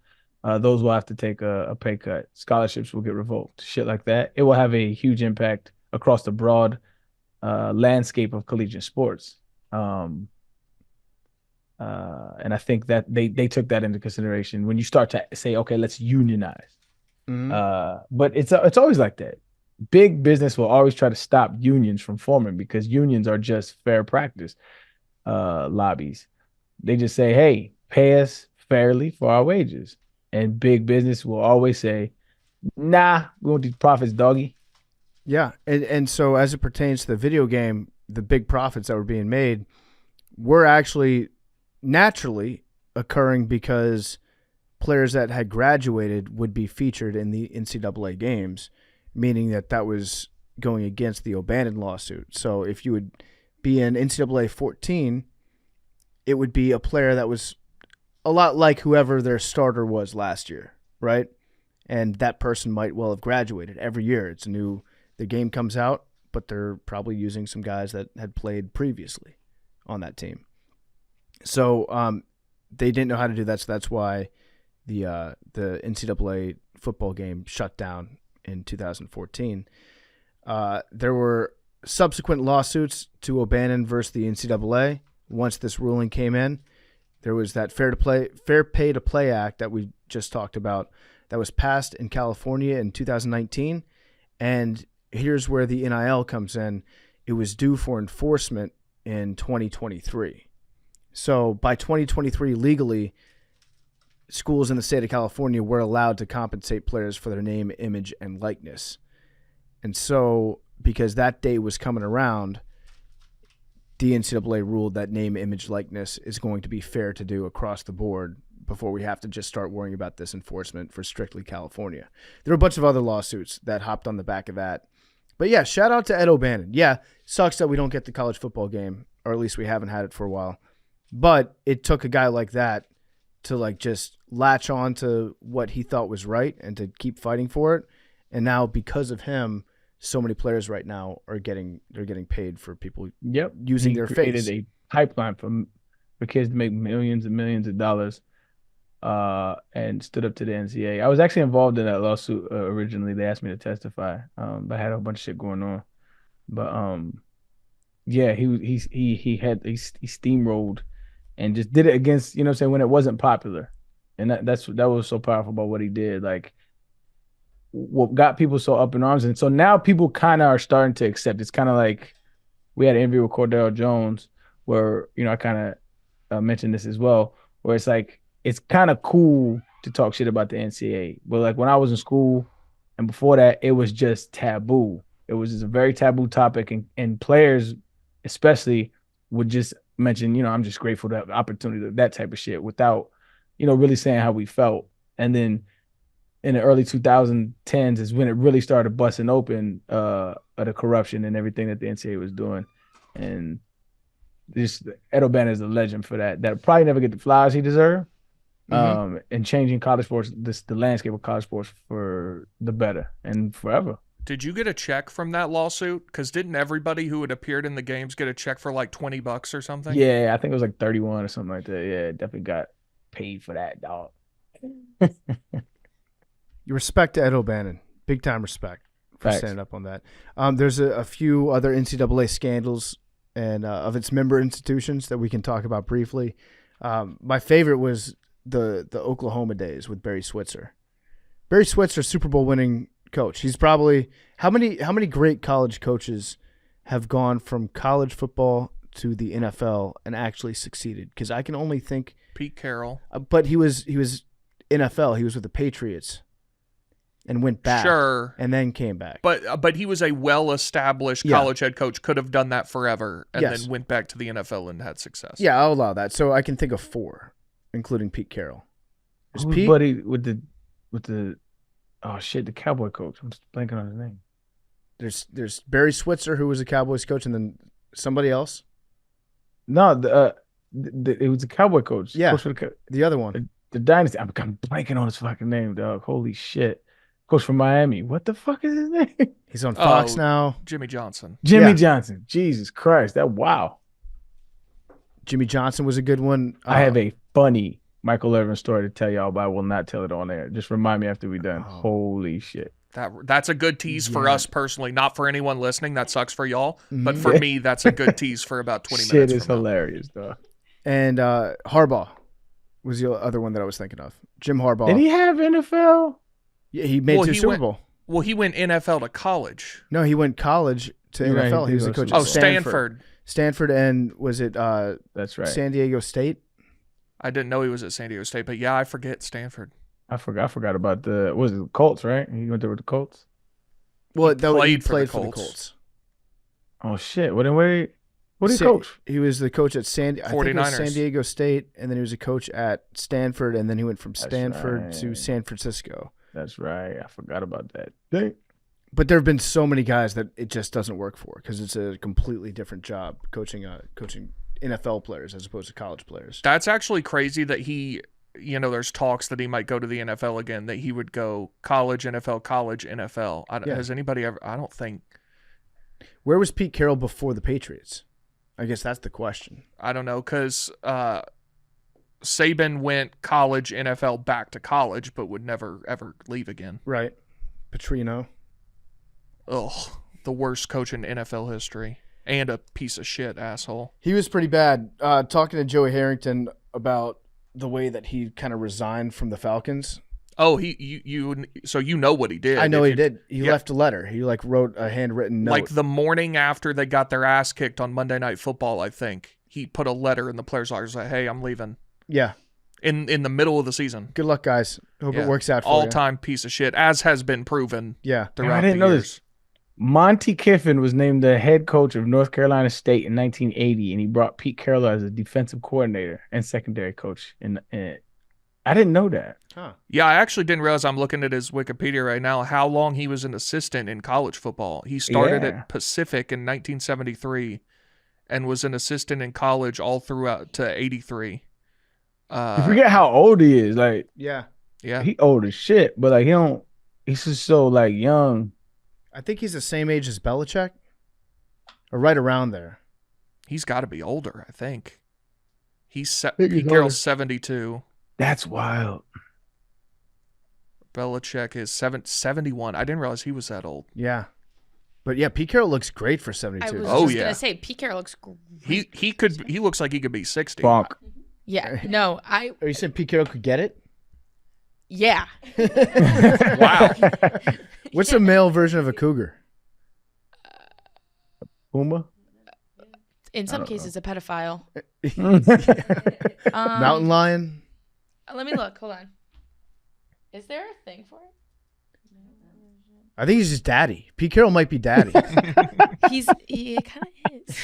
those will have to take a pay cut. Scholarships will get revoked. Shit like that. It will have a huge impact across the broad landscape of collegiate sports. And I think that they took that into consideration when you start to say, okay, let's unionize. But it's always like that. Big business will always try to stop unions from forming because unions are just fair practice lobbies. They just say, hey, pay us fairly for our wages. And big business will always say, nah, we want these profits, doggy. Yeah. And so as it pertains to the video game, the big profits that were being made were actually naturally occurring because players that had graduated would be featured in the NCAA games, meaning that was going against the O'Bannon lawsuit. So if you would be in NCAA 14, it would be a player that was a lot like whoever their starter was last year, right? And that person might well have graduated. Every year the game comes out, but they're probably using some guys that had played previously on that team. So they didn't know how to do that, so that's why the NCAA football game shut down in 2014. There were subsequent lawsuits to O'Bannon versus the NCAA. Once this ruling came in, there was that Fair Pay to Play Act that we just talked about that was passed in California in 2019. And here's where the NIL comes in. It was due for enforcement in 2023. So by 2023, legally, schools in the state of California were allowed to compensate players for their name, image, and likeness. And so because that day was coming around, the NCAA ruled that name, image, likeness is going to be fair to do across the board before we have to just start worrying about this enforcement for strictly California. There were a bunch of other lawsuits that hopped on the back of that. But yeah, shout out to Ed O'Bannon. Yeah, sucks that we don't get the college football game, or at least we haven't had it for a while. But it took a guy like that to just latch on to what he thought was right and to keep fighting for it. And now because of him, so many players right now are getting paid for people using their face. Created a pipeline for kids to make millions and millions of dollars and stood up to the NCAA. I was actually involved in that lawsuit originally. They asked me to testify. I had a bunch of shit going on. But yeah, he steamrolled and just did it against, when it wasn't popular. And that was so powerful about what he did. Like, what got people so up in arms. And so now people kind of are starting to accept. It's kind of like we had an interview with Cardale Jones where, I kind of mentioned this as well, where it's like, it's kind of cool to talk shit about the NCAA. But like when I was in school and before that, it was just taboo. It was just a very taboo topic. And players especially would just mention, I'm just grateful to have the opportunity, that type of shit without, really saying how we felt. And then in the early 2010s is when it really started busting open of the corruption and everything that the NCAA was doing. And this Ed O'Bannon is a legend for that. That'll probably never get the flowers he deserved. And changing college sports, the landscape of college sports for the better and forever. Did you get a check from that lawsuit? Because didn't everybody who had appeared in the games get a check for like $20 or something? Yeah, I think it was like 31 or something like that. Yeah, definitely got paid for that, dog. You respect to Ed O'Bannon. Big time respect for standing up on that. There's a few other NCAA scandals and of its member institutions that we can talk about briefly. My favorite was the Oklahoma days with Barry Switzer. Barry Switzer, Super Bowl winning coach. He's probably how many great college coaches have gone from college football to the NFL and actually succeeded? Because I can only think Pete Carroll. But he was NFL. He was with the Patriots and went back. Sure. And then came back. But he was a well-established college head coach. Could have done that forever and then went back to the NFL and had success. Yeah, I'll allow that. So I can think of 4, including Pete Carroll. Who's Pete? Buddy with the the Cowboy coach. I'm just blanking on his name. There's Barry Switzer, who was a Cowboys coach, and then somebody else. No, it was a Cowboy coach. Yeah, coach for the other one. The Dynasty. I'm blanking on his fucking name, dog. Holy shit. Coach from Miami. What the fuck is his name? He's on Fox now. Jimmy Johnson. Jimmy Johnson. Jesus Christ. Wow. Jimmy Johnson was a good one. I have a funny Michael Irvin story to tell y'all, but I will not tell it on air. Just remind me after we're done. Holy shit. That's a good tease for us personally, not for anyone listening. That sucks for y'all, but for me, that's a good tease for about 20 minutes. Shit is hilarious, though. And Harbaugh was the other one that I was thinking of. Jim Harbaugh. Did he have NFL? Yeah, he made to Super Bowl. Well, he went NFL to college. No, he went college to NFL. He was a coach at Stanford. Stanford, and was it that's right. San Diego State? I didn't know he was at San Diego State, but yeah, I forget Stanford. I forgot about the Colts, right? He went there with the Colts. Well, he played for the Colts. Oh shit! What did he coach? He was the coach at San Diego State, and then he was a coach at Stanford, and then he went from Stanford to San Francisco. That's right. I forgot about that. Dang. But there have been so many guys that it just doesn't work for because it's a completely different job coaching NFL players as opposed to college players. That's actually crazy that he, there's talks that he might go to the NFL again, that he would go college, NFL. Has anybody ever, I don't think. Where was Pete Carroll before the Patriots? I guess that's the question. I don't know, because Saban went college, NFL, back to college, but would never, ever leave again. Right. Petrino. Ugh, the worst coach in NFL history. And a piece of shit asshole. He was pretty bad. Talking to Joey Harrington about the way that he kind of resigned from the Falcons. Oh, so you know what he did. I know he did. He left a letter. He wrote a handwritten note. Like the morning after they got their ass kicked on Monday Night Football, I think. He put a letter in the players' locker saying, "Hey, I'm leaving." Yeah. In the middle of the season. Good luck, guys. Hope it works out for you. All-time piece of shit, as has been proven. Yeah. Throughout I didn't know this. Monty Kiffin was named the head coach of North Carolina State in 1980, and he brought Pete Carroll as a defensive coordinator and secondary coach. And I didn't know that. Huh. Yeah, I actually didn't realize. I'm looking at his Wikipedia right now, how long he was an assistant in college football. He started at Pacific in 1973 and was an assistant in college all throughout to 83. You forget how old he is. Like, yeah. He old as shit, but he's just so young. I think he's the same age as Belichick, or right around there. He's got to be older, I think. Pete Carroll's 72. That's wild. Belichick is 71. I didn't realize he was that old. Yeah. But yeah, Pete Carroll looks great for 72. I was just gonna say Pete Carroll looks great. He looks like he could be 60. Bonk. Yeah. No, Are you saying Pete Carroll could get it? Yeah. Wow. What's the male version of a cougar? Puma? In some cases, a pedophile. Mountain lion? Let me look. Hold on. Is there a thing for it? I think he's just daddy. Pete Carroll might be daddy. He kind of is.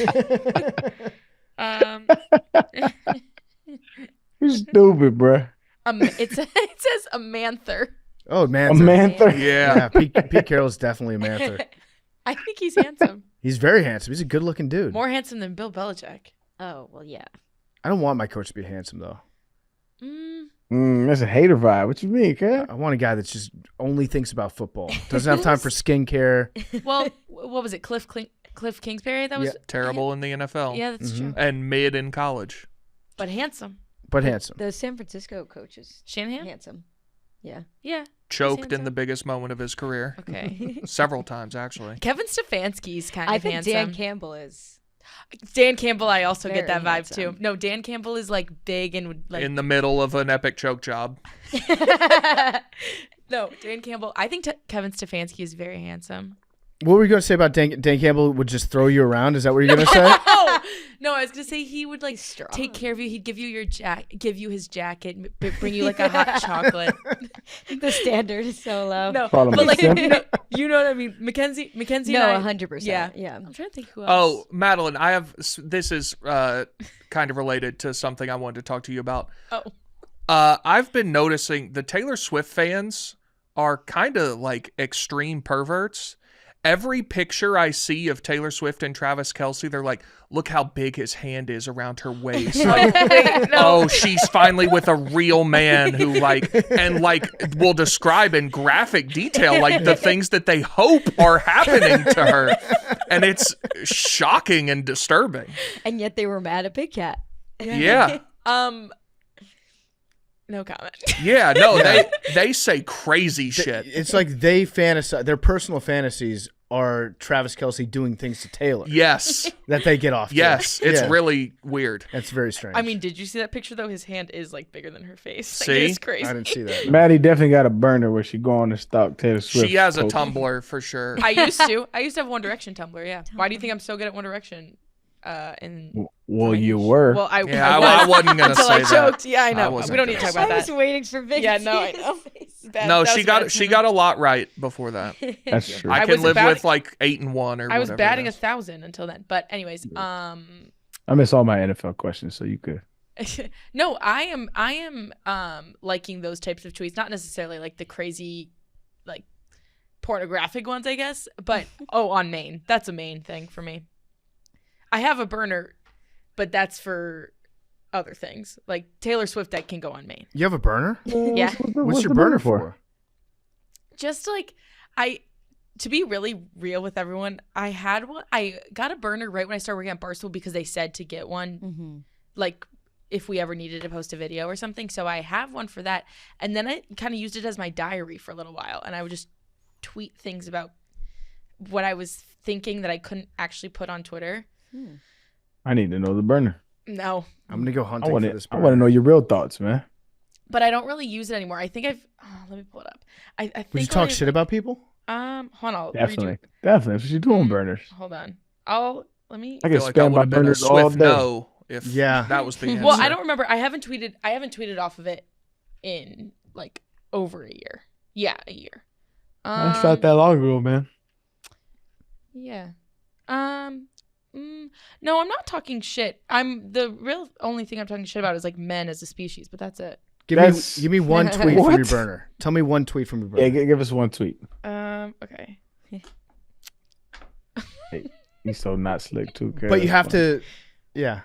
You're stupid, bruh. It says a manther. Oh, man. A manther? Yeah. Pete Carroll's definitely a manther. I think he's handsome. He's very handsome. He's a good-looking dude. More handsome than Bill Belichick. Oh, well, yeah. I don't want my coach to be handsome, though. That's a hater vibe. What you mean, kid? I want a guy that just only thinks about football. Doesn't have time for skincare. Well, what was it? Cliff Kingsbury? That was terrible in the NFL. Yeah, that's true. And mid in college. But handsome. The San Francisco coach is Shanahan? handsome. Yeah. Yeah. Choked in the biggest moment of his career. Okay. Several times, actually. Kevin Stefanski's kind I of think handsome. Dan Campbell is. Dan Campbell, I also Very get that vibe handsome. too. No, Dan Campbell is big and in the middle of an epic choke job. No, Dan Campbell. I think Kevin Stefanski is very handsome. What were you going to say about Dan Campbell would just throw you around? Is that what you're going to say? No, I was going to say he would take care of you. He'd give you his jacket, bring you a hot chocolate. The standard is so low. No, but you know what I mean. Mackenzie. No, 100%. Yeah. I'm trying to think who else. Oh, Madeline, this is kind of related to something I wanted to talk to you about. Oh. I've been noticing the Taylor Swift fans are kind of extreme perverts. Every picture I see of Taylor Swift and Travis Kelce, they're like, look how big his hand is around her waist. Oh, she's finally with a real man who will describe in graphic detail the things that they hope are happening to her. And it's shocking and disturbing. And yet they were mad at Big Cat. Yeah. No comment. Yeah, no, they say crazy shit. It's like they fantasize. Their personal fantasies are Travis Kelce doing things to Taylor. Yes. That they get off to. Yes, it's really weird. That's very strange. I mean, did you see that picture though? His hand is like bigger than her face. Like, See? it's crazy. I didn't see that. No. Maddie definitely got a burner where she go on and stalk Taylor Swift. She has a post. Tumblr for sure. I used to have One Direction Tumblr. Yeah. Why do you think I'm so good at One Direction? Well, you were. Well, I wasn't gonna until say I that. choked. Yeah, I I know. wasn't We don't need to gonna talk about I was that. waiting for Big Yeah, no, I T's know. face. No, That was she got a lot right before that. That's true. I I can was live batting- with like 8 and 1 or I was whatever batting it 1,000 until then. But anyways, I miss all my NFL questions, so you could. no, I am liking those types of tweets, not necessarily like the crazy, like pornographic ones, I guess. But on main, that's a main thing for me. I have a burner, but that's for other things. Like Taylor Swift, that can go on main. You have a burner? Yeah. What's your burner for? Just like to be really real with everyone, I had one. I got a burner right when I started working at Barstool because they said to get one, like if we ever needed to post a video or something. So I have one for that, and then I kind of used it as my diary for a little while, and I would just tweet things about what I was thinking that I couldn't actually put on Twitter. I need to know the burner. No, I'm gonna go hunting I want for this to. I burner. want to know your real thoughts, man. but I don't really use it anymore. I think let me pull it up. I think Would you talk shit about people? Hold on, I'll read Definitely, you. definitely. That's what you doing, burners. Hold on, let me. I I can feel like that spam would my have been a burners all swift day. no if Yeah. that was the answer. Well, I don't remember. I haven't tweeted off of it in like over a year. Yeah, a year. I shot that long ago, man. Yeah. No, I'm not talking shit. The real only thing I'm talking shit about is like men as a species, but that's it. Give me one tweet from your burner. Tell me one tweet from your burner. Yeah, give us one tweet. Okay. Hey, he's so not slick too. But you have to, yeah.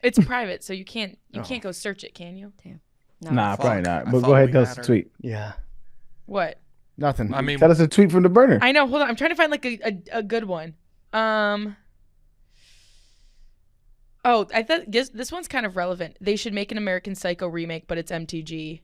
It's private, so you can't go search it, can you? Damn. Nah, Fuck, probably not. I But thought go ahead, we tell us had the her. tweet. Yeah. What? Nothing. I mean, Tell us a tweet from the burner. I know. Hold on. I'm trying to find like a good one. Oh, I thought this one's kind of relevant. They should make an American Psycho remake, but it's MTG.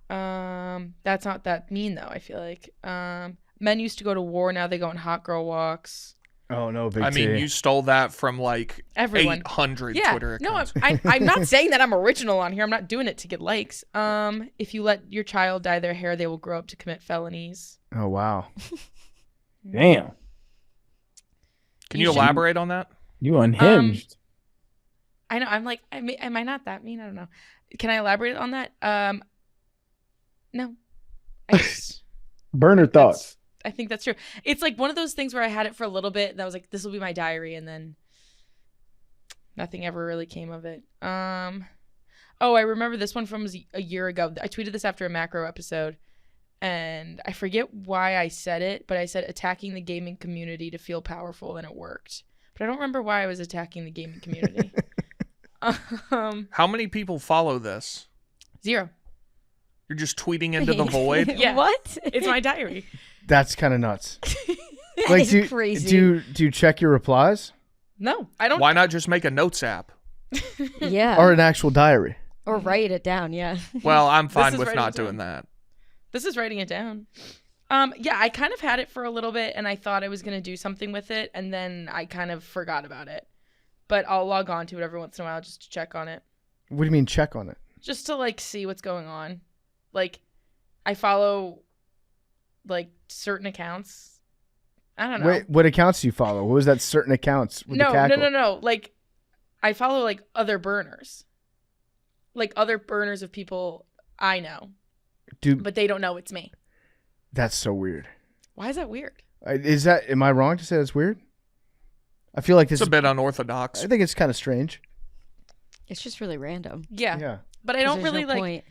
That's not that mean though. I feel like men used to go to war. Now they go on hot girl walks. Oh no, Big I mean, T. you stole that from like Everyone. 800 Yeah. Twitter No, accounts. I'm not saying that I'm original on here. I'm not doing it to get likes. If you let your child dye their hair, they will grow up to commit felonies. Oh wow. Damn, Can you elaborate on that? you unhinged. I know. I'm like, am I not that mean? I don't know. Can I elaborate on that? No. Burner thoughts. I think that's true. It's like one of those things where I had it for a little bit and I was like, this will be my diary, and then nothing ever really came of it. Oh, I remember this one from a year ago. I tweeted this after a macro episode, and I forget why I said it, but I said attacking the gaming community to feel powerful, and it worked. But I don't remember why I was attacking the gaming community. How many people follow this? 0. You're just tweeting into the void? Yeah. What? It's my diary. That's kind of nuts. That Like, is crazy. do you check your replies No, I don't. Why not just make a notes app? Yeah. or an actual diary? Or write it down. Yeah. Well, I'm fine is with writing not it down. doing that. This is writing it down. Yeah, I kind of had it for a little bit, and I thought I was going to do something with it, and then I kind of forgot about it. But I'll log on to it every once in a while just to check on it. What do you mean check on it? Just to, like, see what's going on. Like, I follow, like, certain accounts. I don't know. Wait, what accounts do you follow? What was that certain accounts with the No. cackle? Like, I follow, like, other burners. Like, other burners of people I know. Dude, But they don't know it's me. that's so weird. Why is that weird? Am I wrong to say that's weird? I feel like this It's a bit unorthodox. I think it's kind of strange. It's just really random. Yeah. Yeah. But I don't There's really, no like... point.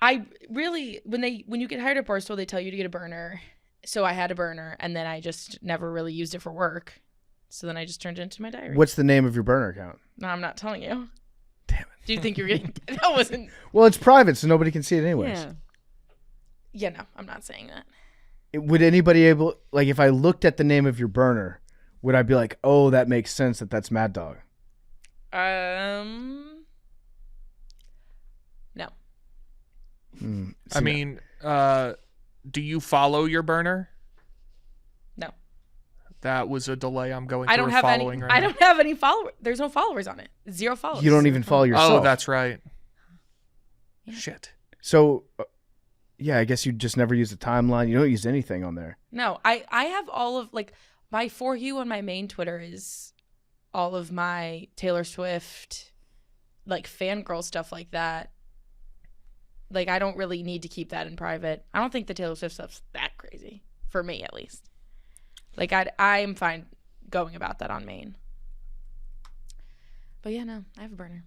I really, when you get hired at Barstool, they tell you to get a burner. So I had a burner, and then I just never really used it for work. So then I just turned it into my diary. What's the name of your burner account? No, I'm not telling you. Damn it. Do you think you're getting... That wasn't... Well, it's private, so nobody can see it anyways. Yeah. Yeah, no, I'm not saying that. Would anybody like, if I looked at the name of your burner, would I be like, oh, that makes sense that's Mad Dog? No. I mean, do you follow your burner? No. That was a delay. I'm going I through don't have any. following right I now. don't have any followers. There's no followers on it. 0 followers. You don't even follow yourself. Oh, that's right. Yeah. Shit. So, yeah, I guess you just never use the timeline. You don't use anything on there. No, I have all of like my For You on my main Twitter is all of my Taylor Swift, like fangirl stuff like that. Like I don't really need to keep that in private. I don't think the Taylor Swift stuff's that crazy for me, at least. Like I'm fine going about that on main. But yeah, no, I have a burner.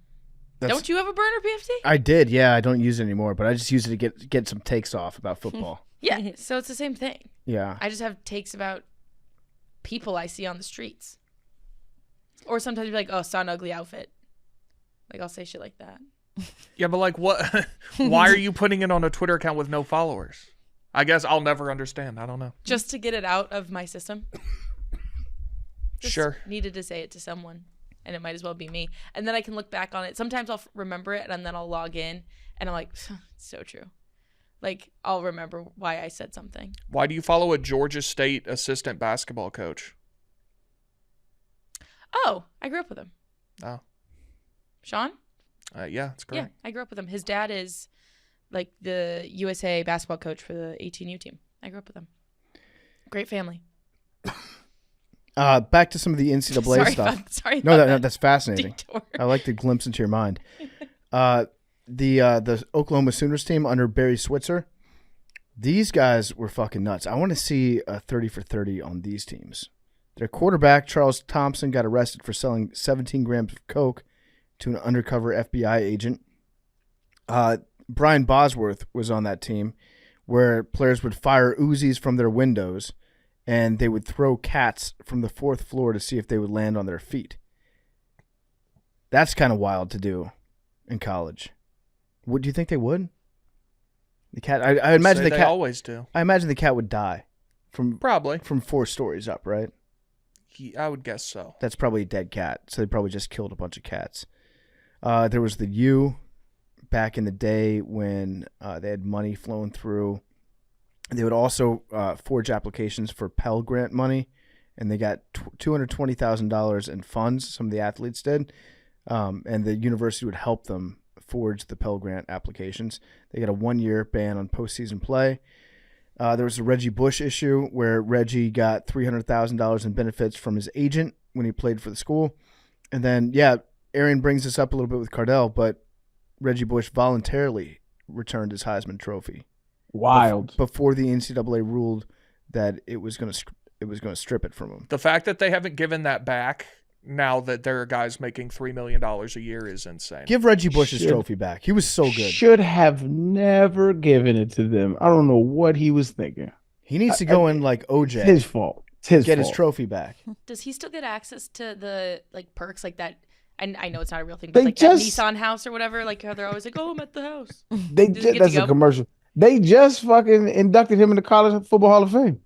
Don't you have a burner, PFT? I did, yeah. I don't use it anymore, but I just use it to get some takes off about football. Yeah, so it's the same thing. Yeah. I just have takes about people I see on the streets. Or sometimes be like, oh, saw an ugly outfit. Like, I'll say shit like that. Yeah, but like what? Why are you putting it on a Twitter account with no followers? I guess I'll never understand. I don't know. Just to get it out of my system. Just Sure. Needed to say it to someone. And it might as well be me. And then I can look back on it. Sometimes I'll remember it and then I'll log in and I'm like, it's so true. Like, I'll remember why I said something. Why do you follow a Georgia State assistant basketball coach? Oh, I grew up with him. Oh. Sean? Yeah, that's correct. Yeah, I grew up with him. His dad is like the USA basketball coach for the 18U team. I grew up with him. Great family. Back to some of the NCAA stuff. Sorry. No, that's fascinating. Detour. I like the glimpse into your mind. The Oklahoma Sooners team under Barry Switzer, these guys were fucking nuts. I want to see a 30 for 30 on these teams. Their quarterback, Charles Thompson, got arrested for selling 17 grams of coke to an undercover FBI agent. Brian Bosworth was on that team where players would fire Uzis from their windows and they would throw cats from the 4th floor to see if they would land on their feet. That's kind of wild to do in college. What do you think they would? The cat. I imagine the cat always do. I imagine the cat would die from 4 stories up, right? I would guess so. That's probably a dead cat. So they probably just killed a bunch of cats. There was the U back in the day when they had money flowing through. They would also forge applications for Pell Grant money, and they got $220,000 in funds. Some of the athletes did, and the university would help them forge the Pell Grant applications. They got a 1-year ban on postseason play. There was a Reggie Bush issue where Reggie got $300,000 in benefits from his agent when he played for the school. And then, Arian brings this up a little bit with Cardale, but Reggie Bush voluntarily returned his Heisman Trophy. Wild. Before the NCAA ruled that it was going to strip it from him. The fact that they haven't given that back now that there are guys making $3 million a year is insane. Give Reggie Bush his trophy back. He was so good. Should have never given it to them. I don't know what he was thinking. He needs to go in like OJ. It's his fault. It's his get fault. his trophy back. Does he still get access to the like perks like that? And I know it's not a real thing, They but like just- that Nissan house or whatever, like how they're always like, "Oh, I'm at the house." That's a commercial. They just fucking inducted him in the College Football Hall of Fame.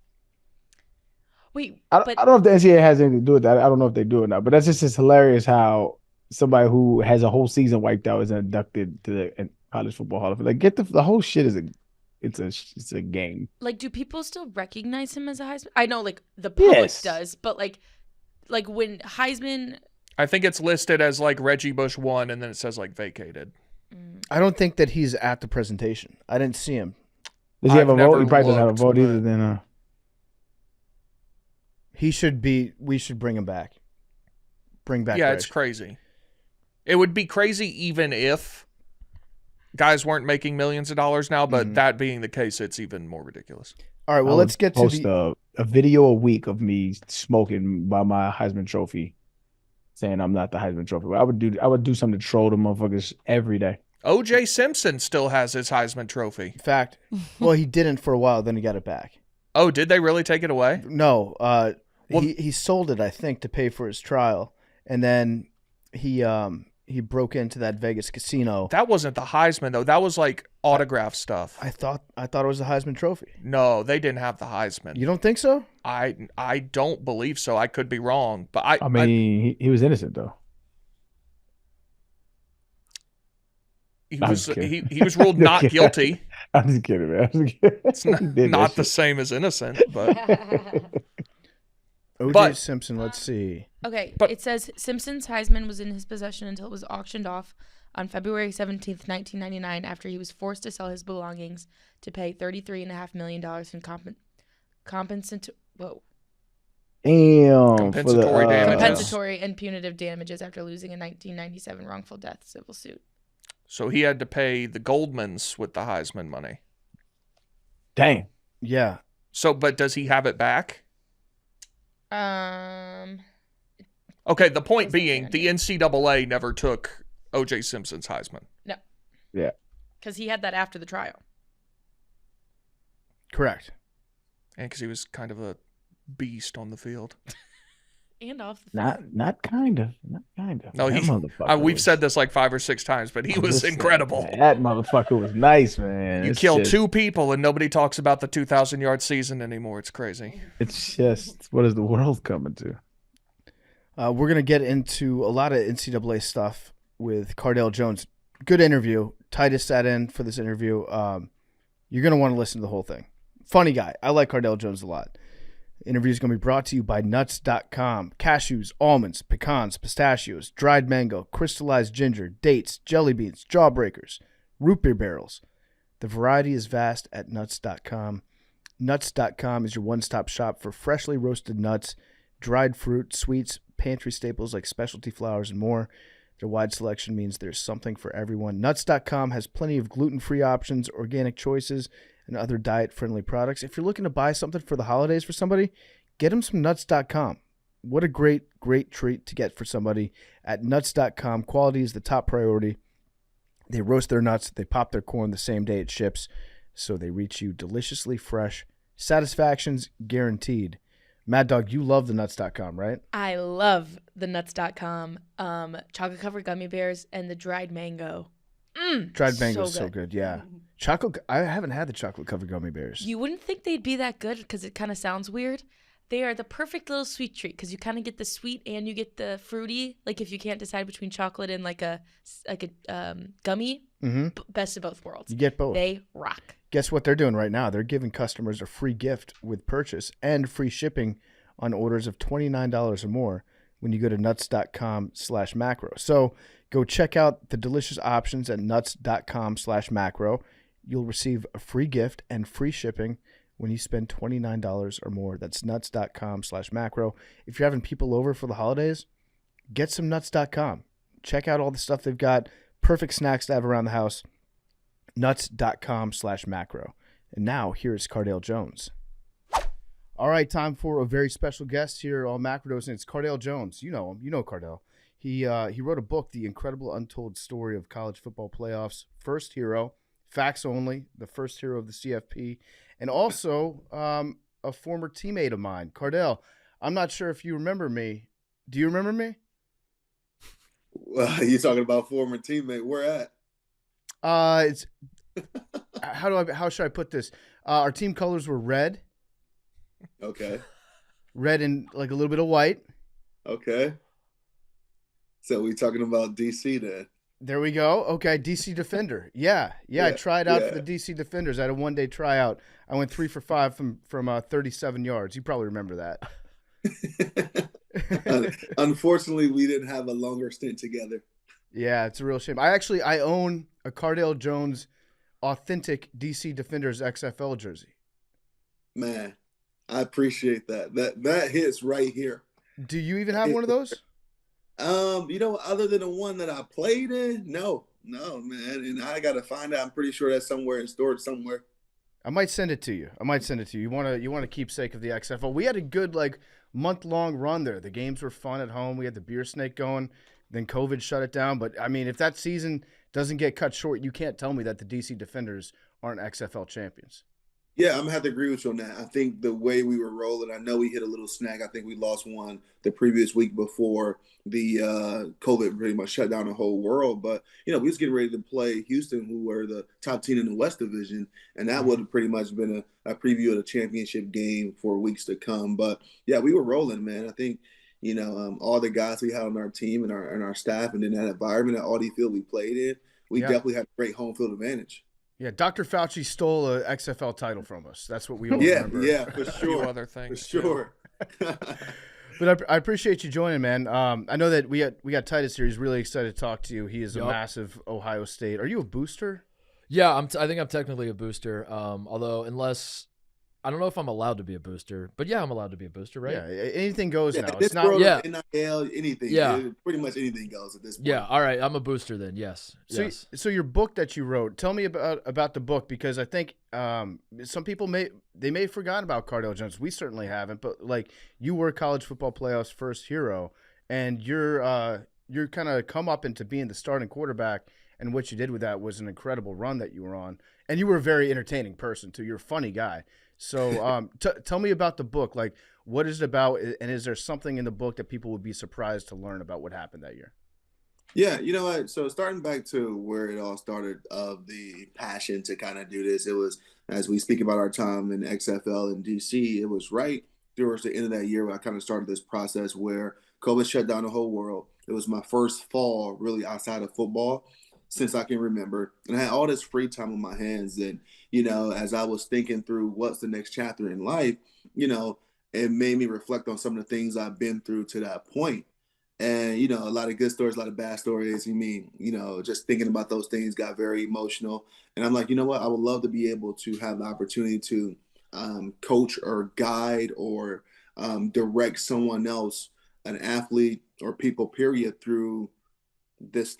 Wait, I don't know if the NCAA has anything to do with that. I don't know if they do or not, but that's just hilarious how somebody who has a whole season wiped out is inducted to the College Football Hall of Fame. Like, get the whole shit is it's a game. like, do people still recognize him as a Heisman? I know, like the public does, but like when Heisman, I think it's listed as like Reggie Bush won, and then it says like vacated. I don't think that he's at the presentation. I didn't see him. Does he have a never vote? He probably doesn't have a looked, vote either. but- Then He should be. We should bring him back. Bring back. Yeah, Reg. it's crazy. It would be crazy even if guys weren't making millions of dollars now, but that being the case, it's even more ridiculous. All right. Well, I let's would get to post the. a video a week of me smoking by my Heisman Trophy, saying I'm not the Heisman Trophy. I would do something to troll the motherfuckers every day. O.J. Simpson still has his Heisman Trophy. Fact. Well, he didn't for a while. Then he got it back. Oh, did they really take it away? No. He sold it, I think, to pay for his trial, and then he broke into that Vegas casino. That wasn't the Heisman though. That was like autograph stuff. I thought it was the Heisman Trophy. No, they didn't have the Heisman. You don't think so? I don't believe so. I could be wrong, but I mean, he was innocent though. he I'm was just kidding. he was ruled not guilty. I'm just kidding, man. I'm just kidding. It's not, He did that not the shit. same as innocent, but O.J. But- Simpson, let's see. Okay, But- it says Simpson's Heisman was in his possession until it was auctioned off on February 17th, 1999, after he was forced to sell his belongings to pay $33.5 million in Compensatory damages. compensatory and punitive damages after losing a 1997 wrongful death civil suit. So he had to pay the Goldmans with the Heisman money. Dang. Yeah. So, but does he have it back? Um, Okay, the point Doesn't being, say the NCAA never took O.J. Simpson's Heisman. no, Yeah. because he had that after the trial. Correct. And because he was kind of a beast on the field. And off the field. Not kind of. Not kind of. No, That he. motherfucker We've was- said this like 5 or 6 times, but he I'm was just saying, incredible. That motherfucker was nice, man. You It's killed just- 2 people and nobody talks about the 2,000-yard season anymore. It's crazy. It's just, what is the world coming to? We're going to get into a lot of NCAA stuff with Cardale Jones. Good interview. Titus sat in for this interview. You're going to want to listen to the whole thing. Funny guy. I like Cardale Jones a lot. Interview is going to be brought to you by nuts.com. Cashews, almonds, pecans, pistachios, dried mango, crystallized ginger, dates, jelly beans, jawbreakers, root beer barrels. The variety is vast at nuts.com. Nuts.com is your one-stop shop for freshly roasted nuts, dried fruit, sweets, pantry staples like specialty flours, and more. Their wide selection means there's something for everyone. Nuts.com has plenty of gluten-free options, organic choices, and other diet-friendly products. If you're looking to buy something for the holidays for somebody, get them some Nuts.com. What a great, great treat to get for somebody at Nuts.com. Quality is the top priority. They roast their nuts. They pop their corn the same day it ships, so they reach you deliciously fresh. Satisfaction's guaranteed. Mad Dog, you love the Nuts.com, right? I love the nuts.com chocolate covered gummy bears and the dried mango. Dried mango is so good. good, yeah. Chocolate. I haven't had the chocolate covered gummy bears. You wouldn't think they'd be that good because it kind of sounds weird. They are the perfect little sweet treat because you kind of get the sweet and you get the fruity. Like if you can't decide between chocolate and like a gummy, best of both worlds. You get both. They rock. Guess what they're doing right now? They're giving customers a free gift with purchase and free shipping on orders of $29 or more when you go to nuts.com/macro. So go check out the delicious options at nuts.com/macro. You'll receive a free gift and free shipping when you spend $29 or more. That's nuts.com/macro. If you're having people over for the holidays, get some nuts.com. Check out all the stuff they've got. Perfect snacks to have around the house. Nuts.com/macro. And now here's Cardale Jones. All right, time for a very special guest here on Macrodosing. It's Cardale Jones. You know him. You know Cardale. He wrote a book, The Incredible Untold Story of College Football Playoffs. First hero, facts only, the first hero of the CFP, and also a former teammate of mine. Cardale, I'm not sure if you remember me. Do you remember me? Well, you're talking about former teammate. Where at? It's how should I put this? Our team colors were red. Okay. Red and like a little bit of white. Okay. So we talking about DC then? There we go. Okay, DC Defender. Yeah. I tried out for the DC Defenders. I had a one-day tryout. I went 3 for 5 from 37 yards. You probably remember that. Unfortunately, we didn't have a longer stint together. Yeah, it's a real shame. I own a Cardale Jones authentic DC Defenders XFL jersey. Man, I appreciate that. That hits right here. Do you even have one of those? Other than the one that I played in, no, man. And I got to find out. I'm pretty sure that's somewhere in storage somewhere. I might send it to you. You want to keep sake of the XFL. We had a good month-long run there. The games were fun at home. We had the beer snake going. Then COVID shut it down. But I mean, if that season doesn't get cut short, you can't tell me that the DC Defenders aren't XFL champions. Yeah, I'm going to have to agree with you on that. I think the way we were rolling, I know we hit a little snag. I think we lost one the previous week before the COVID pretty much shut down the whole world. But, we was getting ready to play Houston, who were the top team in the West Division. And that would have pretty much been a preview of the championship game for weeks to come. But, yeah, we were rolling, man. I think, all the guys we had on our team and our staff and in that environment at Audi Field we played in we Yeah. definitely had a great home field advantage. Yeah, Dr. Fauci stole a XFL title from us. That's what we all Yeah, remember. yeah, for A few sure. other For things too. sure. But I appreciate you joining, man. I know that we got Titus here. He's really excited to talk to you. He is a Yup. massive Ohio State. Are you a booster? Yeah, I think I'm technically a booster. Although unless I don't know if I'm allowed to be a booster, but yeah, I'm allowed to be a booster, right? Yeah, anything goes now. This It's not. world Yeah. of NIL, anything. Yeah. Pretty much anything goes at this point. Yeah. All right, I'm a booster then. Yes. So, Yes. so your book that you wrote, tell me about the book, because I think some people may have forgotten about Cardale Jones. We certainly haven't, but like, you were college football playoffs first hero, and you're kind of come up into being the starting quarterback, and what you did with that was an incredible run that you were on, and you were a very entertaining person too. You're a funny guy. So tell me about the book. Like, what is it about, and is there something in the book that people would be surprised to learn about what happened that year? Yeah, you know what? So starting back to where it all started, of the passion to kind of do this, it was, as we speak about our time in XFL in DC, it was right towards the end of that year when I kind of started this process where COVID shut down the whole world. It was my first fall really outside of football since I can remember. And I had all this free time on my hands. And, as I was thinking through what's the next chapter in life, it made me reflect on some of the things I've been through to that point. And, a lot of good stories, a lot of bad stories. Just thinking about those things got very emotional. And I'm like, you know what? I would love to be able to have the opportunity to coach or guide or direct someone else, an athlete or people, period, through this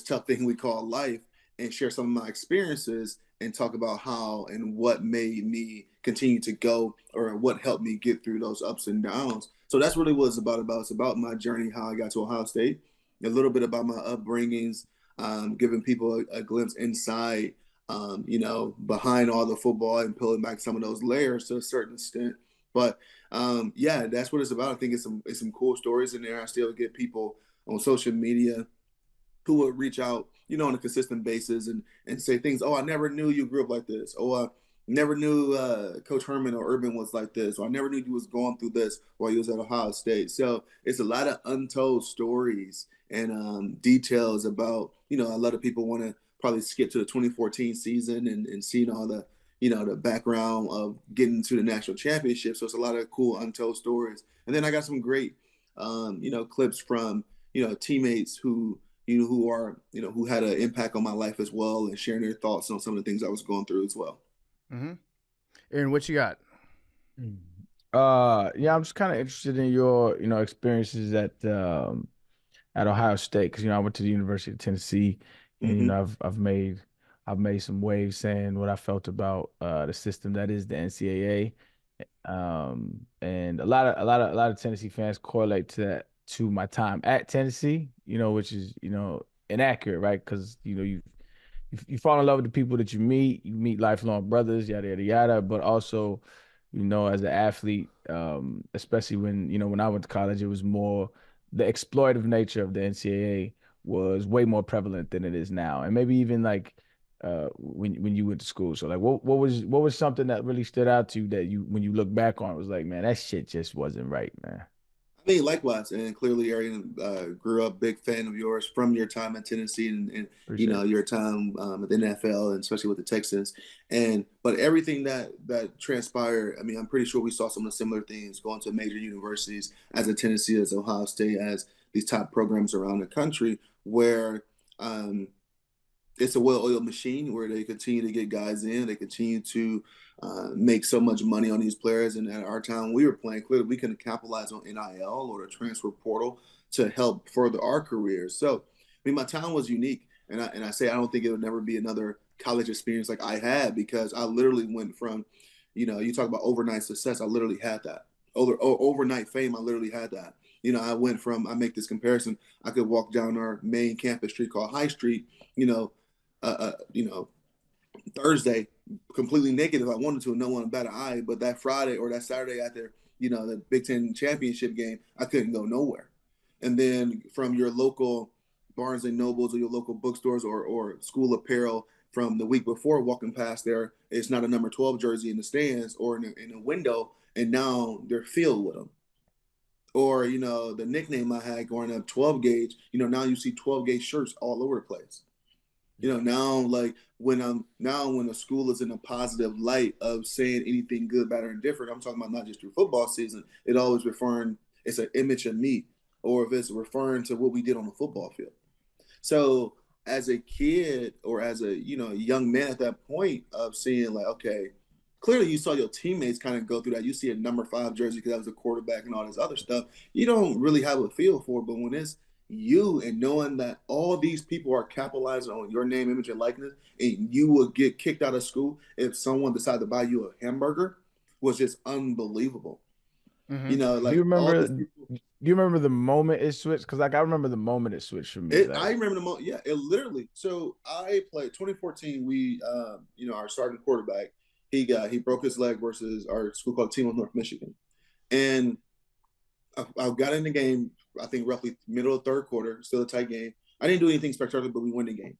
tough thing we call life, and share some of my experiences and talk about how and what made me continue to go, or what helped me get through those ups and downs. So that's really what it's about. It's about my journey, how I got to Ohio State, a little bit about my upbringings, giving people a glimpse inside, behind all the football, and pulling back some of those layers to a certain extent. But that's what it's about. I think it's some cool stories in there. I still get people on social media who would reach out, on a consistent basis and say things. Oh, I never knew you grew up like this. Oh, I never knew Coach Herman or Urban was like this. Or I never knew you was going through this while you was at Ohio State. So it's a lot of untold stories and details about, a lot of people want to probably skip to the 2014 season and seeing all the, the background of getting to the national championship. So it's a lot of cool untold stories. And then I got some great, clips from, teammates who had an impact on my life as well, and sharing their thoughts on some of the things I was going through as well. Mm-hmm. Aaron, what you got? I'm just kind of interested in your, experiences at Ohio State, because I went to the University of Tennessee, and I've made some waves saying what I felt about the system that is the NCAA, and a lot of Tennessee fans correlate to my time at Tennessee, which is inaccurate, right? Because you fall in love with the people that you meet lifelong brothers, yada yada yada. But also, as an athlete, especially when I went to college, it was more the exploitative nature of the NCAA was way more prevalent than it is now, and maybe even like when you went to school. So like, what was something that really stood out to you that when you look back on it was like, man, that shit just wasn't right, man. I mean, likewise, and clearly, Arian, grew up big fan of yours from your time at Tennessee and your time at the NFL, and especially with the Texans. But everything that transpired, I mean, I'm pretty sure we saw some of the similar things going to major universities as a Tennessee, as Ohio State, as these top programs around the country, where it's a well-oiled machine where they continue to get guys in, they continue to make so much money on these players. And at our time we were playing, clearly we couldn't capitalize on NIL or the transfer portal to help further our careers. So, I mean, my time was unique. And I say I don't think it would never be another college experience like I had, because I literally went from, you talk about overnight success, I literally had that. Overnight fame, I literally had that. I went from, I make this comparison, I could walk down our main campus street called High Street, Thursday, completely naked if I wanted to, and no one bat an eye. But that Friday or that Saturday after, the Big Ten championship game, I couldn't go nowhere. And then from your local Barnes and Nobles or your local bookstores or school apparel from the week before, walking past there, it's not a number 12 jersey in the stands or in a window, and now they're filled with them. Or, the nickname I had growing up, 12 gauge, now you see 12 gauge shirts all over the place. You know, now like when a school is in a positive light of saying anything good, bad, or indifferent, I'm talking about not just through football season. It always referring it's an image of me, or if it's referring to what we did on the football field. So as a kid or as a young man at that point of seeing like, okay, clearly you saw your teammates kind of go through that. You see a number 5 jersey because that was a quarterback and all this other stuff. You don't really have a feel for it, but when it's you and knowing that all these people are capitalizing on your name, image, and likeness, and you will get kicked out of school if someone decided to buy you a hamburger was just unbelievable. Mm-hmm. You know, like do you remember the moment it switched? Because like I remember the moment it switched for me. I remember the moment. Yeah, it literally. So I played 2014. We, our starting quarterback, he broke his leg versus our school called Team of North Michigan, and I got in the game. I think roughly middle of third quarter, still a tight game. I didn't do anything spectacular, but we won the game.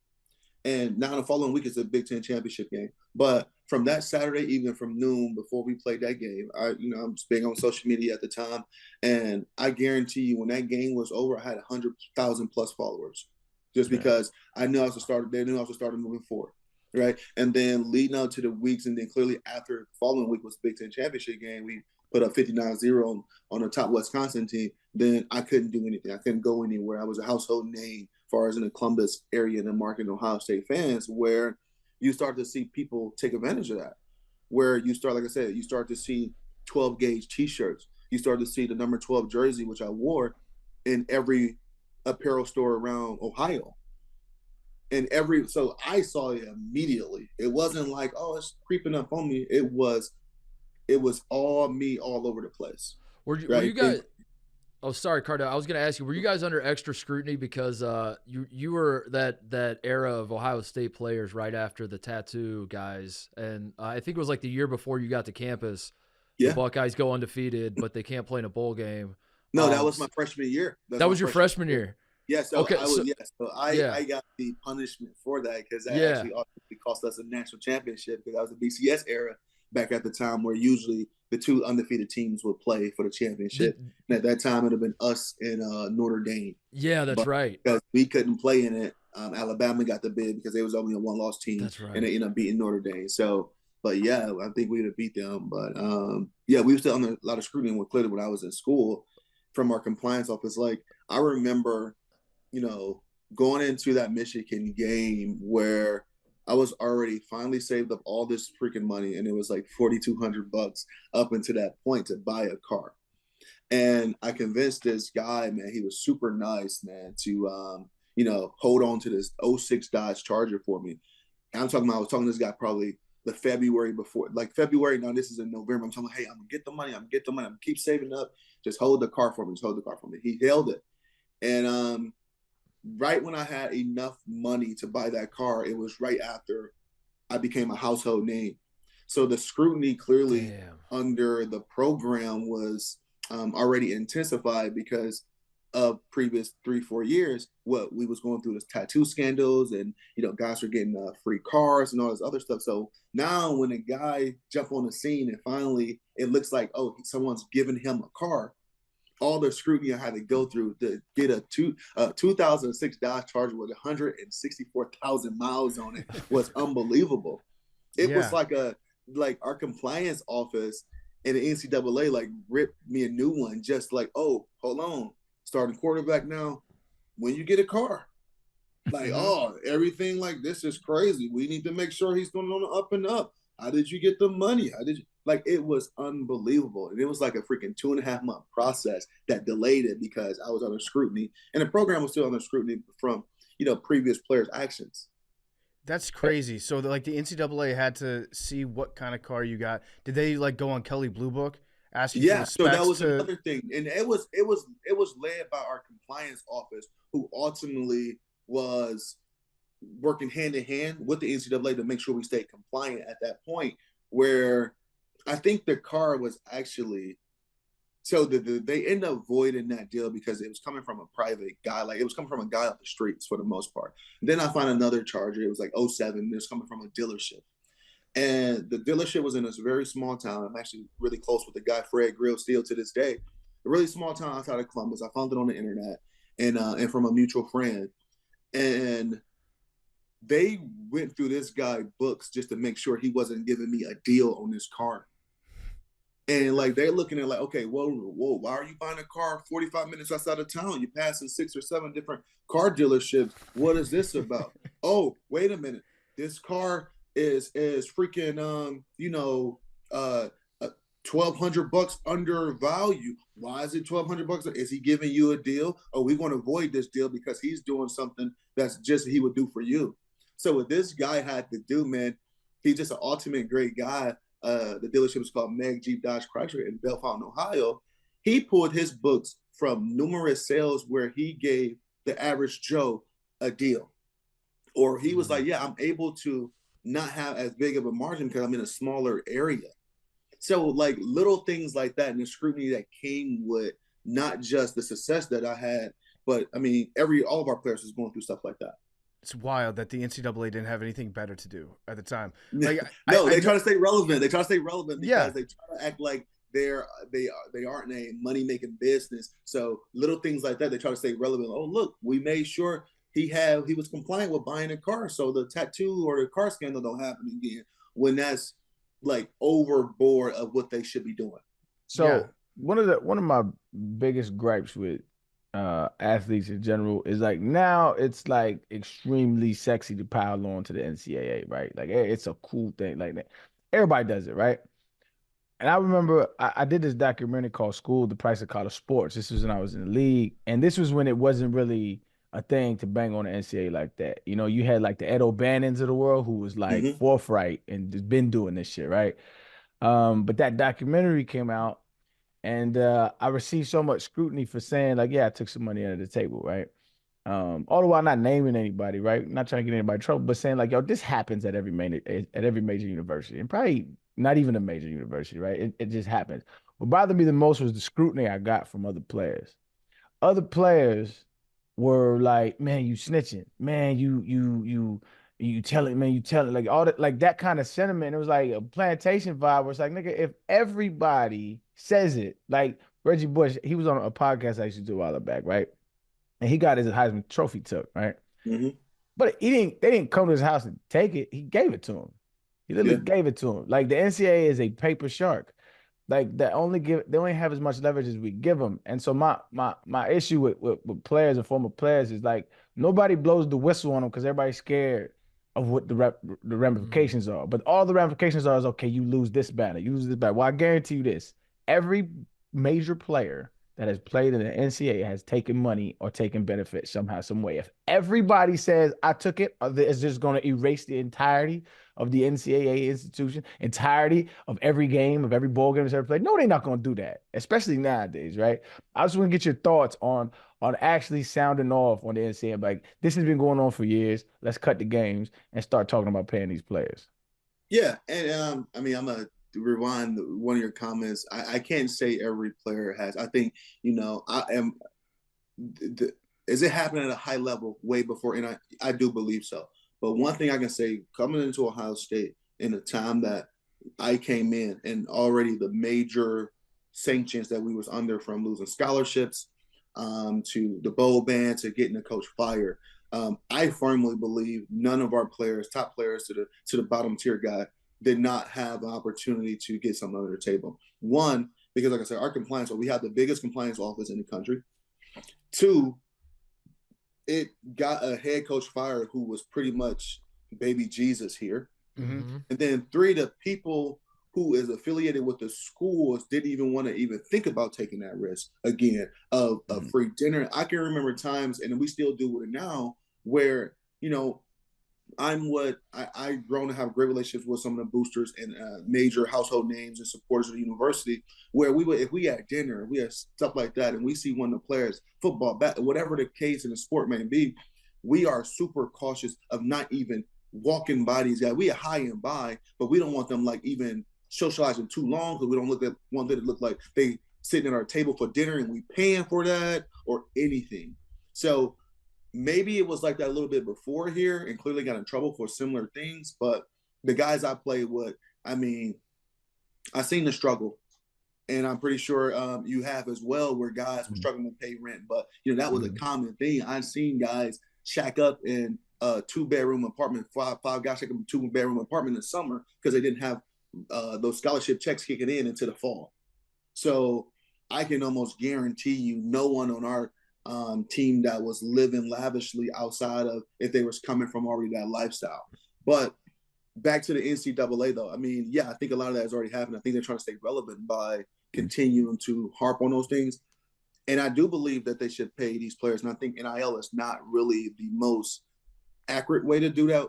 And now the following week is a Big Ten championship game. But from that Saturday evening from noon before we played that game, I'm big on social media at the time. And I guarantee you when that game was over, I had 100,000 plus followers just because I knew I was a starter. They knew I was a starter moving forward. Right. And then leading up to the weeks and then clearly after the following week was the Big Ten championship game, we put up 59-0 on the top Wisconsin team. Then I couldn't do anything. I couldn't go anywhere. I was a household name as far as in the Columbus area and the market Ohio State fans, where you start to see people take advantage of that. Where you start, like I said, you start to see 12 gauge T-shirts. You start to see the number 12 jersey, which I wore in every apparel store around Ohio. And so I saw it immediately. It wasn't like, oh, it's creeping up on me. It was all me all over the place. Were you guys? Oh, sorry, Cardale. I was going to ask you, were you guys under extra scrutiny because you were that era of Ohio State players right after the tattoo guys, and I think it was like the year before you got to campus. Yeah. The Buckeyes go undefeated, but they can't play in a bowl game. No, that was my freshman year. That was your freshman year. Yeah, so I got the punishment for that because that actually cost us a national championship because that was the BCS era back at the time where usually the 2 undefeated teams would play for the championship. And at that time, it would have been us and Notre Dame. Yeah, that's right. Because we couldn't play in it. Alabama got the bid because they was only a 1-loss team. That's right. And they ended up beating Notre Dame. So, but yeah, I think we would have beat them. But we were still under a lot of scrutiny clearly when I was in school from our compliance office. Like, I remember, going into that Michigan game where I was already finally saved up all this freaking money, and it was like $4,200 up until that point to buy a car. And I convinced this guy, man, he was super nice, man, to hold on to this 06 Dodge Charger for me. And I was talking to this guy probably the February before, like February. Now this is in November. I'm talking, hey, I'm gonna get the money. I'm gonna keep saving up. Just hold the car for me. He held it, and right when I had enough money to buy that car, it was right after I became a household name. So the scrutiny clearly under the program was already intensified because of previous 3-4 years, what we was going through this tattoo scandals and, guys were getting free cars and all this other stuff. So now when a guy jump on the scene and finally it looks like, oh, someone's giving him a car, all the scrutiny I had to go through to get a 2006 Dodge Charger with 164,000 miles on it was unbelievable. It was like our compliance office and the NCAA ripped me a new one, just like, oh, hold on, starting quarterback now. When you get a car, everything like this is crazy. We need to make sure he's going on the up and up. How did you get the money? How did you? It was unbelievable. And it was like a freaking 2.5 month process that delayed it because I was under scrutiny. And the program was still under scrutiny from, previous players' actions. That's crazy. So the NCAA had to see what kind of car you got. Did they go on Kelly Blue Book? Ask you for the specs so that was another thing. And it was led by our compliance office who ultimately was working hand in hand with the NCAA to make sure we stayed compliant at that point where I think the car was actually so they ended up voiding that deal because it was coming from a private guy. It was coming from a guy off the streets for the most part. And then I found another Charger. It was 07. It was coming from a dealership. And the dealership was in this very small town. I'm actually really close with the guy, Fred Grill, still to this day. A really small town outside of Columbus. I found it on the internet and from a mutual friend. And they went through this guy's books just to make sure he wasn't giving me a deal on this car. And like they're looking at like, okay, whoa, why are you buying a car 45 minutes outside of town? You're passing 6 or 7 different car dealerships. What is this about? Oh, wait a minute. This car is freaking $1,200 under value. Why is it $1,200? Is he giving you a deal? Or we going to avoid this deal because he's doing something that's just he would do for you? So what this guy had to do, man, he's just an ultimate great guy. The dealership is called Meg Jeep Dodge Chrysler in Bellefontaine, Ohio. He pulled his books from numerous sales where he gave the average Joe a deal. Or he was like, yeah, I'm able to not have as big of a margin because I'm in a smaller area. So like little things like that and the scrutiny that came with not just the success that I had, but I mean, all of our players was going through stuff like that. It's wild that the NCAA didn't have anything better to do at the time. Like, they try to stay relevant. They try to stay relevant because they try to act like they aren't in a money making business. So little things like that, they try to stay relevant. Oh, look, we made sure he was compliant with buying a car, so the tattoo or the car scandal don't happen again. When that's like overboard of what they should be doing. So one of my biggest gripes with athletes in general is like now it's like extremely sexy to pile on to the NCAA, right? Like it's a cool thing like that. Everybody does it, right? And I remember I did this documentary called School, The Price of College Sports. This was when I was in the league. And this was when it wasn't really a thing to bang on the NCAA like that. You know, you had like the Ed O'Bannons of the world who was like forthright and just been doing this shit, right? But that documentary came out and I received so much scrutiny for saying like, yeah, I took some money under the table, right? All the while not naming anybody, right? Not trying to get anybody in trouble, but saying like, yo, this happens at every major university and probably not even a major university, right? It just happens. What bothered me the most was the scrutiny I got from other players. Other players were like, man, you snitching, man, you tell it, man, you tell it, like all that, like that kind of sentiment. It was like a plantation vibe where it's like, nigga, if everybody says it, like Reggie Bush, he was on a podcast I used to do a while back, right? And he got his Heisman Trophy took, right? But they didn't come to his house and take it. He gave it to him. He literally gave it to him. Like the NCAA is a paper shark. Like they only have as much leverage as we give them. And so my issue with players and former players is like nobody blows the whistle on them because everybody's scared of what the ramifications are. But all the ramifications are is, okay, you lose this banner, you lose this banner. Well, I guarantee you this. Every major player that has played in the NCAA has taken money or taken benefit somehow, some way. If everybody says I took it, it's just going to erase the entirety of the NCAA institution, entirety of every game, of every ball game that's ever played. No, they're not going to do that, especially nowadays, right? I just want to get your thoughts on actually sounding off on the NCAA. Like, this has been going on for years. Let's cut the games and start talking about paying these players. Yeah, and I mean, I'm a rewind one of your comments. I can't say every player has. I think, is it happening at a high level way before? And I do believe so. But one thing I can say, coming into Ohio State in the time that I came in and already the major sanctions that we was under, from losing scholarships to the bowl ban to getting the coach fired, I firmly believe none of our players, top players to the bottom tier guy, did not have an opportunity to get something under the table. One, because like I said, our compliance, we have the biggest compliance office in the country. Two, it got a head coach fired who was pretty much baby Jesus here. And then three, the people who is affiliated with the schools didn't even want to even think about taking that risk again of a free dinner. I can remember times, and we still do it now, where, I've grown to have great relationships with some of the boosters and major household names and supporters of the university, where if we had dinner, we had stuff like that, and we see one of the players, football, whatever the case in the sport may be, we are super cautious of not even walking by these guys. We are high and by, but we don't want them like even socializing too long, because we don't want them to look like they sitting at our table for dinner and we paying for that or anything. So maybe it was like that a little bit before here and clearly got in trouble for similar things. But the guys I played with, I mean, I seen the struggle. And I'm pretty sure you have as well, where guys were struggling to pay rent. But, that was a common thing. I've seen guys shack up in a 2-bedroom apartment, five guys taking a 2-bedroom apartment in the summer because they didn't have those scholarship checks kicking in into the fall. So I can almost guarantee you no one on our team that was living lavishly outside of if they was coming from already that lifestyle. But back to the NCAA though, I mean, yeah, I think a lot of that has already happened. I think they're trying to stay relevant by continuing to harp on those things. And I do believe that they should pay these players. And I think NIL is not really the most accurate way to do that.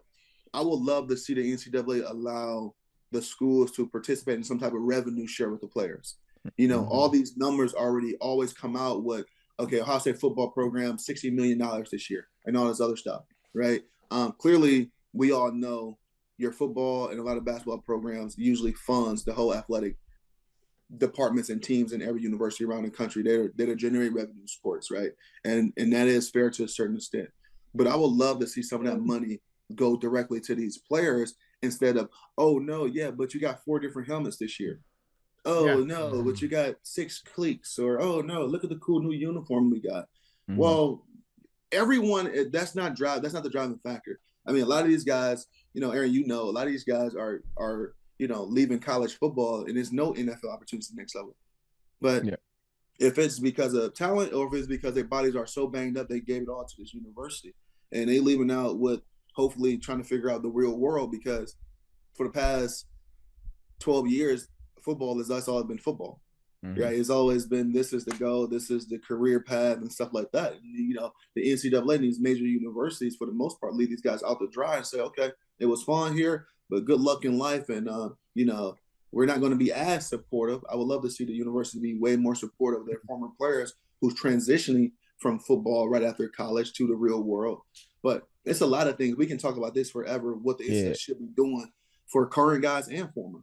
I would love to see the NCAA allow the schools to participate in some type of revenue share with the players. You know, all these numbers already always come out with, okay, Ohio State football program, $60 million this year and all this other stuff, right? Clearly, we all know your football and a lot of basketball programs usually funds the whole athletic departments and teams in every university around the country. They're generate revenue sports, right? And that is fair to a certain extent. But I would love to see some of that money go directly to these players instead of, oh, no, yeah, but you got 4 different helmets this year. Oh, no, but you got 6 cleats. Or, oh, no, look at the cool new uniform we got. Well, everyone, that's not the driving factor. I mean, a lot of these guys, you know, Arian, you know, a lot of these guys are you know, leaving college football and there's no NFL opportunities at the next level. But if it's because of talent or if it's because their bodies are so banged up, they gave it all to this university and they leaving out with hopefully trying to figure out the real world, because for the past 12 years, football is that's always been football. Right? It's always been, this is the goal, this is the career path and stuff like that. And, you know, the NCAA and these major universities, for the most part, leave these guys out to dry and say, okay, it was fun here, but good luck in life. And, you know, we're not going to be as supportive. I would love to see the university be way more supportive of their former players who's transitioning from football right after college to the real world. But it's a lot of things. We can talk about this forever, what the NCAA should be doing for current guys and former.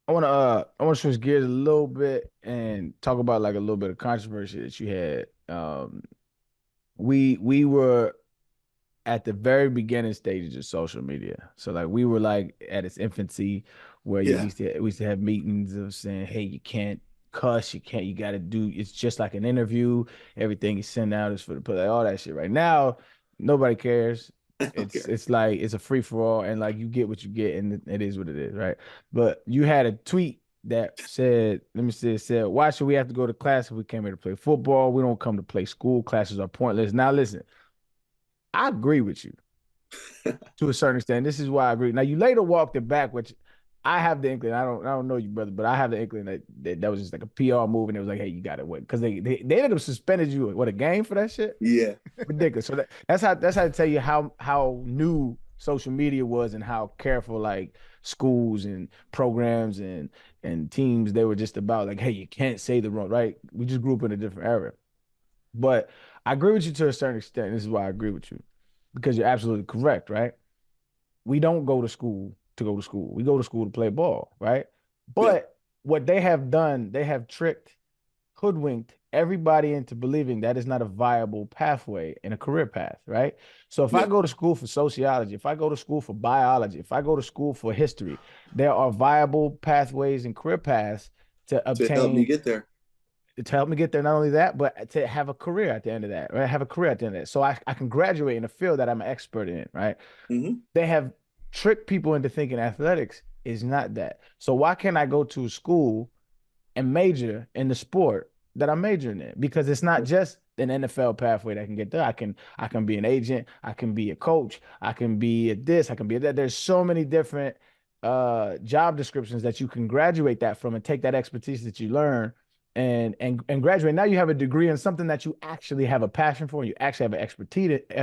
I want to switch gears a little bit and talk about like a little bit of controversy that you had. We were at the very beginning stages of social media, so like we were like at its infancy, where we used to have meetings of saying, hey, you can't cuss, you got to do. It's just like an interview. Everything you send out is for the like, all that shit. Right now, nobody cares. It's like it's a free for all, and like you get what you get, and it is what it is, right? But you had a tweet that said, it said, why should we have to go to class if we came here to play football? We don't come to play school. Classes are pointless. Now listen, I agree with you to a certain extent. This is why I agree. Now you later walked it back, which I have the inkling. I don't know you, brother, but I have the inkling that was just like a PR move, and it was like, hey, you got to win, because they ended up suspended you. What, a game for that shit? Yeah, ridiculous. So that's how to tell you how new social media was and how careful like schools and programs and teams, they were just about like, hey, you can't say the wrong, right? We just grew up in a different era. But I agree with you to a certain extent. This is why I agree with you, because you're absolutely correct, right? We don't go to school to go to school. We go to school to play ball, right? But what they have done, they have hoodwinked everybody into believing that is not a viable pathway in a career path, right? So if I go to school for sociology, if I go to school for biology, if I go to school for history, there are viable pathways and career paths to obtain. To help me get there. To help me get there, not only that, but to have a career at the end of that, right? Have a career at the end of that. So I can graduate in a field that I'm an expert in, right? They have trick people into thinking athletics is not that. So why can't I go to a school and major in the sport that I'm majoring in? Because it's not just an NFL pathway that can get there. I can be an agent, I can be a coach, I can be a this, I can be a that. There's so many different job descriptions that you can graduate that from and take that expertise that you learn and graduate. Now you have a degree in something that you actually have a passion for, and you actually have an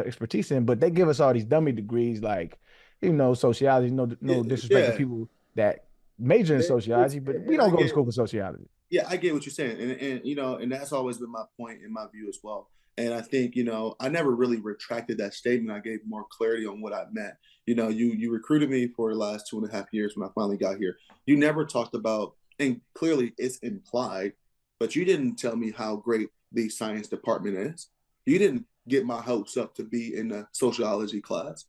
expertise in, but they give us all these dummy degrees like, you know, sociology, no disrespect to people that major in sociology, but we don't go to school for sociology. Yeah, I get what you're saying. And you know, and that's always been my point in my view as well. And I think, you know, I never really retracted that statement. I gave more clarity on what I meant. You know, you recruited me for the last 2.5 years when I finally got here. You never talked about, and clearly it's implied, but you didn't tell me how great the science department is. You didn't get my hopes up to be in the sociology class.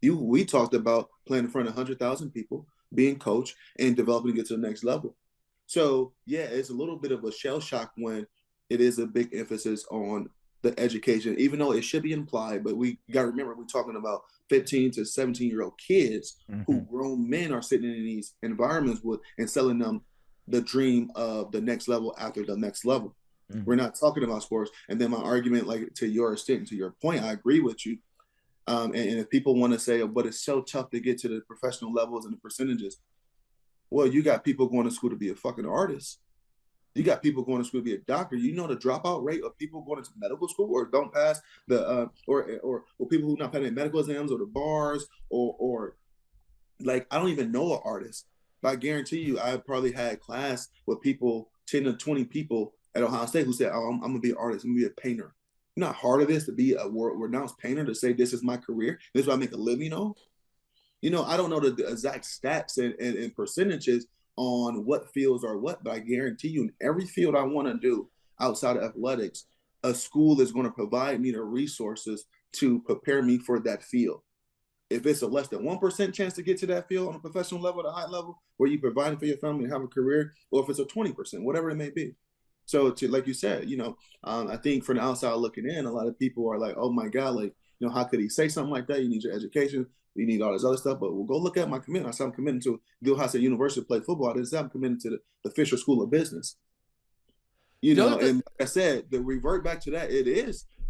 We talked about playing in front of 100,000 people, being coach, and developing to get to the next level. So, yeah, it's a little bit of a shell shock when it is a big emphasis on the education, even though it should be implied. But we got to remember, we're talking about 15 to 17-year-old kids who grown men are sitting in these environments with and selling them the dream of the next level after the next level. We're not talking about sports. And then my argument, like to your extent and to your point, I agree with you. And if people want to say, but it's so tough to get to the professional levels and the percentages, well, you got people going to school to be a fucking artist. You got people going to school to be a doctor. You know the dropout rate of people going into medical school or don't pass the or people who not passing medical exams or the bars or like I don't even know an artist, but I guarantee you I probably had class with people 10 to 20 people at Ohio State who said, "Oh, I'm gonna be an artist. I'm gonna be a painter." You know how hard it is to be a world-renowned painter to say this is my career. This is what I make a living on. You know, I don't know the exact stats and percentages on what fields are what, but I guarantee you in every field I want to do outside of athletics, a school is going to provide me the resources to prepare me for that field. If it's a less than 1% chance to get to that field on a professional level, at a high level, where you provide for your family and have a career, or if it's a 20%, whatever it may be. So to, like you said, you know, I think from the outside looking in, a lot of people are like, oh my God, like, you know, how could he say something like that? You need your education. You need all this other stuff, but we'll go look at my commitment. I said I'm committed to Ohio State University to play football. I didn't say I'm committed to the Fisher School of Business. You know, and like I said, the revert back to that,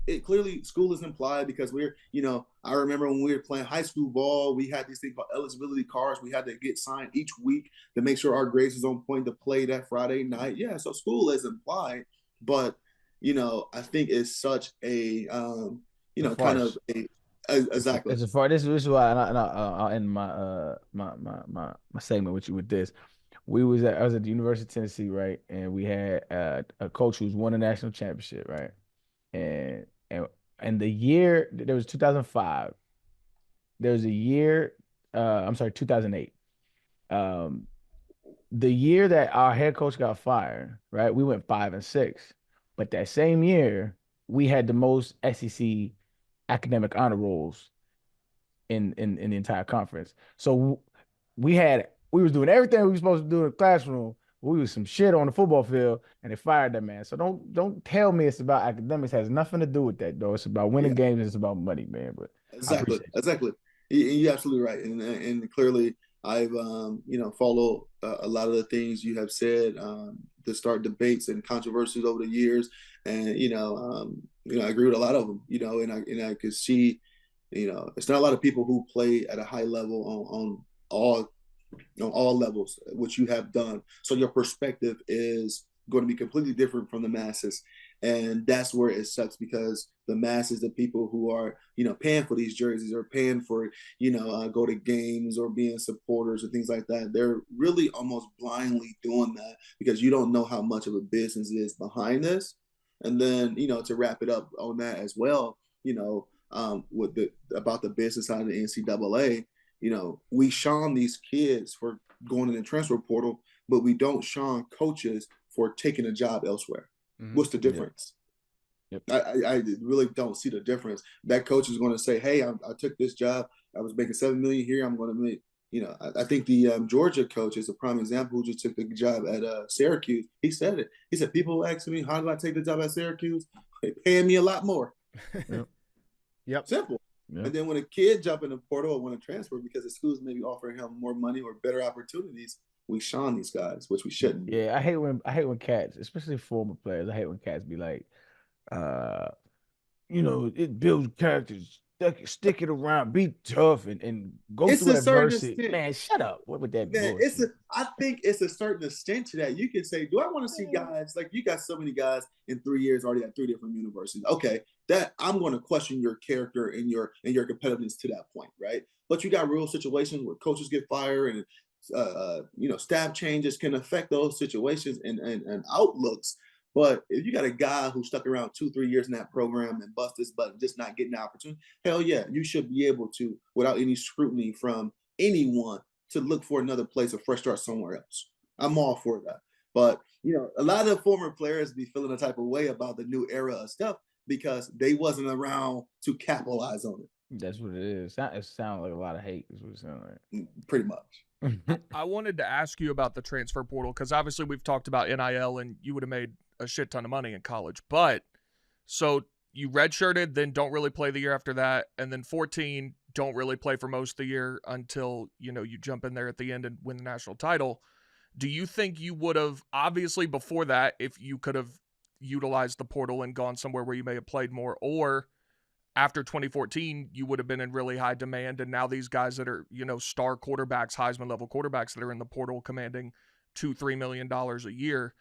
it clearly school is implied because we're, you know, I remember when we were playing high school ball, we had these things called eligibility cards. We had to get signed each week to make sure our grades is on point to play that Friday night. Yeah, so school is implied, but, you know, I think it's such a, you know, kind of a, exactly. As far this is why, and I'll end my my segment with you with this. I was at the University of Tennessee, right, and we had a coach who's won a national championship, right, and the year there was 2005. There was a year, 2008. The year that our head coach got fired, right, we went 5-6, but that same year we had the most SEC academic honor rolls in the entire conference. So we was doing everything we were supposed to do in the classroom. We was some shit on the football field, and they fired that man. So don't tell me it's about academics. It has nothing to do with that, though. It's about winning games. It's about money, man. But exactly. You're absolutely right, and clearly I've you know, followed a lot of the things you have said to start debates and controversies over the years, and you know, I agree with a lot of them. You know, and I could see, you know, it's not a lot of people who play at a high level on all levels, which you have done. So your perspective is going to be completely different from the masses. And that's where it sucks, because the masses, the people who are, you know, paying for these jerseys or paying for, you know, go to games or being supporters or things like that, they're really almost blindly doing that because you don't know how much of a business is behind this. And then, you know, to wrap it up on that as well, you know, about the business side of the NCAA, you know, we shun these kids for going in the transfer portal, but we don't shun coaches for taking a job elsewhere. Mm-hmm. What's the difference? Yep. I really don't see the difference. That coach is going to say, hey, I took this job. I was making $7 million here. I'm going to make, you know, I think the Georgia coach is a prime example who just took the job at Syracuse. He said it. He said, people ask me, how did I take the job at Syracuse? They're paying me a lot more. Yep. Simple. Yep. And then when a kid jump in the portal or want to transfer because the school's maybe offering him more money or better opportunities, we shun these guys, which we shouldn't. Yeah, I hate when cats, especially former players, I hate when cats be like, you know, it builds characters, stick it around, be tough, and go through adversity. Man, shut up. What would that be? I think it's a certain extent to that. You can say, do I want to see guys, like you got so many guys in 3 years already at 3 different universities. Okay, that I'm going to question your character and your competitiveness to that point, right? But you got real situations where coaches get fired and you know, staff changes can affect those situations and outlooks. But if you got a guy who stuck around 2-3 years in that program and bust his butt and just not getting the opportunity, hell yeah, you should be able to, without any scrutiny from anyone, to look for another place, a fresh start somewhere else. I'm all for that. But, you know, a lot of the former players be feeling a type of way about the new era of stuff because they wasn't around to capitalize on it. That's what it is. It sounds like a lot of hate is what it sounds like. Pretty much. I wanted to ask you about the transfer portal because obviously we've talked about NIL and you would have made a shit ton of money in college. But so you redshirted, then don't really play the year after that, and then 14 don't really play for most of the year until you jump in there at the end and win the national title. Do you think you would have, obviously before that, if you could have utilized the portal and gone somewhere where you may have played more, or after 2014 you would have been in really high demand, and now these guys that are star quarterbacks, Heisman level quarterbacks that are in the portal commanding $2-3 million a year,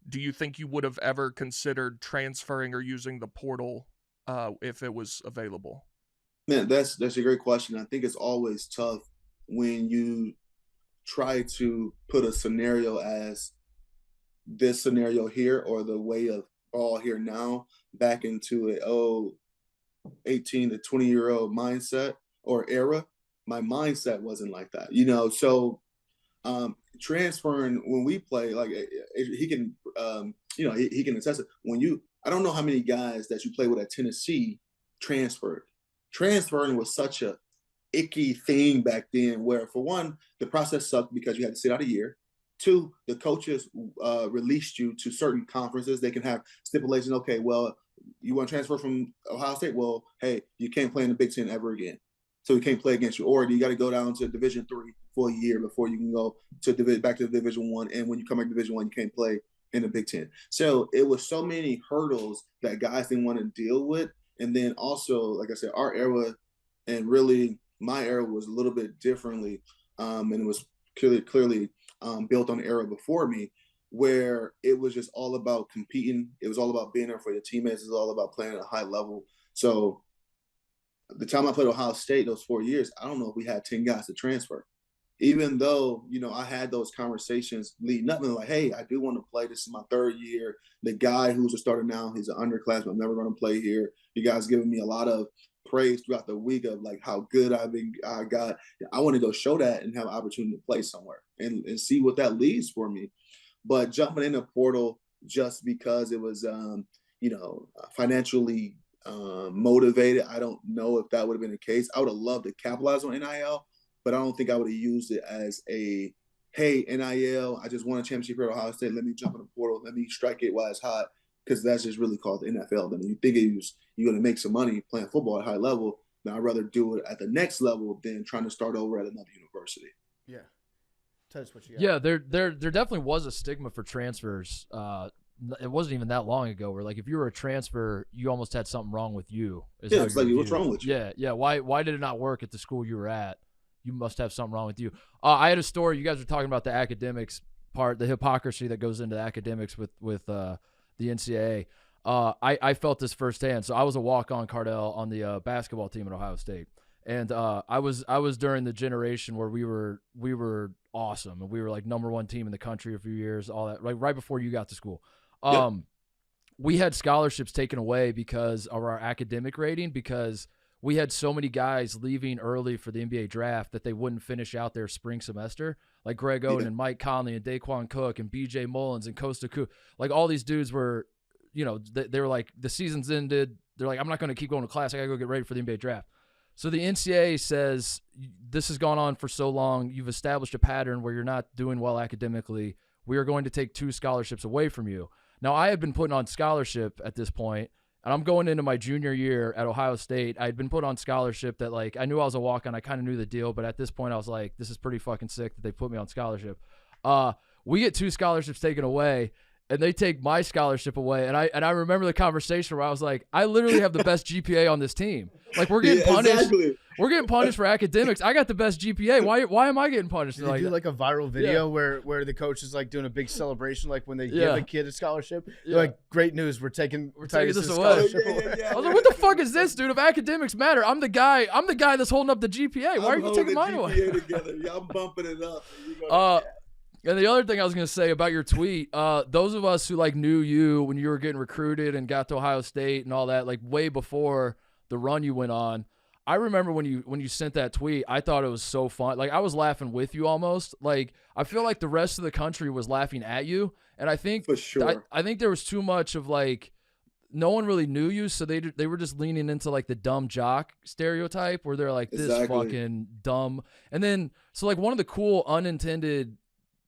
do you think you would have ever considered transferring or using the portal if it was available? Man, that's a great question. I think it's always tough when you try to put a scenario as this scenario here, or the way of ball here now, back into a 18 to 20-year-old mindset or era. My mindset wasn't like that, so transferring when we play, like he can he can attest it. I don't know how many guys that you play with at Tennessee transferring was such a icky thing back then, where for one, the process sucked because you had to sit out a year. Two, the coaches released you to certain conferences. They can have stipulations. Okay, well, you want to transfer from Ohio State? Well, hey, you can't play in the Big Ten ever again. So we can't play against you. Or you got to go down to Division III for a year before you can go back to Division I. And when you come back to Division I, you can't play in the Big Ten. So it was so many hurdles that guys didn't want to deal with. And then also, like I said, our era, and really my era, was a little bit differently. And it was clearly built on the era before me, where it was just all about competing. It was all about being there for your teammates. It was all about playing at a high level. So the time I played Ohio State, those 4 years, I don't know if we had 10 guys to transfer. Even though, I had those conversations leading up and like, hey, I do want to play. This is my third year. The guy who's a starter now, he's an underclassman. I'm never going to play here. You guys giving me a lot of praise throughout the week of like how good I got. I want to go show that and have an opportunity to play somewhere and see what that leads for me. But jumping in the portal just because it was, financially motivated, I don't know if that would have been the case. I would have loved to capitalize on NIL, but I don't think I would have used it as a, hey, NIL, I just won a championship here at Ohio State. Let me jump in the portal. Let me strike it while it's hot, because that's just really called the NFL. I mean, you think you're going to make some money playing football at a high level, then I'd rather do it at the next level than trying to start over at another university. Yeah. Tell us what you got. Yeah, there definitely was a stigma for transfers. It wasn't even that long ago where, like, if you were a transfer, you almost had something wrong with you. Yeah, it's like, what's wrong with you? Yeah. Why did it not work at the school you were at? You must have something wrong with you. I had a story. You guys were talking about the academics part, the hypocrisy that goes into academics with the NCAA. I felt this firsthand. So I was a walk-on Cardale on the basketball team at Ohio State, and I was during the generation where we were awesome, and we were like #1 team in the country a few years. All that, like right before you got to school. Yep. We had scholarships taken away because of our academic rating, because we had so many guys leaving early for the NBA draft that they wouldn't finish out their spring semester. Like Greg Oden and Mike Conley and Daquan Cook and BJ Mullins and Costa Cook. Like all these dudes were, they were like, the season's ended. They're like, I'm not going to keep going to class. I got to go get ready for the NBA draft. So the NCAA says, this has gone on for so long. You've established a pattern where you're not doing well academically. We are going to take 2 scholarships away from you. Now, I had been put on scholarship at this point, and I'm going into my junior year at Ohio State. I had been put on scholarship that, like, I knew I was a walk-on. I kind of knew the deal, but at this point I was like, this is pretty fucking sick that they put me on scholarship. We get 2 scholarships taken away, and they take my scholarship away. And I remember the conversation where I was like, I literally have the best GPA on this team. Like, we're getting punished. Exactly. We're getting punished for academics. I got the best GPA. Why am I getting punished? Did they do like a viral video where the coach is like doing a big celebration, like when they give a kid a scholarship? They're like, great news, we're taking this away. I was like, what the fuck is this, dude? If academics matter, I'm the guy that's holding up the GPA. Why are you taking mine away? Together. Yeah, I'm bumping it up. And the other thing I was going to say about your tweet, those of us who like knew you when you were getting recruited and got to Ohio State and all that, like way before the run you went on, I remember when you sent that tweet, I thought it was so fun. Like, I was laughing with you almost. Like, I feel like the rest of the country was laughing at you. And I think for sure, I think there was too much of like, no one really knew you, so they were just leaning into like the dumb jock stereotype where they're like, this fucking dumb. And then, so like one of the cool unintended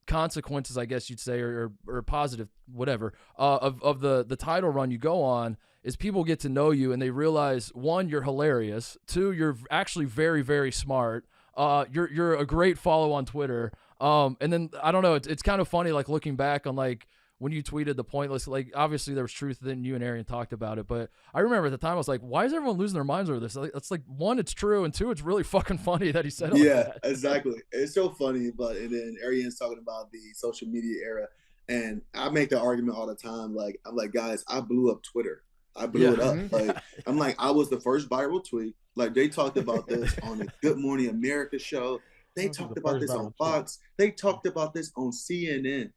consequences, I guess you'd say, or positive, whatever, of the title run you go on is people get to know you and they realize, one, you're hilarious. Two, you're actually very, very smart. You're a great follow on Twitter. And then I don't know, it's kind of funny, like looking back on like when you tweeted the pointless, like obviously there was truth, then you and Arian talked about it, but I remember at the time I was like, why is everyone losing their minds over this? Like, it's like, one, it's true, and two, it's really fucking funny that he said it like that. Exactly. It's so funny, and then Arian's talking about the social media era, and I make the argument all the time. Like, I'm like, guys, I blew up Twitter. I blew it up. Like, I'm like, I was the first viral tweet. Like, they talked about this on the Good Morning America show. They talked about this on Fox. They talked about this on CNN.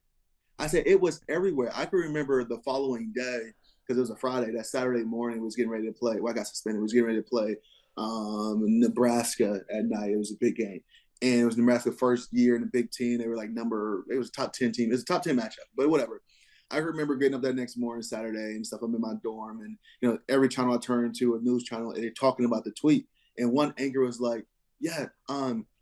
I said it was everywhere. I can remember the following day, because it was a Friday, that Saturday morning was getting ready to play. Well, I got suspended. Was getting ready to play Nebraska at night. It was a big game. And it was Nebraska's first year in the Big Ten. They were like it was a top 10 team. It was a top 10 matchup, but whatever. I remember getting up that next morning, Saturday, and stuff. I'm in my dorm, and every channel I turn to, a news channel, and they're talking about the tweet. And one anchor was like, "Yeah,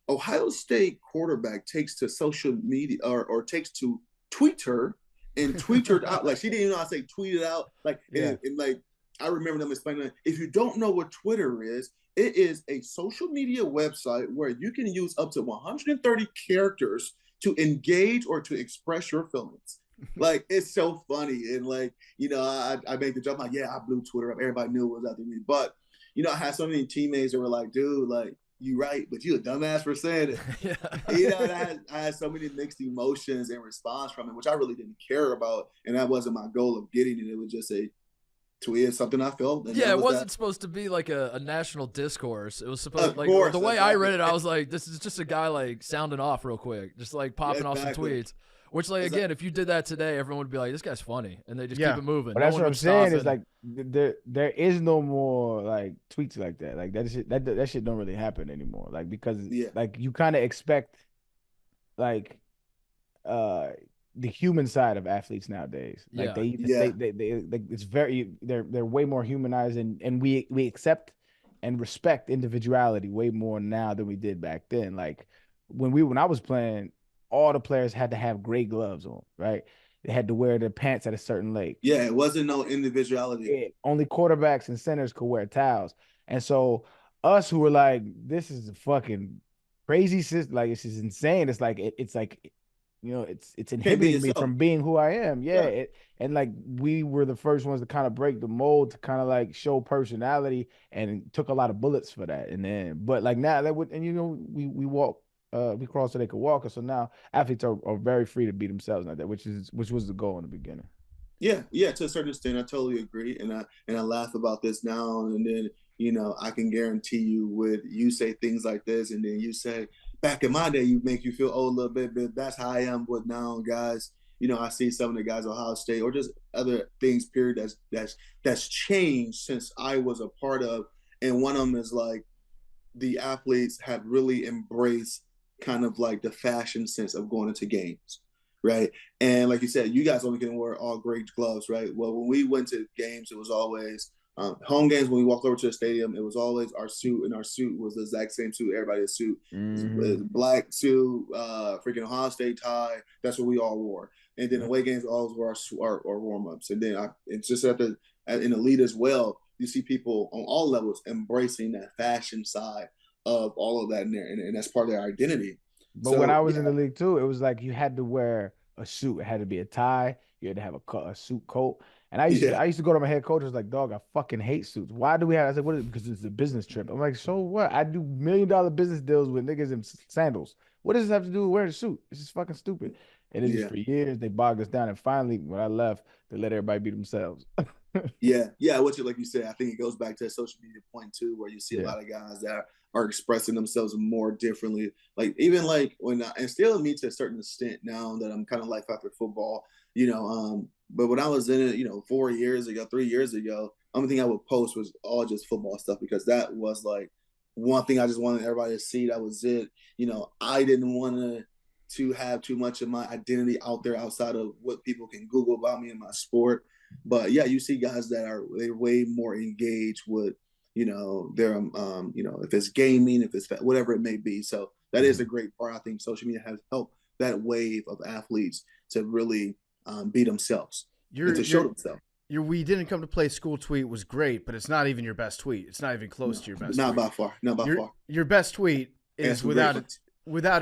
Ohio State quarterback takes to social media or takes to Twitter and tweeted out." Like, she didn't even know how to say tweeted out. Like, and like, I remember them explaining, if you don't know what Twitter is, it is a social media website where you can use up to 130 characters to engage or to express your feelings. Like, it's so funny. And like, I made the joke, like, yeah, I blew Twitter up. Everybody knew it was after me. But, I had so many teammates that were like, dude, like, you right, but you a dumbass for saying it. I had so many mixed emotions in response from it, which I really didn't care about. And that wasn't my goal of getting it. It was just a tweet, something I felt. It wasn't supposed to be like a national discourse. It was supposed the way I read it, I was like, this is just a guy like sounding off real quick, just like popping off some tweets. Which, like, again, if you did that today, everyone would be like, this guy's funny. And they just keep it moving. But that's what I'm saying is, like, there is no more, like, tweets like that. Like, that shit don't really happen anymore. Like, because, like, you kind of expect, like, the human side of athletes nowadays. Like, they it's they're way more humanized, and we accept and respect individuality way more now than we did back then. Like, when I was playing, all the players had to have gray gloves on, right? They had to wear their pants at a certain length. Yeah, it wasn't no individuality. Yeah, only quarterbacks and centers could wear towels. And so us who were like, this is a fucking crazy system, like, it's just insane. It's like it's like, it's inhibiting me from being who I am. Yeah. And like, we were the first ones to kind of break the mold, to kind of like show personality, and it took a lot of bullets for that. And then, but like now that would, and we walk. We crossed so they could walk us. So now athletes are very free to be themselves like that, which was the goal in the beginning. Yeah, to a certain extent, I totally agree, and I laugh about this now, and then I can guarantee you, with you say things like this, and then you say back in my day, you make you feel old a little bit, but that's how I am with now, guys. I see some of the guys at Ohio State, or just other things, period, that's changed since I was a part of, and one of them is like the athletes have really embraced kind of like the fashion sense of going into games, right? And like you said, you guys only can wear all gray gloves, right? Well, when we went to games, it was always home games. When we walked over to the stadium, it was always our suit, and our suit was the exact same suit. Everybody's suit, black suit, freaking Ohio State tie. That's what we all wore. And then away games, always wore our warm ups. And then it's just in elite as well. You see people on all levels embracing that fashion side of all of that in there, and that's part of their identity. But when I was in the league too, it was like you had to wear a suit. It had to be a tie. You had to have a suit coat. And I used to go to my head coach. I was like, dog, I fucking hate suits. Why do we have? I said, what is it? Because it's a business trip. I'm like, so what? I do $1 million business deals with niggas in sandals. What does this have to do with wearing a suit? It's just fucking stupid. And it's just for years they bogged us down. And finally, when I left, they let everybody be themselves. Which, like you said, I think it goes back to a social media point too, where you see a lot of guys that are expressing themselves more differently. Like, even like and still me to a certain extent now that I'm kind of life after football, but when I was in it, 3 years ago, only thing I would post was all just football stuff, because that was like one thing I just wanted everybody to see. That was it. I didn't want to have too much of my identity out there outside of what people can Google about me and my sport. But yeah, you see guys that they're way more engaged with, their if it's gaming, if it's whatever it may be. So that is a great part. I think social media has helped that wave of athletes to really be themselves and to show themselves. Your "we didn't come to play school" tweet was great, but it's not even your best tweet. It's not even close to your best. Not tweet. by far. Not by far. Your best tweet is without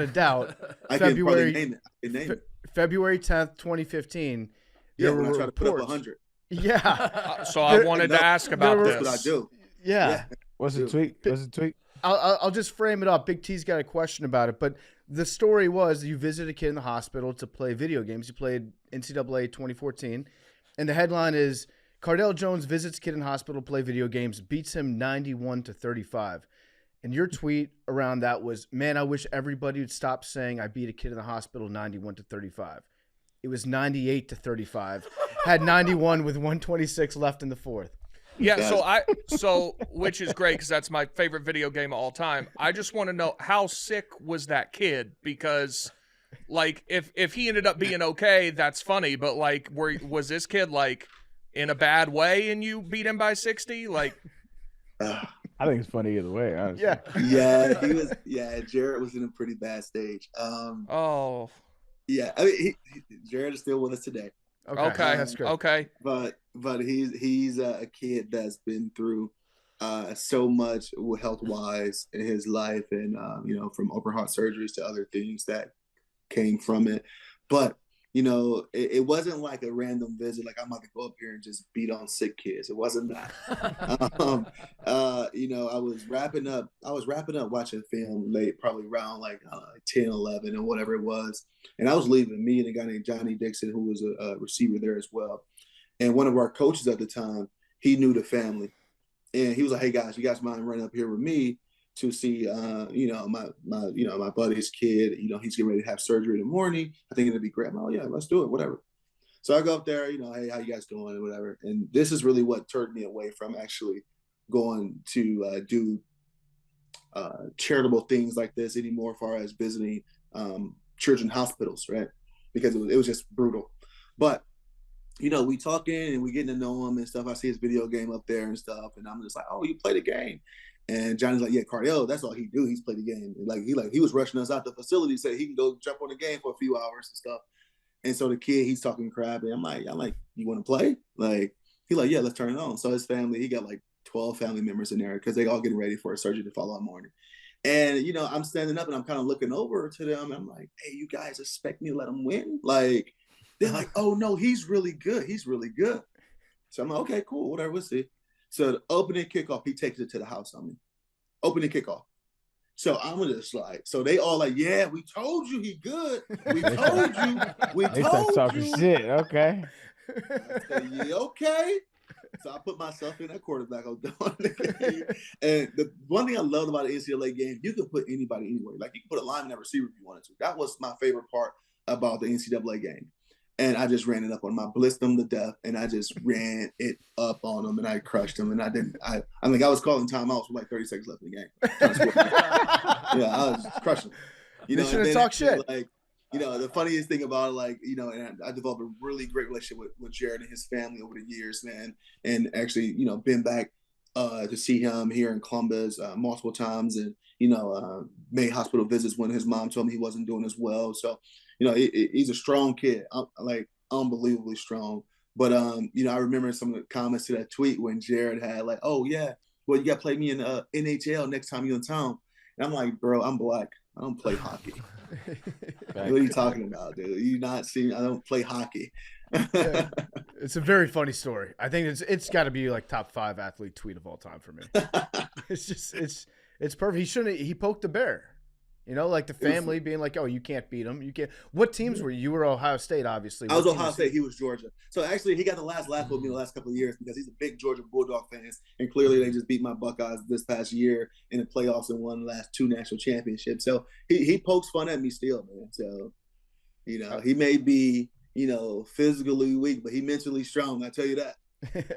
a doubt. I can probably name it. February 10th, 2015. Yeah, when I try to put up 100. Yeah. So I wanted to ask about this. That's what I do. Yeah. What's the tweet? What's the tweet? I'll just frame it up. Big T's got a question about it, but the story was you visited a kid in the hospital to play video games. You played NCAA 2014, and the headline is Cardale Jones visits kid in hospital to play video games, beats him 91-35. And your tweet around that was, man, I wish everybody would stop saying I beat a kid in the hospital 91-35. It was 98-35. Had 91 with 126 left in the fourth. Yeah, so which is great because that's my favorite video game of all time. I just want to know, how sick was that kid? Because, like, if he ended up being okay, that's funny. But like, was this kid like in a bad way and you beat him by 60? Like, I think it's funny either way. Honestly. Yeah, he was. Yeah, Jared was in a pretty bad stage. Yeah, I mean, Jared is still with us today. Okay, that's good. Okay, but he's a kid that's been through so much health wise in his life, and from open heart surgeries to other things that came from it. But it wasn't like a random visit. Like, I'm about to go up here and just beat on sick kids. It wasn't that. I was wrapping up watching film late, probably around like 10, 11 or whatever it was. And I was leaving, me and a guy named Johnny Dixon, who was a receiver there as well. And one of our coaches at the time, he knew the family. And he was like, hey guys, you guys mind running up here with me to see, my buddy's kid, he's getting ready to have surgery in the morning. I think it'd be great. I'm like, oh yeah, let's do it, whatever. So I go up there, hey, how you guys doing or whatever. And this is really what turned me away from actually going to do charitable things like this anymore, as far as visiting children's hospitals, right? Because it was just brutal. But we talking and we getting to know him and stuff. I see his video game up there and stuff, and I'm just like, oh, you play the game. And Johnny's like, yeah, Cardale, that's all he do. He's play the game. He was rushing us out the facility, said he can go jump on the game for a few hours and stuff. And so the kid, he's talking crap, and I'm like, you want to play? Like, he's like, yeah, let's turn it on. So his family, he got like 12 family members in there because they all getting ready for a surgery the following morning. And I'm standing up and I'm kind of looking over to them. And I'm like, hey, you guys expect me to let him win? Like, they're like, oh no, he's really good. He's really good. So I'm like, okay, cool, whatever, we'll see. So the opening kickoff, he takes it to the house on me. Opening kickoff. So I'm just like, so they all like, yeah, we told you he good. We told you. We They told start talking you. shit. Okay. I said, yeah, okay. So I put myself in that quarterback. And the one thing I loved about the NCAA game, you can put anybody anywhere. Like, you can put a lineman at receiver if you wanted to. That was my favorite part about the NCAA game. And I just ran it up on him. I blitzed them to death, and I just ran it up on them, and I crushed them. And I was calling timeouts with like 30 seconds left in the game. Yeah, I was crushing them. They shouldn't talk shit. Like, the funniest thing about it, like, and I developed a really great relationship with Jared and his family over the years, man. And actually, been back to see him here in Columbus multiple times, and, made hospital visits when his mom told me he wasn't doing as well. So, he's a strong kid, like unbelievably strong. But, I remember some of the comments to that tweet when Jared had like, oh yeah, well, you got to play me in NHL next time you're in town. And I'm like, bro, I'm black. I don't play hockey. What are you talking about, dude? You not seeing? I don't play hockey. Yeah. It's a very funny story. I think it's got to be like top 5 athlete tweet of all time for me. It's perfect. He poked the bear. Like the family being like, oh, you can't beat him. You can't. What teams were you? You were Ohio State, obviously. I was Ohio State. He was Georgia. So actually, he got the last laugh with me the last couple of years because he's a big Georgia Bulldog fan. And clearly, they just beat my Buckeyes this past year in the playoffs and won the last 2 national championships. So he pokes fun at me still, man. So, he may be, physically weak, but he mentally strong. I tell you that.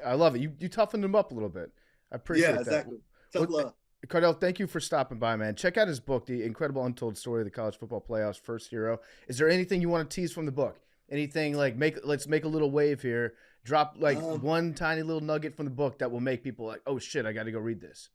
I love it. You toughened him up a little bit. I appreciate that. Yeah, exactly. Tough love. Cardale, thank you for stopping by, man. Check out his book, The Incredible Untold Story of the College Football Playoffs First Hero. Is there anything you want to tease from the book? Anything like let's make a little wave here. Drop like one tiny little nugget from the book that will make people like, oh shit, I got to go read this.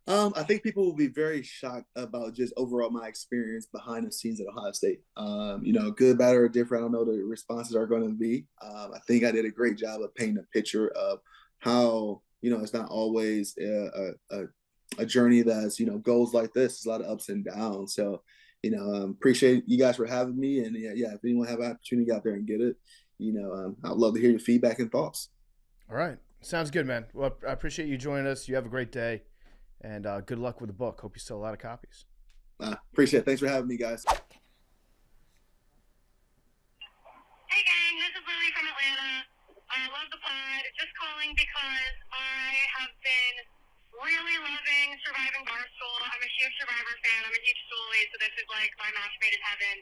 I think people will be very shocked about just overall my experience behind the scenes at Ohio State. Good, bad, or different. I don't know the responses are going to be. I think I did a great job of painting a picture of how it's not always a journey that's goes like this. It's a lot of ups and downs. So appreciate you guys for having me. And yeah, if anyone have an opportunity out there and get it, I'd love to hear your feedback and thoughts. All right, sounds good, man. Well, I appreciate you joining us. You have a great day. And good luck with the book. Hope you sell a lot of copies. Appreciate it. Thanks for having me, guys. Hey, gang. This is Lily from Atlanta. I love the pod. Just calling because I have been really loving Surviving Barstool. I'm a huge Survivor fan. I'm a huge Stoolie, so this is like my match made in heaven.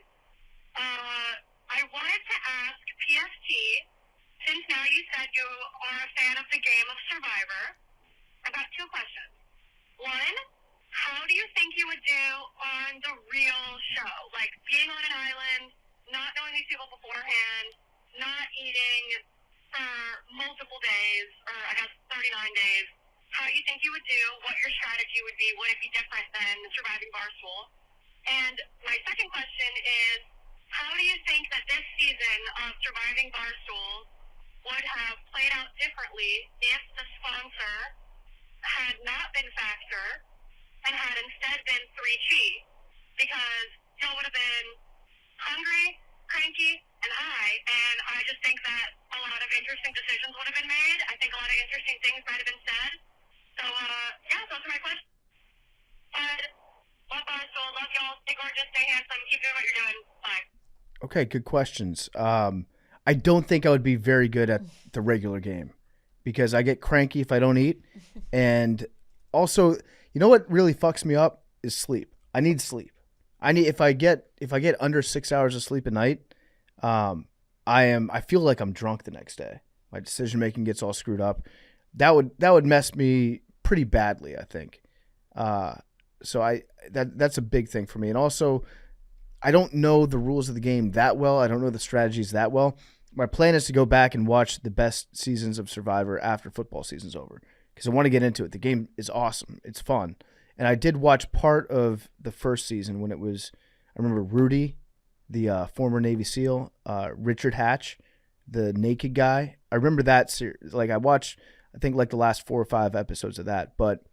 I wanted to ask PFT, since now you said you are a fan of the game of Survivor, I've got two questions. One, how do you think you would do on the real show? Like being on an island, not knowing these people beforehand, not eating for multiple days, or I guess 39 days. How do you think you would do? What your strategy would be? Would it be different than Surviving Barstool? And my second question is, how do you think that this season of Surviving Barstool would have played out differently if the sponsor had not been Factor and had instead been 3G, because y'all would have been hungry, cranky, and I just think that a lot of interesting decisions would have been made. I think a lot of interesting things might have been said. So, those are my questions. But love Barstool, love y'all, stay gorgeous, stay handsome, keep doing what you're doing. Bye. Okay, good questions. I don't think I would be very good at the regular game, because I get cranky if I don't eat. And also, you know what really fucks me up is sleep. I need sleep. If I get under 6 hours of sleep a night, I feel like I'm drunk the next day. My decision making gets all screwed up. That would mess me pretty badly, I think. So that's a big thing for me. And also, I don't know the rules of the game that well. I don't know the strategies that well. My plan is to go back and watch the best seasons of Survivor after football season's over, because I want to get into it. The game is awesome. It's fun. And I did watch part of the first season when it was, I remember Rudy, the former Navy SEAL, Richard Hatch, the naked guy. I remember that series. Like I watched, I think like the last 4 or 5 episodes of that, but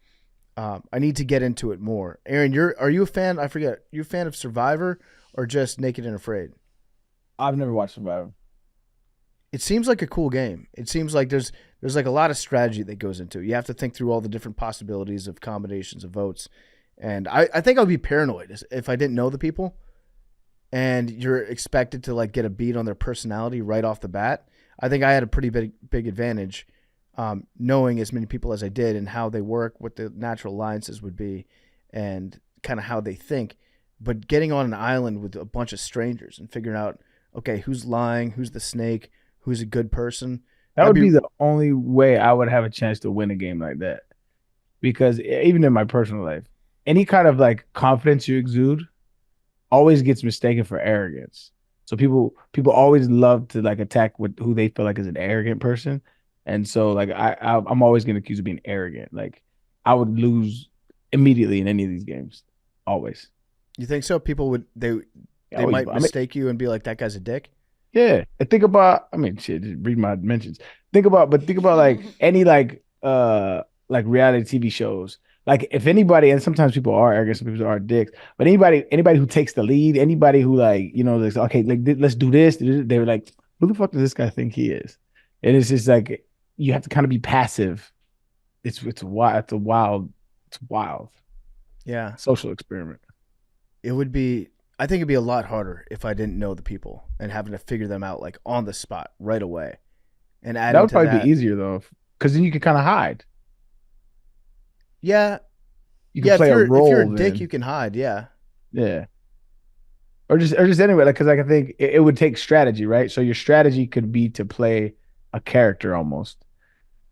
I need to get into it more. Aaron, are you a fan? I forget. You a fan of Survivor or just Naked and Afraid? I've never watched Survivor. It seems like a cool game. It seems like there's like a lot of strategy that goes into it. You have to think through all the different possibilities of combinations of votes. And I think I would be paranoid if I didn't know the people and you're expected to like get a beat on their personality right off the bat. I think I had a pretty big advantage knowing as many people as I did and how they work, what the natural alliances would be, and kind of how they think. But getting on an island with a bunch of strangers and figuring out, okay, who's lying, who's the snake, who's a good person. That would be the only way I would have a chance to win a game like that. Because even in my personal life, any kind of like confidence you exude always gets mistaken for arrogance. So people always love to like attack with who they feel like is an arrogant person. And so like I'm always getting accused of being arrogant. Like I would lose immediately in any of these games. Always. You think so? People would they might mistake you and be like, that guy's a dick? Yeah. And think about, I mean, shit, just read my mentions. Think about like any like reality TV shows. Like if anybody, and sometimes people are arrogant, some people are dicks, but anybody who takes the lead, anybody who like, you know, like, okay, like let's do this. They're like, who the fuck does this guy think he is? And it's just like, you have to kind of be passive. It's wild. Yeah. Social experiment. It would be, I think it'd be a lot harder if I didn't know the people and having to figure them out like on the spot right away. And that would probably be easier though, because then you could kind of hide. Yeah. You can play a role. If you're a dick, you can hide. Yeah. Yeah. Or just anyway, like, because like I think it would take strategy, right? So your strategy could be to play a character almost,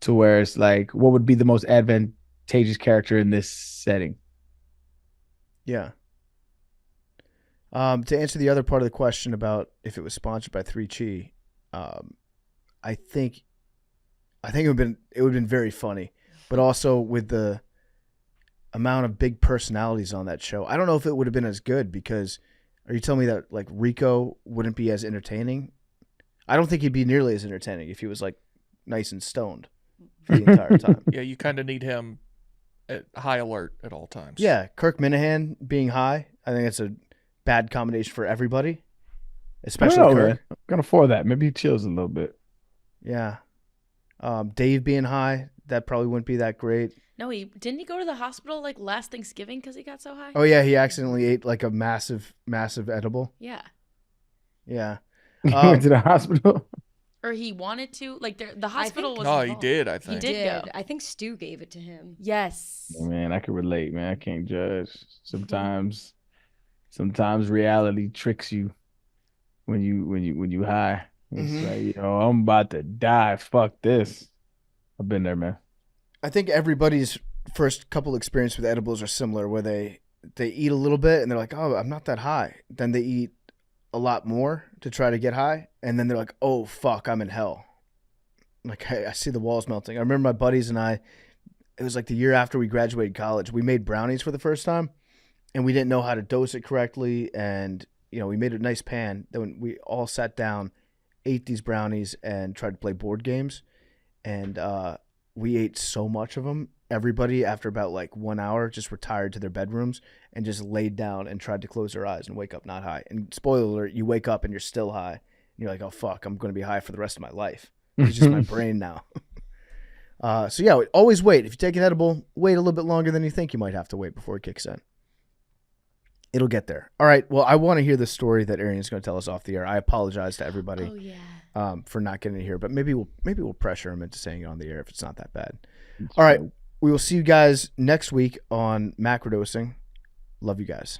to where it's like, what would be the most advantageous character in this setting? Yeah. To answer the other part of the question about if it was sponsored by 3Chi, I think it would have been very funny, but also with amount of big personalities on that show. I don't know if it would have been as good because are you telling me that like Rico wouldn't be as entertaining? I don't think he'd be nearly as entertaining if he was like nice and stoned for the entire time. Yeah, you kind of need him at high alert at all times. Yeah, Kirk Minahan being high, I think it's a bad combination for everybody, especially Kirk. Man. I'm gonna afford that. Maybe he chills a little bit. Yeah. Dave being high, that probably wouldn't be that great. No, didn't he go to the hospital like last Thanksgiving because he got so high? Oh yeah, he accidentally ate like a massive edible. Yeah. Yeah. He went to the hospital. Or he wanted to. Like the hospital was. No, involved. he did. I think he did. Go. I think Stu gave it to him. Yes. Man, I can relate. Man, I can't judge. Sometimes reality tricks you when you high. It's like, I'm about to die. Fuck this. I've been there, man. I think everybody's first couple experience with edibles are similar, where they eat a little bit and they're like, oh, I'm not that high. Then they eat a lot more to try to get high, and then they're like, oh fuck, I'm in hell. Like, hey, I see the walls melting. I remember my buddies and I, it was like the year after we graduated college, we made brownies for the first time, and we didn't know how to dose it correctly, and we made a nice pan. Then we all sat down, ate these brownies, and tried to play board games, and we ate so much of them. Everybody, after about like 1 hour, just retired to their bedrooms and just laid down and tried to close their eyes and wake up not high. And spoiler alert, you wake up and you're still high. And you're like, oh, fuck, I'm going to be high for the rest of my life. It's just my brain now. So, yeah, always wait. If you take an edible, wait a little bit longer than you think you might have to wait before it kicks in. It'll get there. All right, well, I want to hear the story that Arian's going to tell us off the air. I apologize to everybody for not getting it here, but maybe we'll pressure him into saying it on the air if it's not that bad. All right. We will see you guys next week on Macrodosing. Love you guys.